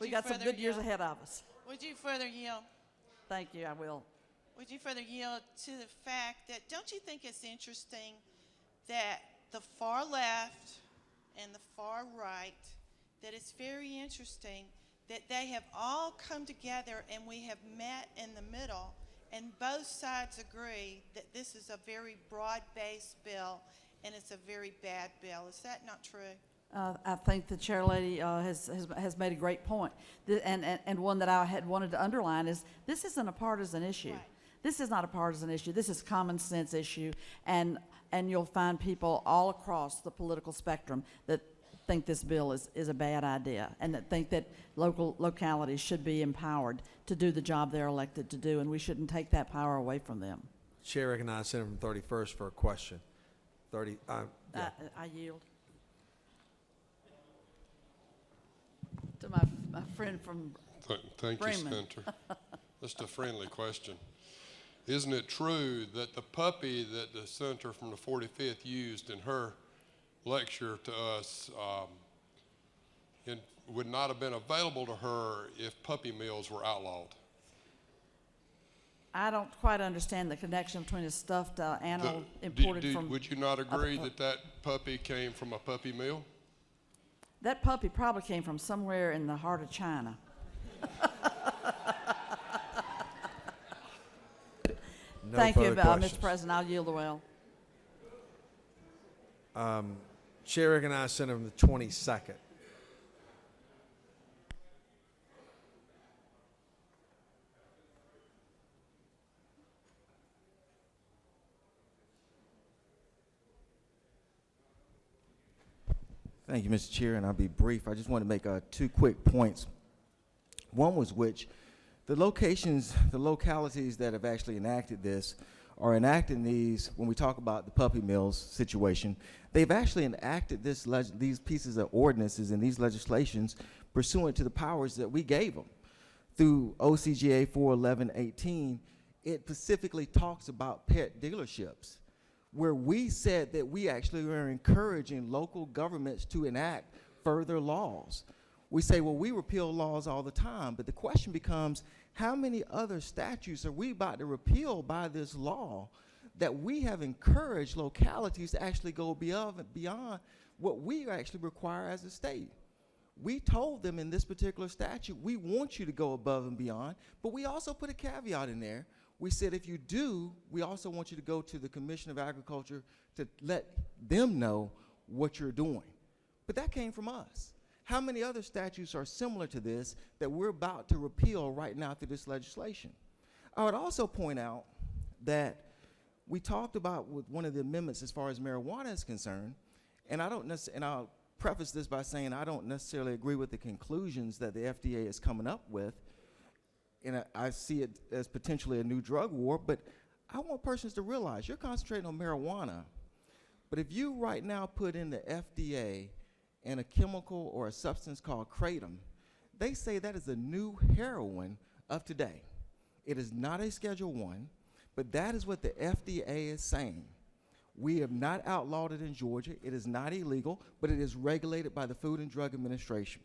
We got some good years ahead of us. Would you further yield? Thank you, I will. Would you further yield to the fact that, don't you think it's interesting that the far left and the far right, that it's very interesting that they have all come together and we have met in the middle, and both sides agree that this is a very broad-based bill and it's a very bad bill. Is that not true? I think the chair lady has made a great point, and one that I had wanted to underline is this isn't a partisan issue. Right. This is not a partisan issue. This is a common sense issue, and you'll find people all across the political spectrum that think this bill is a bad idea, and that think that localities should be empowered to do the job they're elected to do, and we shouldn't take that power away from them. Chair recognizes Senator from 31st for a question. I yield. To my friend from Thank you, Senator. Just a friendly question. Isn't it true that the puppy that the senator from the 45th used in her lecture to us would not have been available to her if puppy mills were outlawed? I don't quite understand the connection between a stuffed animal imported from... Would you not agree that puppy came from a puppy mill? That puppy probably came from somewhere in the heart of China. Thank you, Mr. President. I'll yield the well. Chair recognizes Senator from the 22nd. Thank you, Mr. Chair, and I'll be brief. I just want to make two quick points. One was which the localities that have actually enacted this are enacting these, when we talk about the puppy mills situation, they've actually enacted these pieces of ordinances and these legislations pursuant to the powers that we gave them. Through OCGA 41118, it specifically talks about pet dealerships, where we said that we actually were encouraging local governments to enact further laws. We say, well, we repeal laws all the time, but the question becomes, how many other statutes are we about to repeal by this law that we have encouraged localities to actually go beyond what we actually require as a state? We told them in this particular statute, we want you to go above and beyond, but we also put a caveat in there. We said, if you do, we also want you to go to the Commission of Agriculture to let them know what you're doing. But that came from us. How many other statutes are similar to this that we're about to repeal right now through this legislation? I would also point out that we talked about with one of the amendments as far as marijuana is concerned, and I'll preface this by saying I don't necessarily agree with the conclusions that the FDA is coming up with, and I see it as potentially a new drug war, but I want persons to realize you're concentrating on marijuana, but if you right now put in the FDA and a chemical or a substance called kratom, they say that is a new heroin of today. It is not a Schedule I, but that is what the FDA is saying. We have not outlawed it in Georgia. It is not illegal, but it is regulated by the Food and Drug Administration.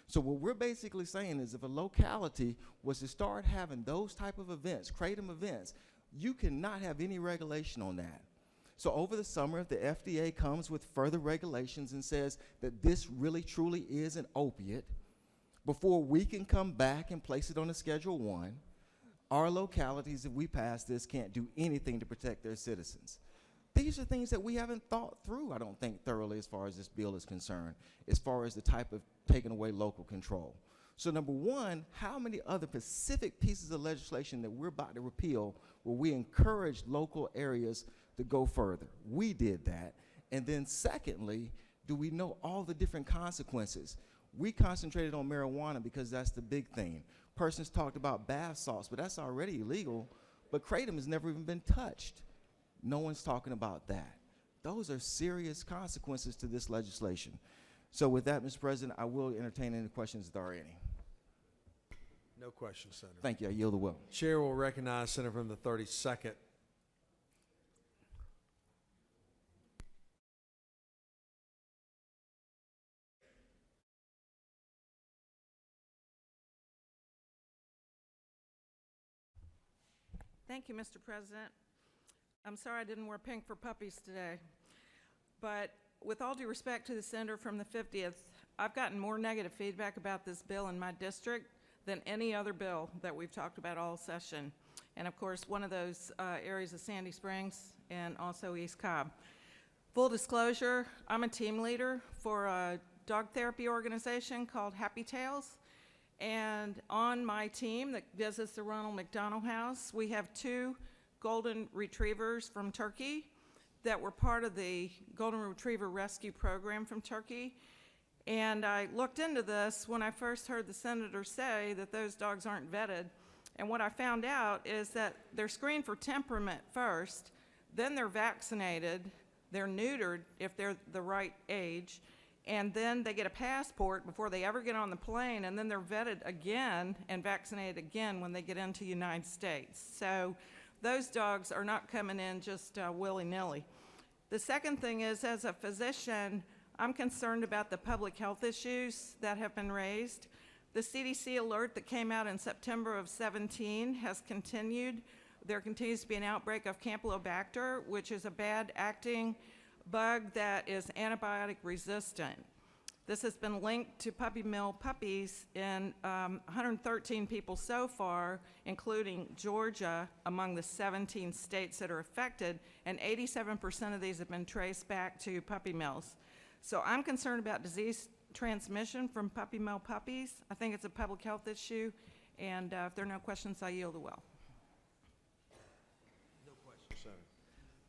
So what we're basically saying is if a locality was to start having those type of events, kratom events, you cannot have any regulation on that. So over the summer, if the FDA comes with further regulations and says that this really truly is an opiate, before we can come back and place it on a Schedule I, our localities, if we pass this, can't do anything to protect their citizens. These are things that we haven't thought through, I don't think, thoroughly as far as this bill is concerned, as far as the type of taking away local control. So number one, how many other specific pieces of legislation that we're about to repeal where we encourage local areas to go further? We did that. And then secondly, do we know all the different consequences? We concentrated on marijuana because that's the big thing. Persons talked about bath salts, but that's already illegal. But kratom has never even been touched. No one's talking about that. Those are serious consequences to this legislation. So with that, Mr. President, I will entertain any questions if there are any. No questions, Senator. Thank you. I yield the will. Chair will recognize Senator from the 32nd. Thank you, Mr. President. I'm sorry I didn't wear pink for puppies today, but with all due respect to the senator from the 50th, I've gotten more negative feedback about this bill in my district than any other bill that we've talked about all session. And of course, one of those areas is Sandy Springs and also East Cobb. Full disclosure, I'm a team leader for a dog therapy organization called Happy Tails. And on my team that visits the Ronald McDonald House, we have 2 golden retrievers from Turkey that were part of the Golden Retriever Rescue Program from Turkey. And I looked into this when I first heard the senator say that those dogs aren't vetted. And what I found out is that they're screened for temperament first, then they're vaccinated, they're neutered if they're the right age, and then they get a passport before they ever get on the plane, and then they're vetted again and vaccinated again when they get into the United States. So those dogs are not coming in just willy-nilly. The second thing is, as a physician, I'm concerned about the public health issues that have been raised. The CDC alert that came out in September of 17 has continued. There continues to be an outbreak of Campylobacter, which is a bad acting bug that is antibiotic resistant. This has been linked to puppy mill puppies in 113 people so far, including Georgia, among the 17 states that are affected, and 87% of these have been traced back to puppy mills. So I'm concerned about disease transmission from puppy mill puppies. I think it's a public health issue, and if there are no questions, I yield the will. No questions, Senator.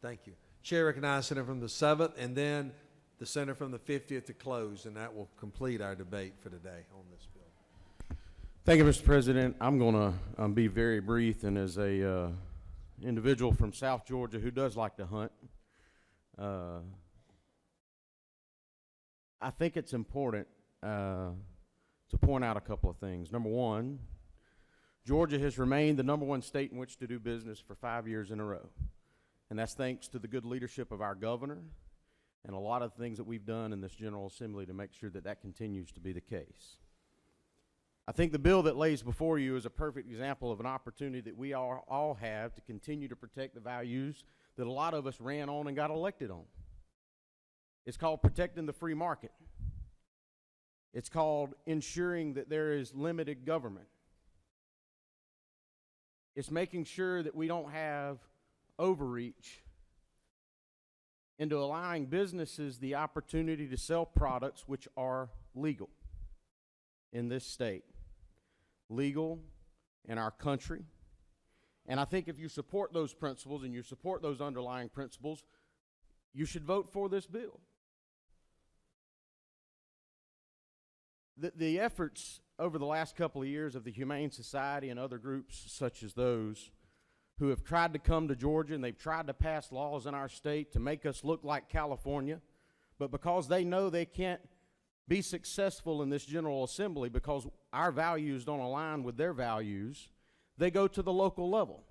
Thank you. Chair recognizes Senator from the 7th, and then the senator from the 50th to close, and that will complete our debate for today on this bill. Thank you, Mr. President. I'm going to be very brief, and as a individual from South Georgia who does like to hunt, I think it's important to point out a couple of things. Number one, Georgia has remained the #1 state in which to do business for 5 years in a row. And that's thanks to the good leadership of our governor and a lot of things that we've done in this General Assembly to make sure that that continues to be the case. I think the bill that lays before you is a perfect example of an opportunity that we all have to continue to protect the values that a lot of us ran on and got elected on. It's called protecting the free market. It's called ensuring that there is limited government. It's making sure that we don't have overreach into allowing businesses the opportunity to sell products which are legal in this state, legal in our country. And I think if you support those principles and you support those underlying principles, you should vote for this bill. The efforts over the last couple of years of the Humane Society and other groups such as those who have tried to come to Georgia and they've tried to pass laws in our state to make us look like California, but because they know they can't be successful in this General Assembly because our values don't align with their values, they go to the local level.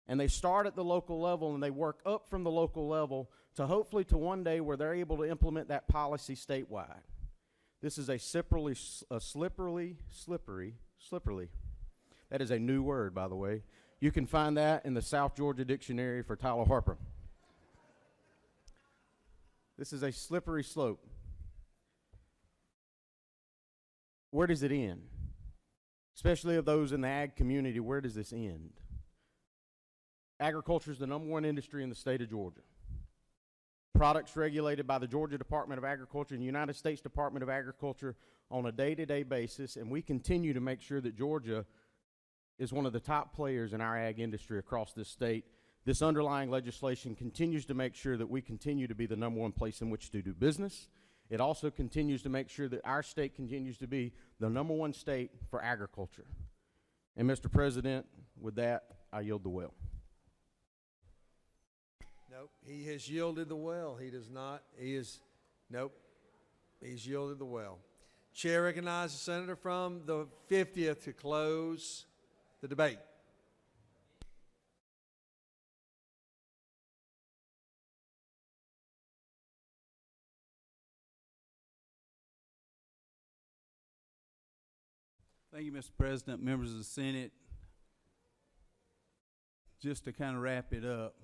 And they start at the local level and they work up from the local level to hopefully to one day where they're able to implement that policy statewide. This is a slippery, that is a new word, by the way. You can find that in the South Georgia Dictionary for Tyler Harper. This is a slippery slope. Where does it end? Especially of those in the ag community, where does this end? Agriculture is the #1 industry in the state of Georgia. Products regulated by the Georgia Department of Agriculture and the United States Department of Agriculture on a day-to-day basis, and we continue to make sure that Georgia is one of the top players in our ag industry across this state. This underlying legislation continues to make sure that we continue to be the #1 place in which to do business. It also continues to make sure that our state continues to be the #1 state for agriculture. And Mr. President, with that, I yield the well. Nope, he has yielded the well. He does not. Nope, he's yielded the well. Chair recognizes the senator from the 50th to close the debate. Thank you, Mr. President, members of the Senate. Just to kind of wrap it up,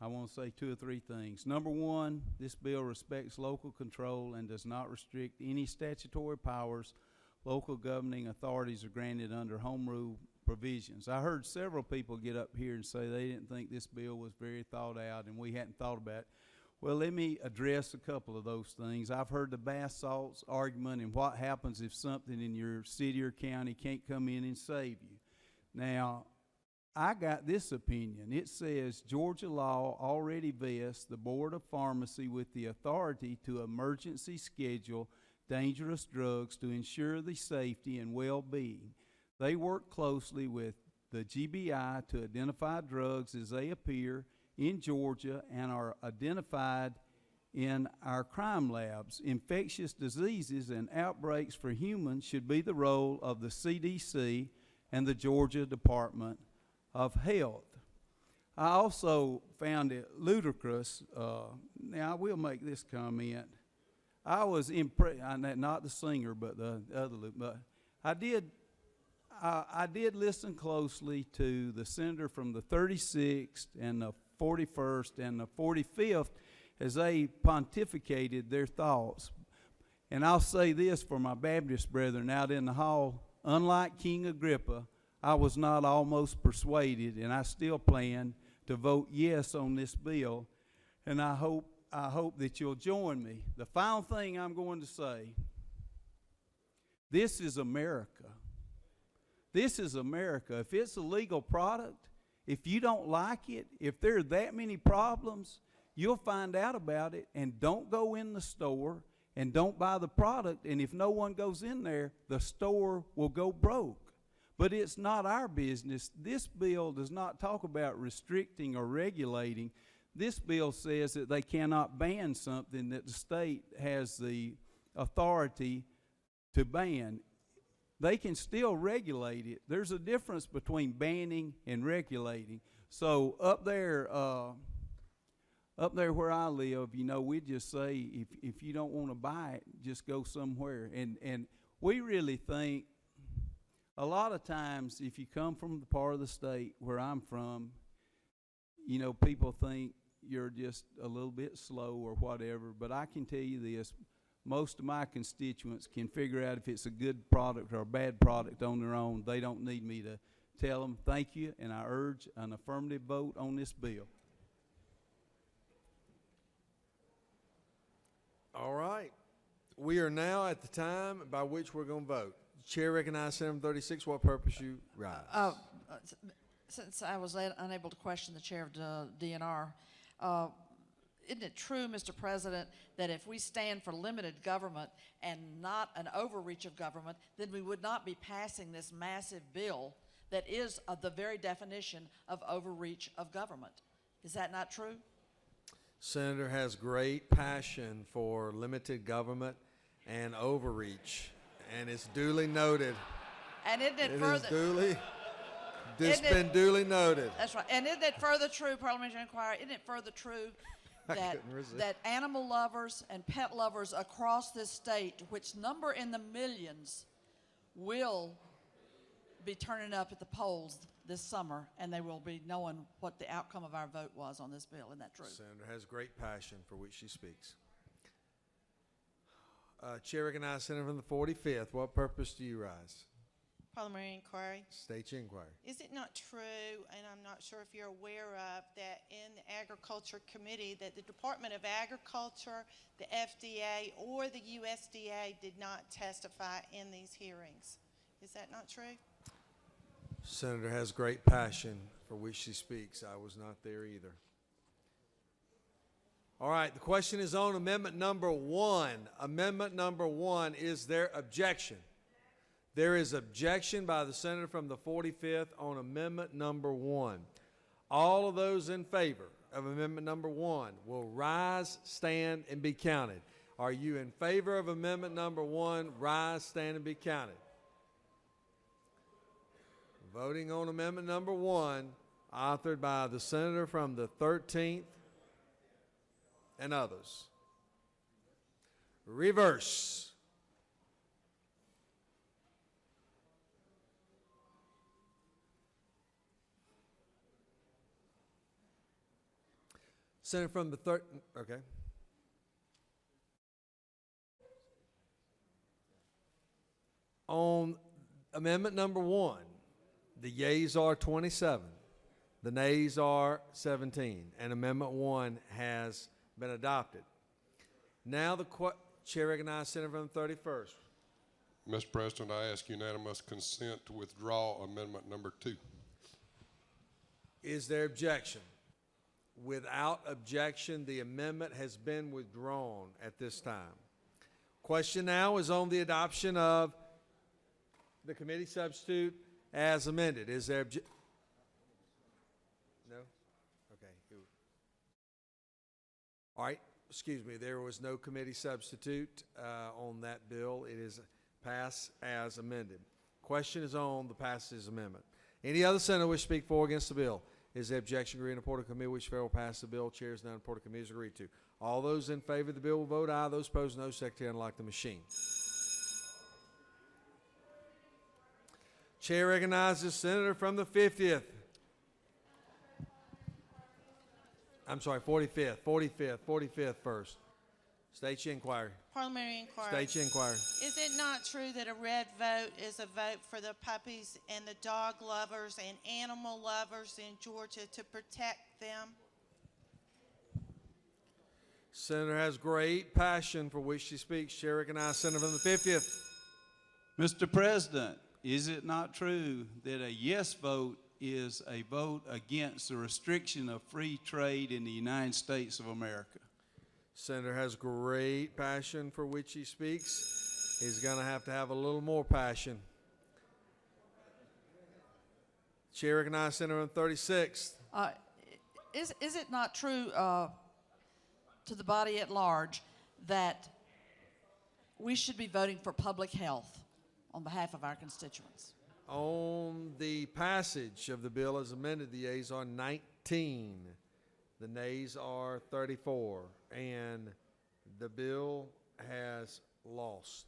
I want to say 2 or 3 things. Number one, this bill respects local control and does not restrict any statutory powers local governing authorities are granted under home rule provisions. I heard several people get up here and say they didn't think this bill was very thought out and we hadn't thought about it. Well, let me address a couple of those things. I've heard the bath salts argument and what happens if something in your city or county can't come in and save you. Now, I got this opinion. It says Georgia law already vests the Board of Pharmacy with the authority to emergency schedule dangerous drugs to ensure the safety and well-being. They work closely with the GBI to identify drugs as they appear in Georgia and are identified in our crime labs. Infectious diseases and outbreaks for humans should be the role of the CDC and the Georgia Department of Health. I also found it ludicrous. Now, I will make this comment. I was impressed, not the singer, but the other. But I did listen closely to the senator from the 36th and the 41st and the 45th as they pontificated their thoughts. And I'll say this for my Baptist brethren out in the hall: unlike King Agrippa, I was not almost persuaded, and I still plan to vote yes on this bill, and I hope that you'll join me. The final thing I'm going to say, this is America. This is America. If it's a legal product, if you don't like it, if there are that many problems, you'll find out about it, and don't go in the store and don't buy the product, and if no one goes in there, the store will go broke. But it's not our business. This bill does not talk about restricting or regulating. This bill says that they cannot ban something that the state has the authority to ban. They can still regulate it. There's a difference between banning and regulating. So up there where I live, you know, we just say if you don't want to buy it, just go somewhere. And we really think a lot of times if you come from the part of the state where I'm from, you know, people think you're just a little bit slow or whatever. But I can tell you this, most of my constituents can figure out if it's a good product or a bad product on their own. They don't need me to tell them. Thank you, and I urge an affirmative vote on this bill. All right. We are now at the time by which we're going to vote. Chair recognizes Senator from 36. What purpose you rise? Since I was unable to question the chair of the DNR, isn't it true, Mr. President, that if we stand for limited government and not an overreach of government, then we would not be passing this massive bill that is the very definition of overreach of government? Is that not true? Senator has great passion for limited government and overreach, and it's duly noted. And isn't it It further? is duly. It's Isn't it- been duly noted. That's right. And isn't it further true, parliamentary inquiry, isn't it further true that animal lovers and pet lovers across this state, which number in the millions, will be turning up at the polls this summer, and they will be knowing what the outcome of our vote was on this bill? Isn't that true? Senator has great passion for which she speaks. Chair recognizes Senator from the 45th. What purpose do you rise? Parliamentary inquiry. State your inquiry. Is it not true, and I'm not sure if you're aware of, that in the Agriculture Committee that the Department of Agriculture, the FDA, or the USDA did not testify in these hearings? Is that not true? Senator has great passion for which she speaks. I was not there either. All right, the question is on amendment number 1. Amendment number 1, is there objection? There is objection by the senator from the 45th on amendment number 1. All of those in favor of amendment number 1 will rise, stand, and be counted. Are you in favor of amendment number 1? Rise, stand, and be counted. Voting on amendment number 1, authored by the senator from the 13th and others. Reverse. Senator from the third, okay. On amendment number 1, the yeas are 27, the nays are 17, and amendment 1 has been adopted. Now the chair recognizes Senator from the 31st. Mr. President, I ask unanimous consent to withdraw amendment number 2. Is there objection? Without objection, the amendment has been withdrawn at this time. Question now is on the adoption of the committee substitute as amended. Is there objection? No? Okay. All right. Excuse me. There was no committee substitute on that bill. It is passed as amended. Question is on the passes amendment. Any other senator wish to speak for or against the bill? Is there objection agreed in the report of committee which fair will pass the bill? Chair is none. Report of committee is agreed to. All those in favor of the bill will vote aye. Those opposed, no. Secretary unlock the machine. Chair recognizes Senator from the 50th. I'm sorry, 45th. 45th first. State your inquiry. Parliamentary inquiry. State your inquiry. Is it not true that a red vote is a vote for the puppies and the dog lovers and animal lovers in Georgia to protect them? Senator has great passion for which she speaks. Chair recognizes Senator from the 50th. Mr. President, is it not true that a yes vote is a vote against the restriction of free trade in the United States of America. Senator has great passion for which he speaks. He's going to have a little more passion. Chair recognizes Senator on 36th. Is it not true to the body at large that we should be voting for public health on behalf of our constituents? On the passage of the bill as amended, the yeas are 19. The nays are 34. And the bill has lost.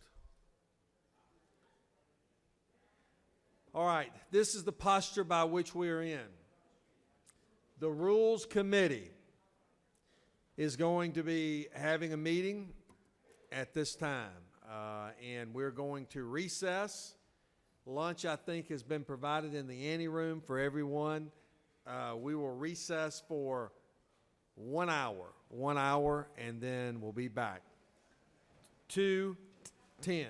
All right, this is the posture by which we are in. The Rules Committee is going to be having a meeting at this time, and we're going to recess. Lunch, I think, has been provided in the anteroom for everyone. We will recess for 1 hour, and then we'll be back. 2:10.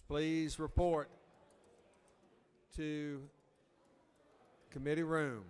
Please report to committee room.